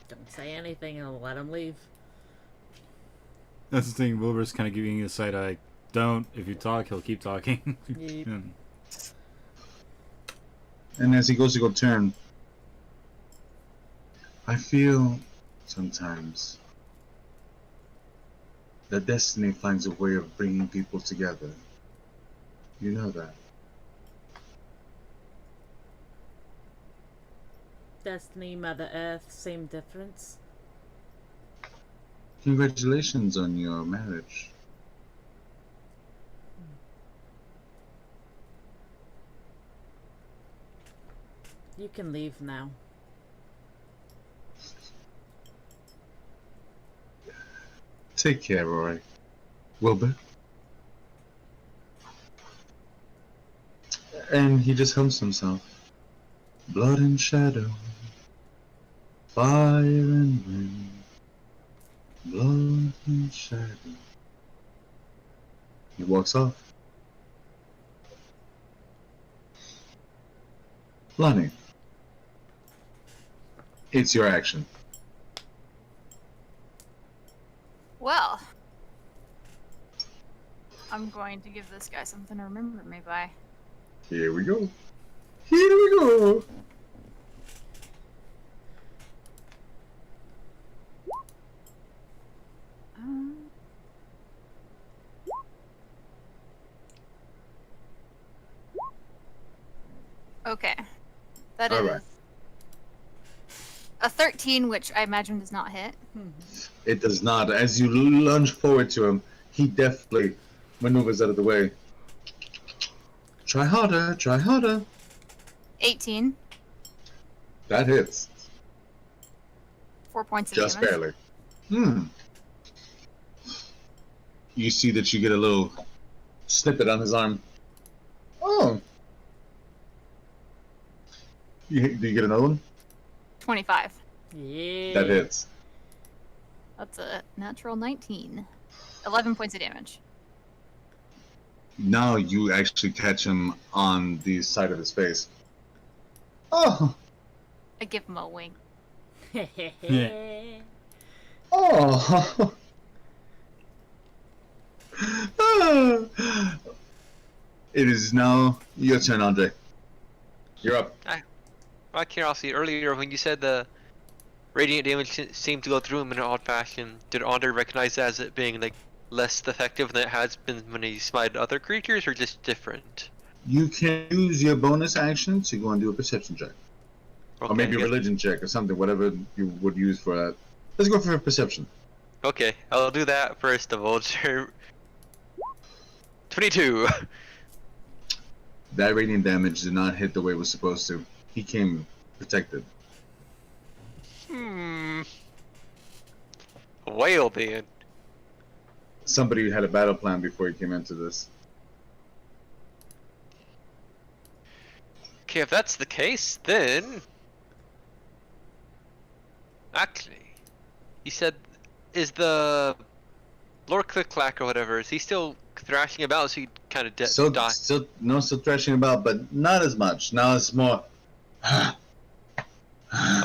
B: Don't say anything and I'll let him leave.
C: That's the thing. Wilbur's kind of giving you a side eye. Don't. If you talk, he'll keep talking.
B: Yep.
A: And as he goes to go turn, I feel sometimes that destiny finds a way of bringing people together. You know that.
B: Destiny, Mother Earth, same difference.
A: Congratulations on your marriage.
B: You can leave now.
A: Take care, Rory. Wilbur. And he just hums himself. Blood and shadow, fire and wind, blood and shadow. He walks off. Lonnie, it's your action.
E: Well, I'm going to give this guy something to remember me by.
A: Here we go. Here we go.
E: Okay. That
A: All
E: is
A: right.
E: a 13, which I imagine does not hit.
A: It does not. As you lunge forward to him, he deftly maneuvers out of the way. Try harder, try harder.
E: 18.
A: That hits.
E: 4 points of
A: Just
E: damage.
A: barely. You see that you get a little snippet on his arm. Oh. Do you get another one?
E: 25.
B: Yeah.
A: That hits.
E: That's a natural 19. 11 points of damage.
A: Now you actually catch him on the side of his face. Oh.
E: I give him a wink.
A: Oh. It is now your turn, Andre. You're up.
D: My curiosity, earlier when you said the radiant damage seemed to go through him in an odd fashion, did Andre recognize that as it being like less effective than it has been when he smited other creatures, or just different?
A: You can use your bonus action to go and do a perception check.
D: Okay,
A: Or maybe a
D: I guess-
A: religion check or something, whatever you would use for that. Let's go for a perception.
D: Okay, I'll do that first of all. Sure. 22.
A: That radiant damage did not hit the way it was supposed to. He came protected.
D: Whale then.
A: Somebody had a battle plan before he came into this.
D: Okay, if that's the case, then... Actually, he said, is the Lord Click-Clack or whatever, is he still thrashing about? So he kind of
A: Still thrashing about, but not as much. Now it's more...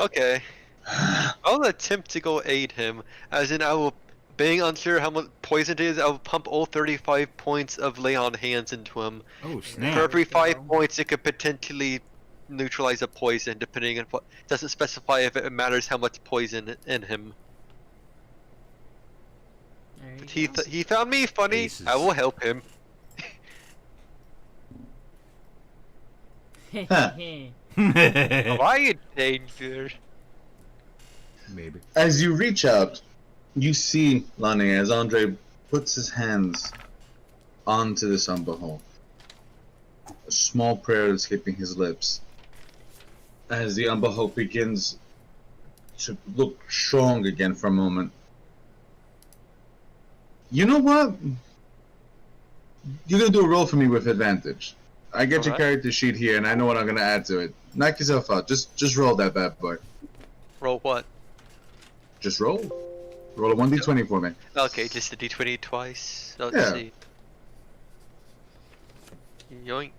D: Okay. I'll attempt to go aid him, as in I will, being unsure how much poison it is, I will pump all 35 points of lay on hands into him.
C: Oh,
D: For
C: snap.
D: every 5 points, it could potentially neutralize a poison, depending on what. Doesn't specify if it matters how much poison in him.
B: There
D: But
B: you
D: he found me funny.
C: Aces.
D: I will help him.
B: go.
D: Am I in danger?
C: Maybe.
A: As you reach out, you see Lonnie as Andre puts his hands onto this umber hole. A small prayer escaping his lips. As the umber hole begins to look strong again for a moment. You know what? You're gonna do a roll for me with advantage. I get your
D: Alright.
A: character sheet here, and I know what I'm gonna add to it. Knock yourself out. Just roll that bad boy.
D: Roll what?
A: Just roll. Roll a 1d20 for me.
D: Okay, just the d20 twice. Let's
A: Yeah.
D: see. Yoink.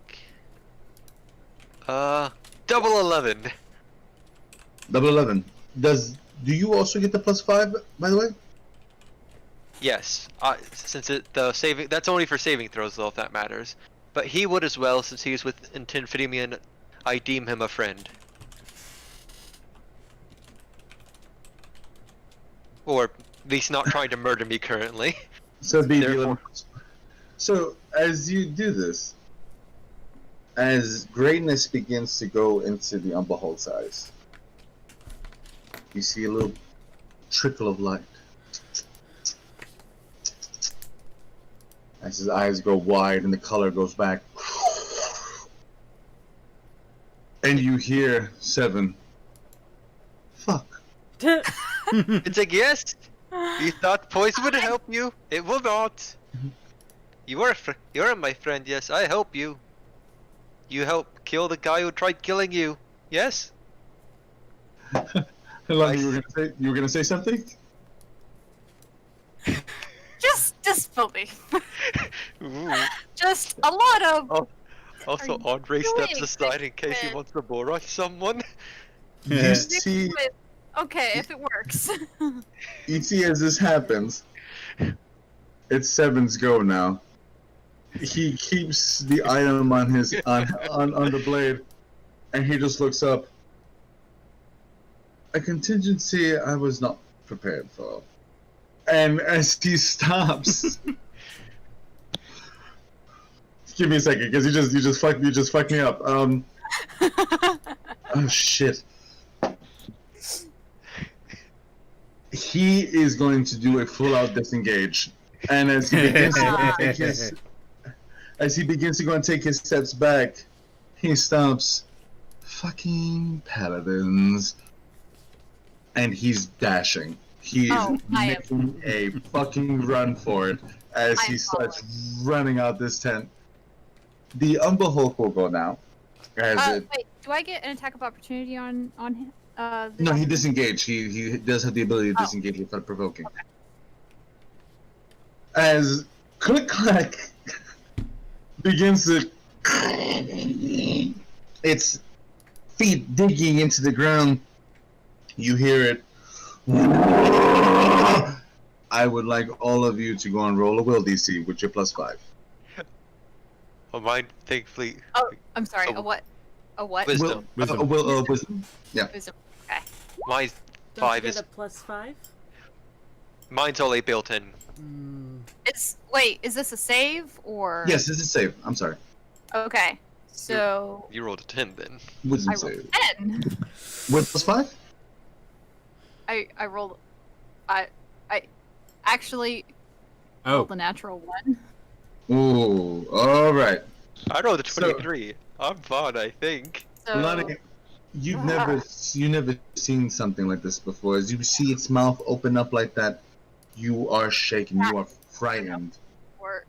D: Double 11.
A: Double 11. Do you also get the +5, by the way?
D: Yes, since that's only for saving throws though, if that matters. But he would as well, since he is within 10 feet of me and I deem him a friend. Or at least not trying to murder me currently.
A: So be
D: Therefore-
A: So as you do this, as greatness begins to go into the umberhold size, you see a little trickle of light. As his eyes go wide and the color goes back. And you hear Seven. Fuck.
D: It's a guess. You thought poison would help you. It will not. You are my friend. Yes, I help you. You help kill the guy who tried killing you. Yes.
A: Hello, you were gonna say something?
E: Just Moby.
D: Ooh.
E: Just a lot of.
D: Oh. Also,
E: you
D: Andre steps
E: doing,
D: aside in case he
E: Fishman?
D: wants to bore on someone.
A: You see,
E: Okay, if it works.
A: you see as this happens, it's Seven's go now. He keeps the item on his on the blade, and he just looks up. A contingency I was not prepared for. And as he stops, give me a second, because you just fucked me up. Oh shit. He is going to do a full-out disengage, and as he begins to take his, as he begins to go and take his steps back, he stops. Fucking paladins, and he's dashing. He's making a fucking run for it as he starts running out this tent. The Umber Hulk will go now.
E: Wait, do I get an attack of opportunity on him?
A: No, he disengaged. He does have the ability to disengage without provoking.
E: Okay.
A: As Click Clack begins to, its feet digging into the ground, you hear it. I would like all of you to go and roll a will DC with your +5.
D: Well, mine, thankfully.
E: Oh, I'm sorry.
D: Oh.
E: A what? A what?
D: Wisdom.
C: Wisdom.
A: Wisdom. Yeah.
E: Wisdom. Okay.
D: Mine's
B: Don't
D: 5
B: you
D: is.
B: get a +5?
D: Mine's only built in.
E: Wait, is this a save or?
A: Yes, this is save. I'm sorry.
E: Okay. So
D: You rolled a 10 then.
A: Wisdom
E: I rolled
A: save.
E: 10.
A: With +5?
E: I rolled. I actually
C: Oh,
E: rolled a natural 1.
A: Ooh, all right.
D: I rolled a
A: So-
D: 23. I'm fine, I think.
E: So
A: Lonnie, you've never seen something like this before. As you see its mouth open up like that, You are shaken. You are frightened.
E: Or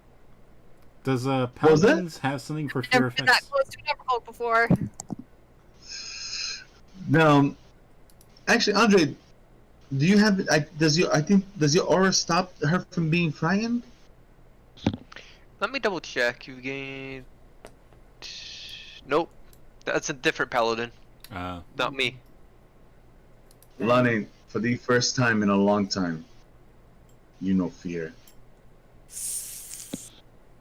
C: Does
A: was that?
C: Paladins have something for fear
E: never been that
C: effects?
E: close to an Everhold before.
A: Now, actually, Andre, do you have? Does your aura stop her from being frightened?
D: Let me double check. You gained. Nope. That's a different paladin. Not me.
A: Lonnie, for the first time in a long time, you know fear.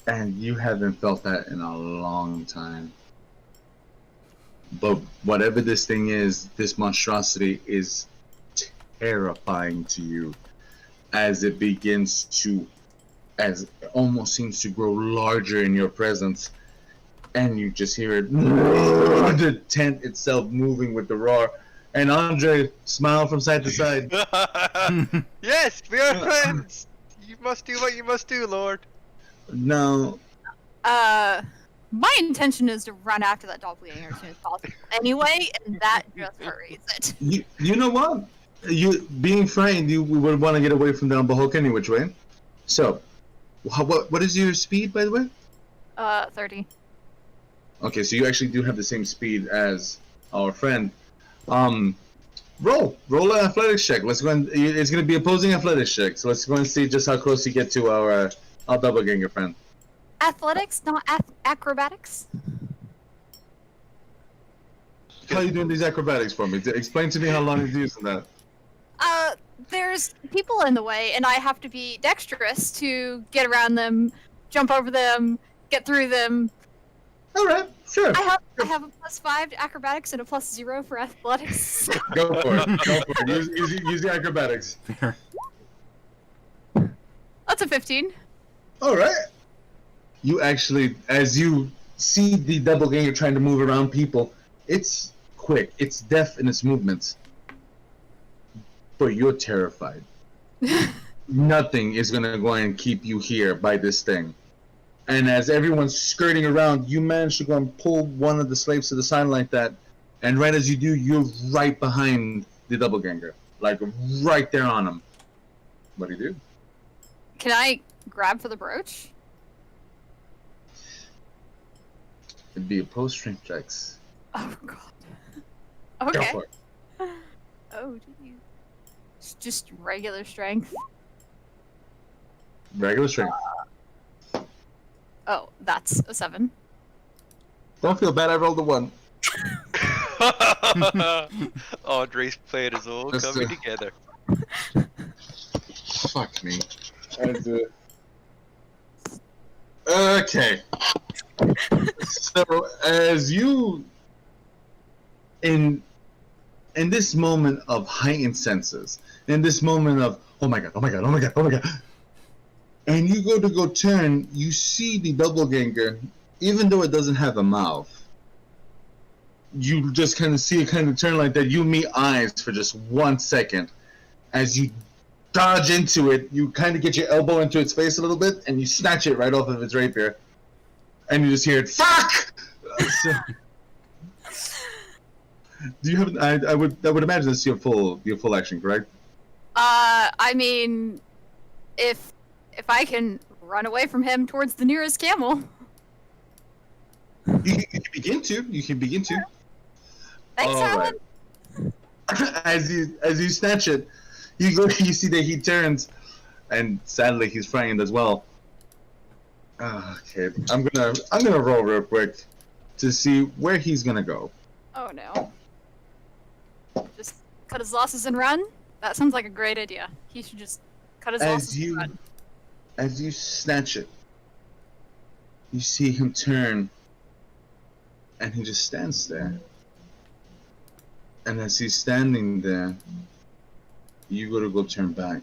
A: And you haven't felt that in a long time. But whatever this thing is, this monstrosity is terrifying to you as it begins to, as it almost seems to grow larger in your presence. And you just hear it, the tent itself moving with the roar. And Andre smile from side to side.
D: Yes, we are friends. You must do what you must do, Lord.
A: Now,
E: My intention is to run after that doppelganger as soon as possible anyway, and that just hurries it.
A: you know what? You being frightened, you would want to get away from down Bahok any which way. So, what is your speed, by the way?
E: 30.
A: Okay, so you actually do have the same speed as our friend. Roll an athletics check. Let's go. It's going to be opposing athletics check. So let's go and see just how close you get to our doppelganger friend.
E: Athletics, not acrobatics?
A: How are you doing these acrobatics for me? Explain to me how long you're using that.
E: There's people in the way, and I have to be dexterous to get around them, jump over them, get through them.
A: All right, sure.
E: I have a +5 to acrobatics and a +0 for athletics.
A: Go for it. Go for it. Use the acrobatics.
C: Fair.
E: That's a 15.
A: All right. You actually, as you see the doppelganger trying to move around people, it's quick. It's deft in its movements. But you're terrified. Nothing is going to go and keep you here by this thing. And as everyone's skirting around, you manage to go and pull one of the slaves to the side like that. And right as you do, you're right behind the doppelganger. Like, right there on him. What do you do?
E: Can I grab for the brooch?
A: It'd be opposed strength checks.
E: Oh god.
A: Go
E: Okay.
A: for it.
E: Oh, geez. It's just regular strength.
A: Regular strength.
E: Oh, that's a 7.
A: Don't feel bad, I rolled a 1.
D: Audrey's plan is all
A: Let's
D: coming
A: do-
D: together.
A: Fuck me. Okay. So, as you... In this moment of heightened senses, in this moment of, oh my god, oh my god, oh my god, oh my god, and you go turn, you see the doppelganger, even though it doesn't have a mouth, you just kind of see it kind of turn like that. You meet eyes for just 1 second. As you dodge into it, you kind of get your elbow into its face a little bit, and you snatch it right off of its rapier. And you just hear it, fuck! So, do you have? I would imagine this is your full action, correct?
E: I mean, if I can run away from him towards the nearest camel.
A: You can begin to. You can begin to.
E: Thanks,
A: All
E: Alan.
A: right. As you snatch it, you see that he turns, and sadly he's frightened as well. Okay, I'm gonna roll real quick to see where he's gonna go.
E: Oh no. Just cut his losses and run? That sounds like a great idea. He should just cut his losses and run.
A: As you snatch it, you see him turn, and he just stands there. And as he's standing there, you go turn back.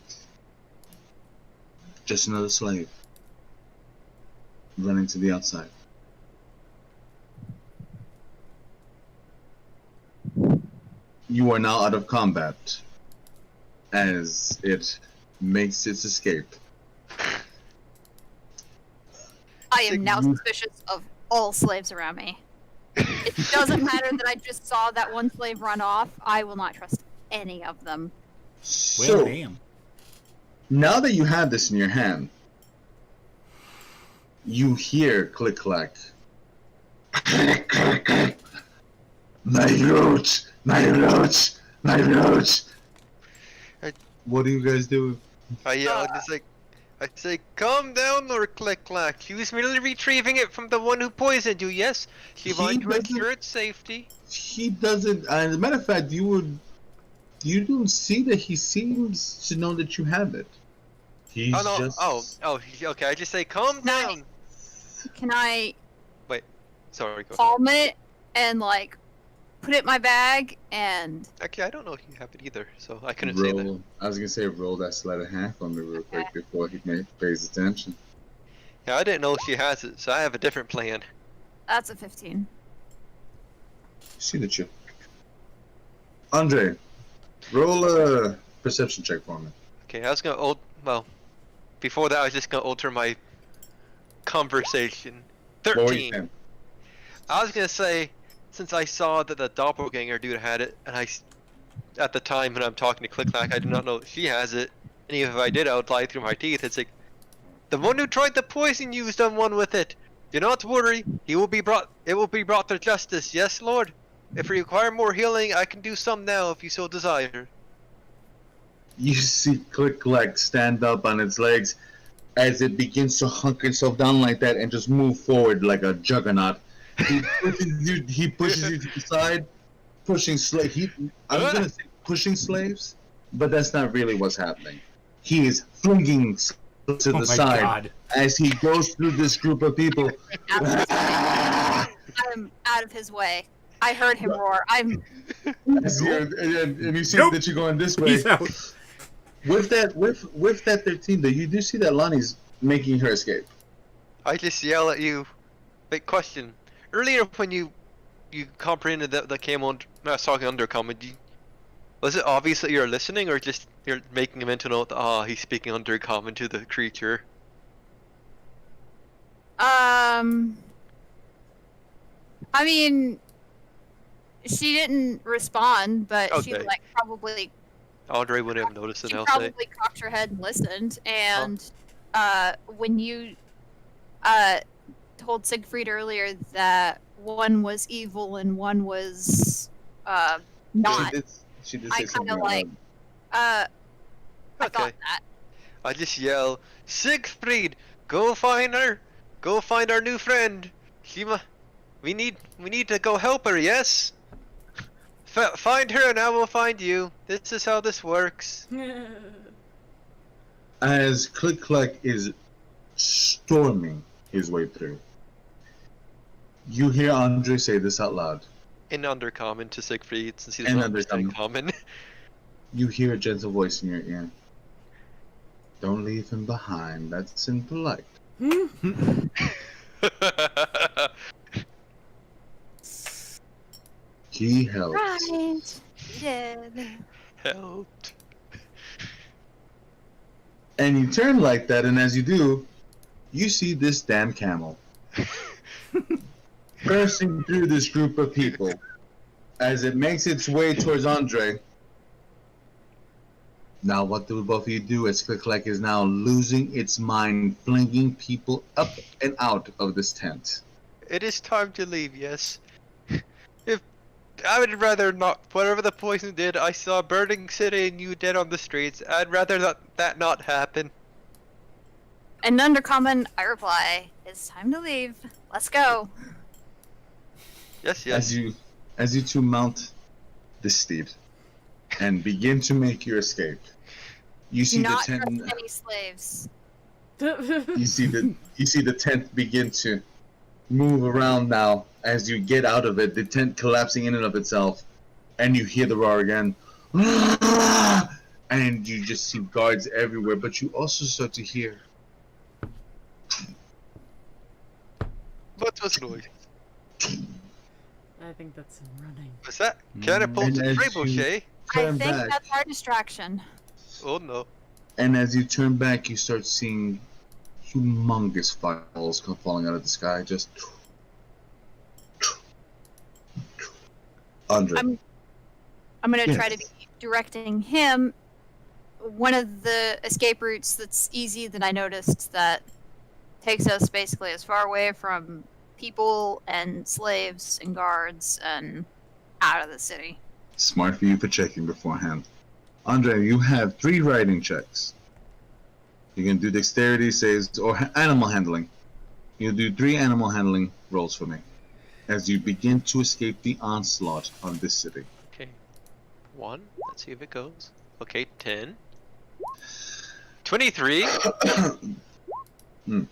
A: Just another slave running to the outside. You are now out of combat as it makes its escape.
E: I am now suspicious of all slaves around me. It doesn't matter that I just saw that one slave run off. I will not trust any of them.
C: Well,
A: So,
C: damn.
A: Now that you have this in your hand, you hear click clack. Click clack clack. My roach, my roach, my roach. What do you guys do?
D: I yell, I say, calm down, Lord Click Clack. She was merely retrieving it from the one who poisoned you, yes? She wanted to ensure its safety.
A: He doesn't. As a matter of fact, you don't see that he seems to know that you have it. He's
D: Oh, no.
A: just.
D: Okay. I just say, calm down.
E: Can I
D: Sorry, go ahead.
E: palm it and like put it in my bag and
D: Actually, I don't know if you have it either, so I couldn't say that.
A: Roll. I was gonna say roll that sleight of hand on me real quick before he pays attention.
D: Yeah, I didn't know she has it, so I have a different plan.
E: that's a 15.
A: See the chip. Andre, roll a perception check for me.
D: Okay, I was gonna before that I was just gonna alter my conversation.
A: What were you
D: 13.
A: saying?
D: I was gonna say, since I saw that the doppelganger dude had it, and at the time when I'm talking to Click Clack, I do not know she has it, and even if I did, I would lie through my teeth. It's like, the one who tried the poison used on one with it. Do not worry, it will be brought to justice. Yes, Lord. If you require more healing, I can do some now if you so desire.
A: You see Click Clack stand up on its legs as it begins to hunker itself down like that and just move forward like a juggernaut. He pushes you to the side, pushing slaves. I was gonna say pushing slaves, but that's not really what's happening. He is flinging slaves to the side
C: God.
A: as he goes through this group of people.
E: I'm out of his way. I heard him roar. I'm
A: And you see
C: Nope.
A: that you're going this way.
C: Peace out.
A: With that 13, though, you do see that Lonnie's making her escape.
D: I just yell at you. Wait, question. Earlier when you comprehended that came on, I was talking undercommon, was it obvious that you're listening, or just you're making a mental note that, he's speaking undercommon to the creature?
E: I mean, she didn't respond, but she
D: Okay.
E: like probably
D: Andre wouldn't have noticed it,
E: she
D: I'll say.
E: probably cocked her head and listened. And when you told Siegfried earlier that one was evil and one was not,
A: She did
E: I
A: say
E: kind
A: something
E: of like
A: about
E: I
D: Okay.
E: thought that.
D: I just yell, Siegfried, go find her! Go find our new friend! We need to go help her, yes? Find her and I will find you. This is how this works.
A: as Click Clack is storming his way through. You hear Andre say this out loud.
D: In undercommon to Siegfried, since he's
A: In
D: not
A: undercommon.
D: common.
A: You hear a gentle voice in your ear. Don't leave him behind. That's impolite. He helps.
E: Right. He did.
D: Helped.
A: And you turn like that, and as you do, you see this damn camel bursting through this group of people as it makes its way towards Andre. Now, what do both of you do as Click Clack is now losing its mind, flinging people up and out of this tent?
D: It is time to leave, yes. If I would rather not, whatever the poison did, I saw a burning city and you dead on the streets. I'd rather that not happen.
E: And undercommon, I reply, "It's time to leave. Let's go."
D: Yes, yes.
A: As you two mount the steed and begin to make your escape, you
E: Do
A: see the
E: not
A: tent.
E: trust any slaves.
A: You see the tent begin to move around now as you get out of it. The tent collapsing in and of itself, and you hear the roar again, and you just see guards everywhere. But you also start to hear.
D: What was noise?
B: I think that's him running.
D: Was that catapult
A: And
D: and
A: as
D: trebuchet?
E: I
A: Turn
E: think
A: back.
E: that's our distraction.
D: Oh no.
A: And as you turn back, you start seeing humongous fireballs come falling out of the sky. Just Andre.
E: I'm gonna try to
A: Yes.
E: be directing him one of the escape routes that's easy that I noticed that takes us basically as far away from people and slaves and guards and out of the city.
A: Smart for you for checking beforehand. Andre, you have 3 riding checks. You can do dexterity saves or animal handling. You do 3 animal handling rolls for me as you begin to escape the onslaught of this city.
D: Okay. 1. Let's see if it goes. Okay, 10. 23.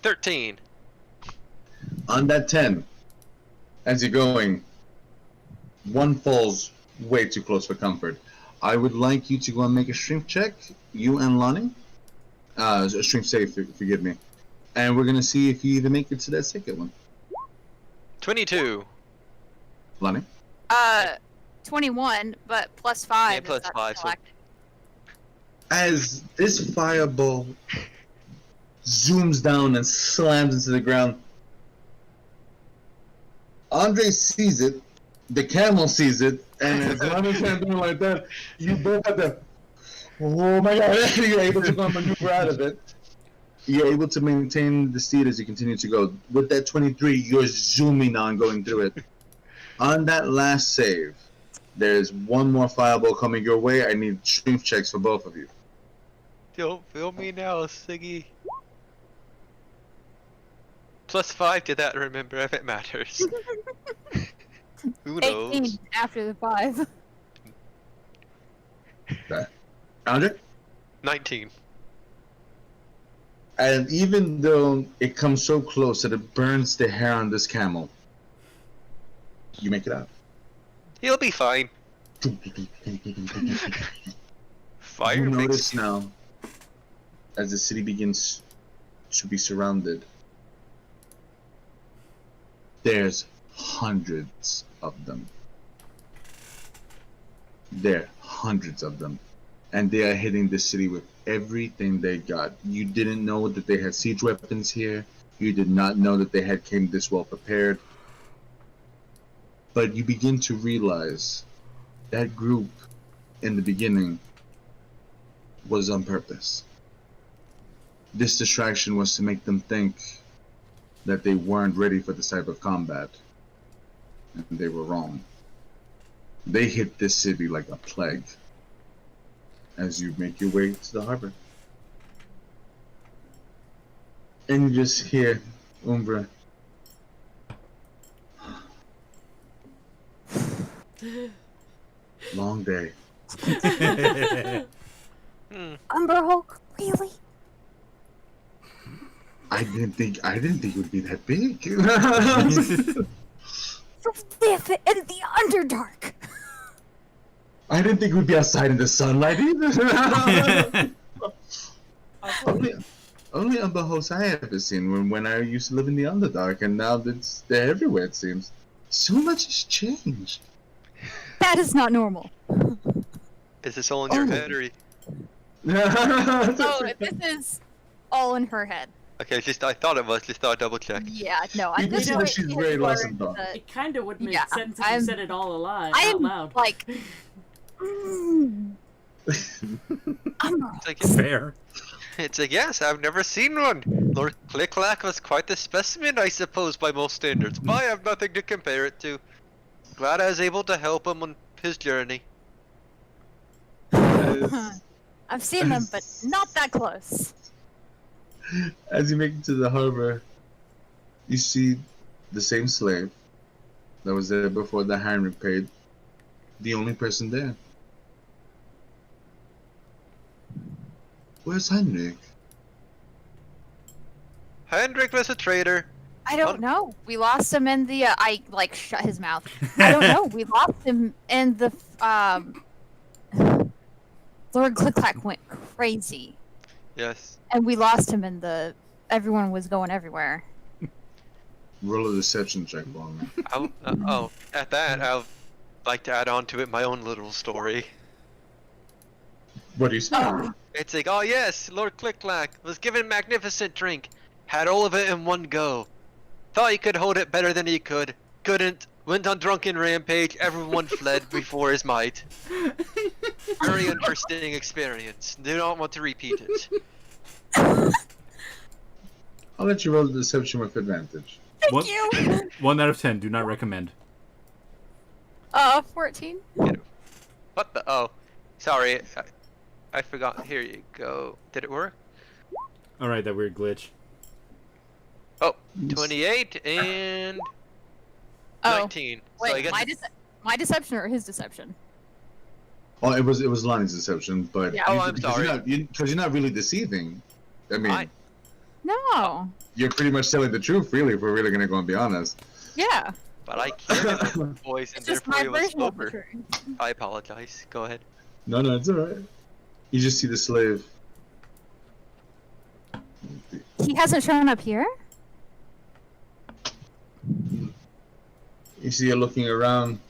D: 13.
A: On that 10, as you're going, one falls way too close for comfort. I would like you to go and make a strength check, you and Lonnie. A strength save, forgive me. And we're going to see if you even make it to that second one.
D: 22.
A: Lonnie?
E: 21, but plus 5.
D: Yeah, plus 5, so-
A: As this fireball zooms down and slams into the ground, Andre sees it, the camel sees it, and as Lonnie's kind of doing like that, you both have to, oh my god, you're able to go and maneuver out of it. You're able to maintain the speed as you continue to go. With that 23, you're zooming on going through it. On that last save, there's one more fireball coming your way. I need strength checks for both of you.
D: Don't feel me now, Siggy. Plus 5 to that, remember, if it matters. Who knows?
E: 18 after the 5.
A: Okay. Andre?
D: 19.
A: And even though it comes so close that it burns the hair on this camel, you make it out.
D: He'll be fine. Fire
A: You
D: makes
A: notice now, as the city begins to be surrounded, there's hundreds of them. There are hundreds of them. And they are hitting the city with everything they got. You didn't know that they had siege weapons here. You did not know that they had came this well prepared. But you begin to realize that group in the beginning was on purpose. This distraction was to make them think that they weren't ready for this type of combat. And they were wrong. They hit this city like a plague as you make your way to the harbor. And you just hear Umbra. Long day.
E: Umber Hulk, really?
A: I didn't think it would be that big.
E: You live in the Underdark.
A: I didn't think we'd be outside in the sunlight either. only Umber Hulks I ever seen when I used to live in the Underdark, and now they're everywhere, it seems. So much has changed.
E: That is not normal.
D: Is this all in your head, or?
E: Oh, this is all in her head.
D: Okay, I thought it was. Just thought I'd double check.
E: Yeah, no,
A: You
E: I'm
A: can
E: just
A: see that she's very lost in thought.
B: It kind of would make
E: Yeah,
B: sense if you said it all alive,
E: I
B: out
E: am
B: loud.
E: like,
D: It's like,
C: Fair.
D: it's like, yes, I've never seen one. Lord Click-Clack was quite the specimen, I suppose, by most standards. But I have nothing to compare it to. Glad I was able to help him on his journey.
E: I've seen them, but not that close.
A: As you make it to the harbor, you see the same slave that was there before the Heinrich paid. The only person there. Where's Heinrich?
D: Hendrik was a traitor.
E: I don't know. We lost him in the. I like shut his mouth. I don't know. We lost him in the. Lord Click-Clack went crazy,
D: Yes.
E: and we lost him in the. Everyone was going everywhere.
A: Roll a deception check for me.
D: At that, I'd like to add on to it my own little story.
A: What do you say?
E: Oh.
D: It's like, oh yes, Lord Click-Clack was given magnificent drink, had all of it in one go. Thought he could hold it better than he could, couldn't, went on drunken rampage, everyone fled before his might. Very interesting experience. Do not want to repeat it.
A: I'll let you roll the deception with advantage.
E: Thank you.
C: 1 out of 10. Do not recommend.
E: 14.
D: What the? Oh, sorry. I forgot. Here you go. Did it work?
C: All right, that weird glitch.
D: Oh, 28 and 19. So I
E: Wait,
D: guess
E: my deception or his deception?
A: Oh, it was Lonnie's deception, but
E: Yeah.
D: Oh, I'm sorry.
A: Because you're not really deceiving. I mean,
E: No.
A: you're pretty much telling the truth, really. If we're really gonna go and be honest.
E: Yeah.
D: But I can't voice and
E: It's just
D: therefore
E: my
D: it was
E: version of the
D: sober.
E: truth.
D: I apologize. Go ahead.
A: No, it's alright. You just see the slave.
E: He hasn't shown up here?
A: You see her looking around.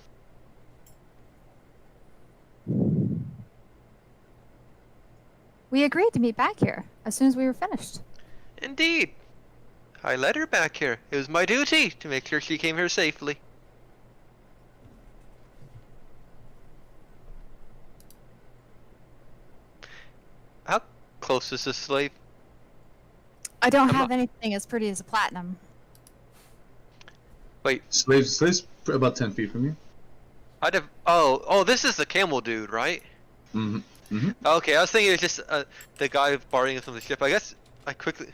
E: We agreed to meet back here as soon as we were finished.
D: Indeed. I led her back here. It was my duty to make sure she came here safely. How close is this slave?
E: I don't
D: Come
E: have
D: on.
E: anything as pretty as a platinum.
D: Wait,
A: Slave's about 10 feet from you.
D: I'd have. Oh, this is the camel dude, right?
A: Mm-hmm.
D: Okay, I was thinking it was just the guy borrowing from the ship. I guess I quickly.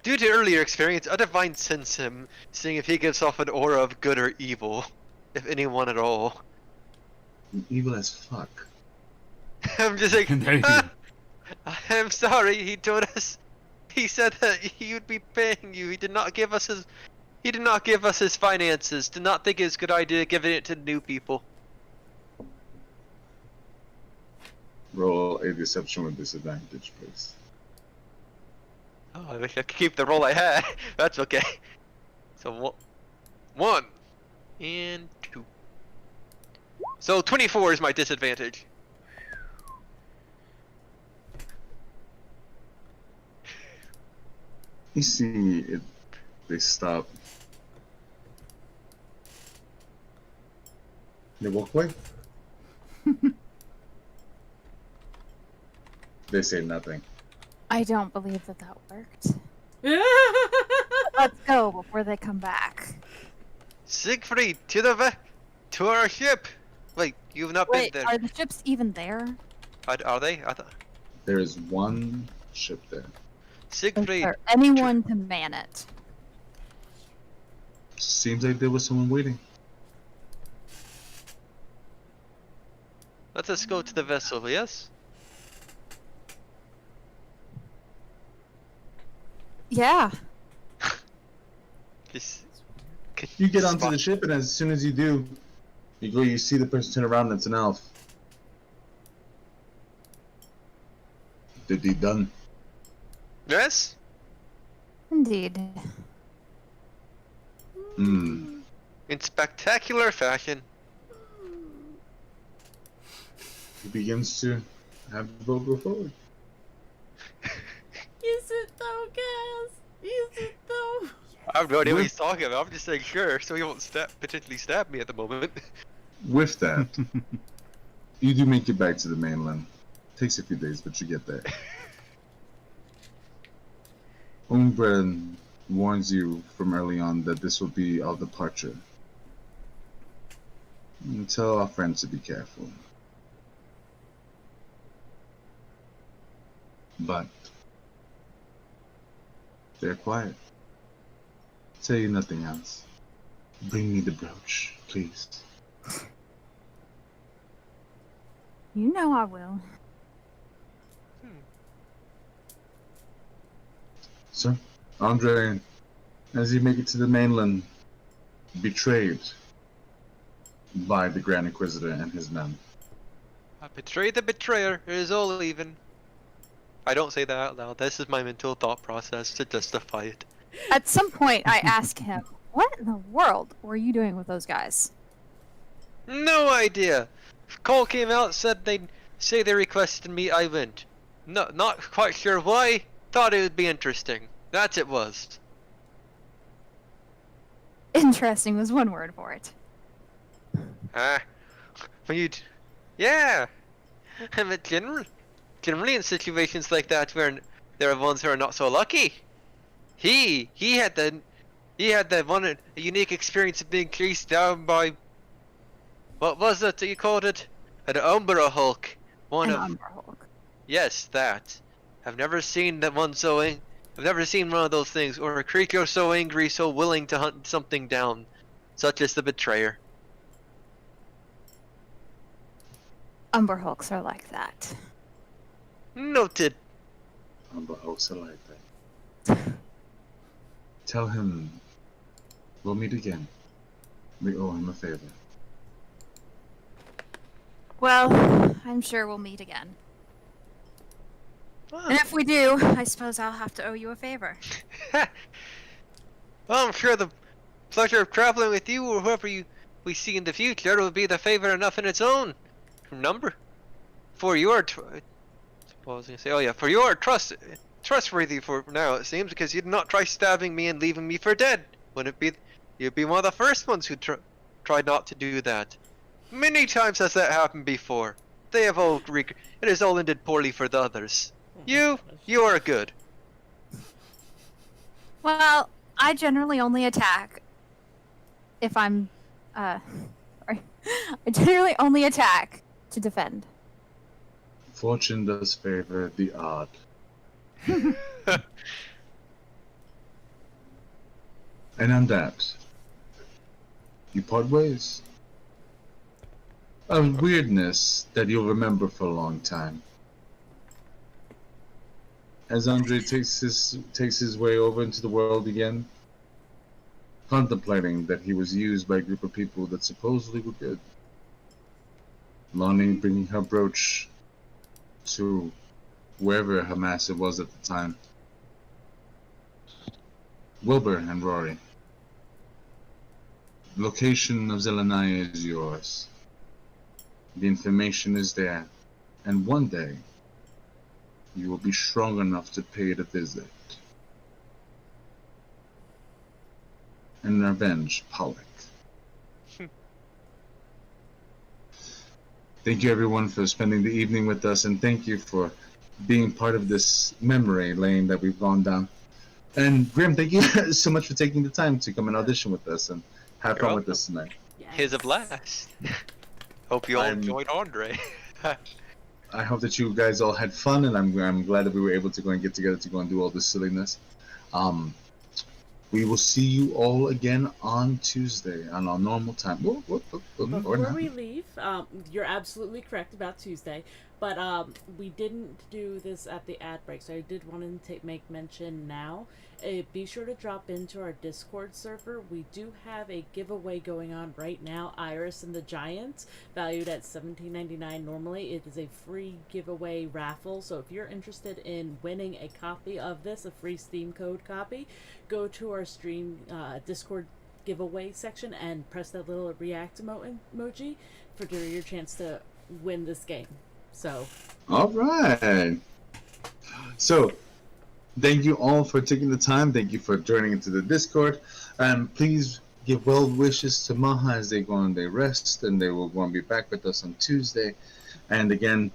D: Due to earlier experience, I divine sense him, seeing if he gives off an aura of good or evil, if anyone at all.
A: Evil as fuck.
D: I'm just like,
C: There you
D: "Ah, I'm sorry. He told us. He said that he would be paying you. He did not give us his. He did not give us his finances. Did not think it was a good idea giving it to new people.
A: Roll a deception with disadvantage, please.
D: Oh, I wish I could keep the roll I had. That's okay. So 1 and 2. So 24 is my disadvantage.
A: You see it. They stop. They walk away. They say nothing.
E: I don't believe that worked. Let's go before they come back.
D: Siegfried, to our ship. Wait, you've not
E: Wait,
D: been there.
E: are the ships even there?
D: Are they? I thought.
A: There is one ship there.
E: Is
D: Siegfried,
E: there anyone to man it?
A: Seems like there was someone waiting.
D: let us go to the vessel. Yes.
E: Yeah.
D: Just.
A: You get onto the ship, and as soon as you do, you see the person turn around, and it's an elf. The deed done.
D: Yes.
E: Indeed.
A: Hmm.
D: In spectacular fashion.
A: He begins to have the boat go forward.
B: Is it though, Gaz? Is it though?
D: I have no idea what he's talking about. I'm just saying sure, so he won't potentially stab me at the moment.
A: With that, you do make it back to the mainland. Takes a few days, but you get there. Umbra warns you from early on that this will be our departure. And tell our friends to be careful. But they're quiet. Tell you nothing else. Bring me the brooch, please.
E: You know I will.
A: So, Andre, as you make it to the mainland, betrayed by the Grand Inquisitor and his men.
D: I betrayed the betrayer. It is all even. I don't say that out loud. This is my mental thought process to justify it.
E: At some point, I asked him, what in the world were you doing with those guys?
D: No idea. Call came out, said they'd say they requested me. I went. No, not quite sure why. Thought it would be interesting. That it was.
E: Interesting was one word for it.
D: When you, yeah, but generally in situations like that where there are ones who are not so lucky, he had the one a unique experience of being chased down by, what was it that you called it? An Umbra Hulk.
E: Umbra Hulk.
D: Yes, that. I've never seen that one so I've never seen one of those things, or a creature so angry, so willing to hunt something down, such as the Betrayer.
E: Umbra Hulks are like that.
D: Noted.
A: Umber Hulks are like that. Tell him we'll meet again. We owe him a favor.
E: Well, I'm sure we'll meet again. And if we do, I suppose I'll have to owe you a favor.
D: Well, I'm sure the pleasure of traveling with you or whoever we see in the future will be the favor enough in its own. Number. For your trustworthy for now, it seems, because you'd not try stabbing me and leaving me for dead. Wouldn't it be? You'd be one of the first ones who tried not to do that. Many times has that happened before. They have all it has all ended poorly for the others. You are good.
E: Well, I generally only attack if I'm, sorry. I generally only attack to defend.
A: Fortune does favor the odd. And on that, you part ways. A weirdness that you'll remember for a long time. As Andre takes his way over into the world again, contemplating that he was used by a group of people that supposedly were good. Lonnie bringing her brooch to wherever her master was at the time. Wilbur and Rory. The location of Zelenaya is yours. The information is there, and one day you will be strong enough to pay it a visit and avenge Pollock. Thank you everyone for spending the evening with us, and thank you for being part of this memory lane that we've gone down. And Grim, thank you so much for taking the time to come and audition with us and have fun with us tonight.
B: Yes.
D: Here's a blast. Hope you all enjoyed Andre.
A: I hope that you guys all had fun, and I'm glad that we were able to go and get together to go and do all this silliness. We will see you all again on Tuesday on our normal time.
B: Before we leave, you're absolutely correct about Tuesday, but we didn't do this at the ad break, so I did want to make mention now. Be sure to drop into our Discord server. We do have a giveaway going on right now, Iris and the Giant, valued at $17.99 normally. It is a free giveaway raffle, so if you're interested in winning a copy of this, a free Steam code copy, go to our stream Discord giveaway section and press that little react emoji for your chance to win this game. So,
A: all right. So, thank you all for taking the time. Thank you for joining into the Discord. And please give well wishes to MAHA as they go on their rest, and they will go and be back with us on Tuesday. And again,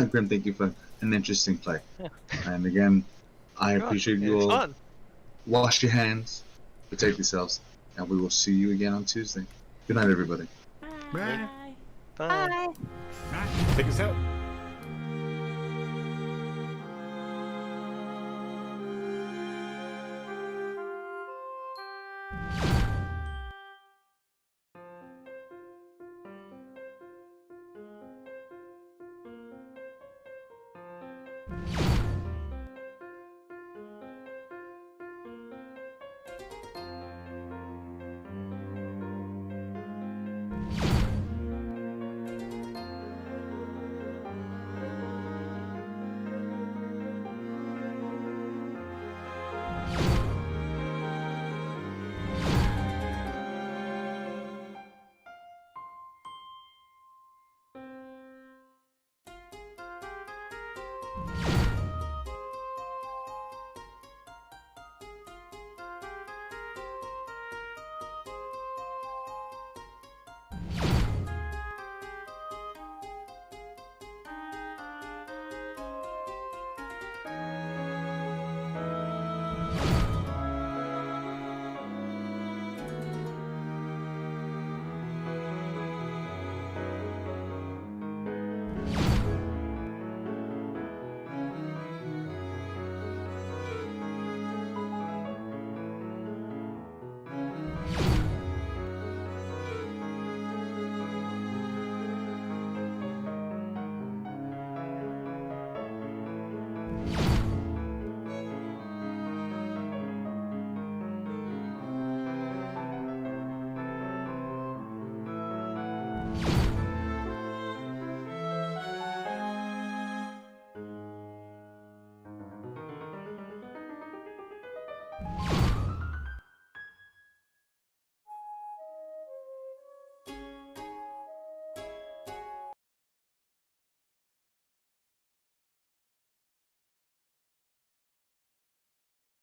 A: Grim, thank you for an interesting play.
D: Yeah.
A: And again, I appreciate you all.
D: Fun.
A: Wash your hands, protect yourselves, and we will see you again on Tuesday. Good night, everybody.
B: bye.
D: Bye.
E: Bye.
C: Take us out.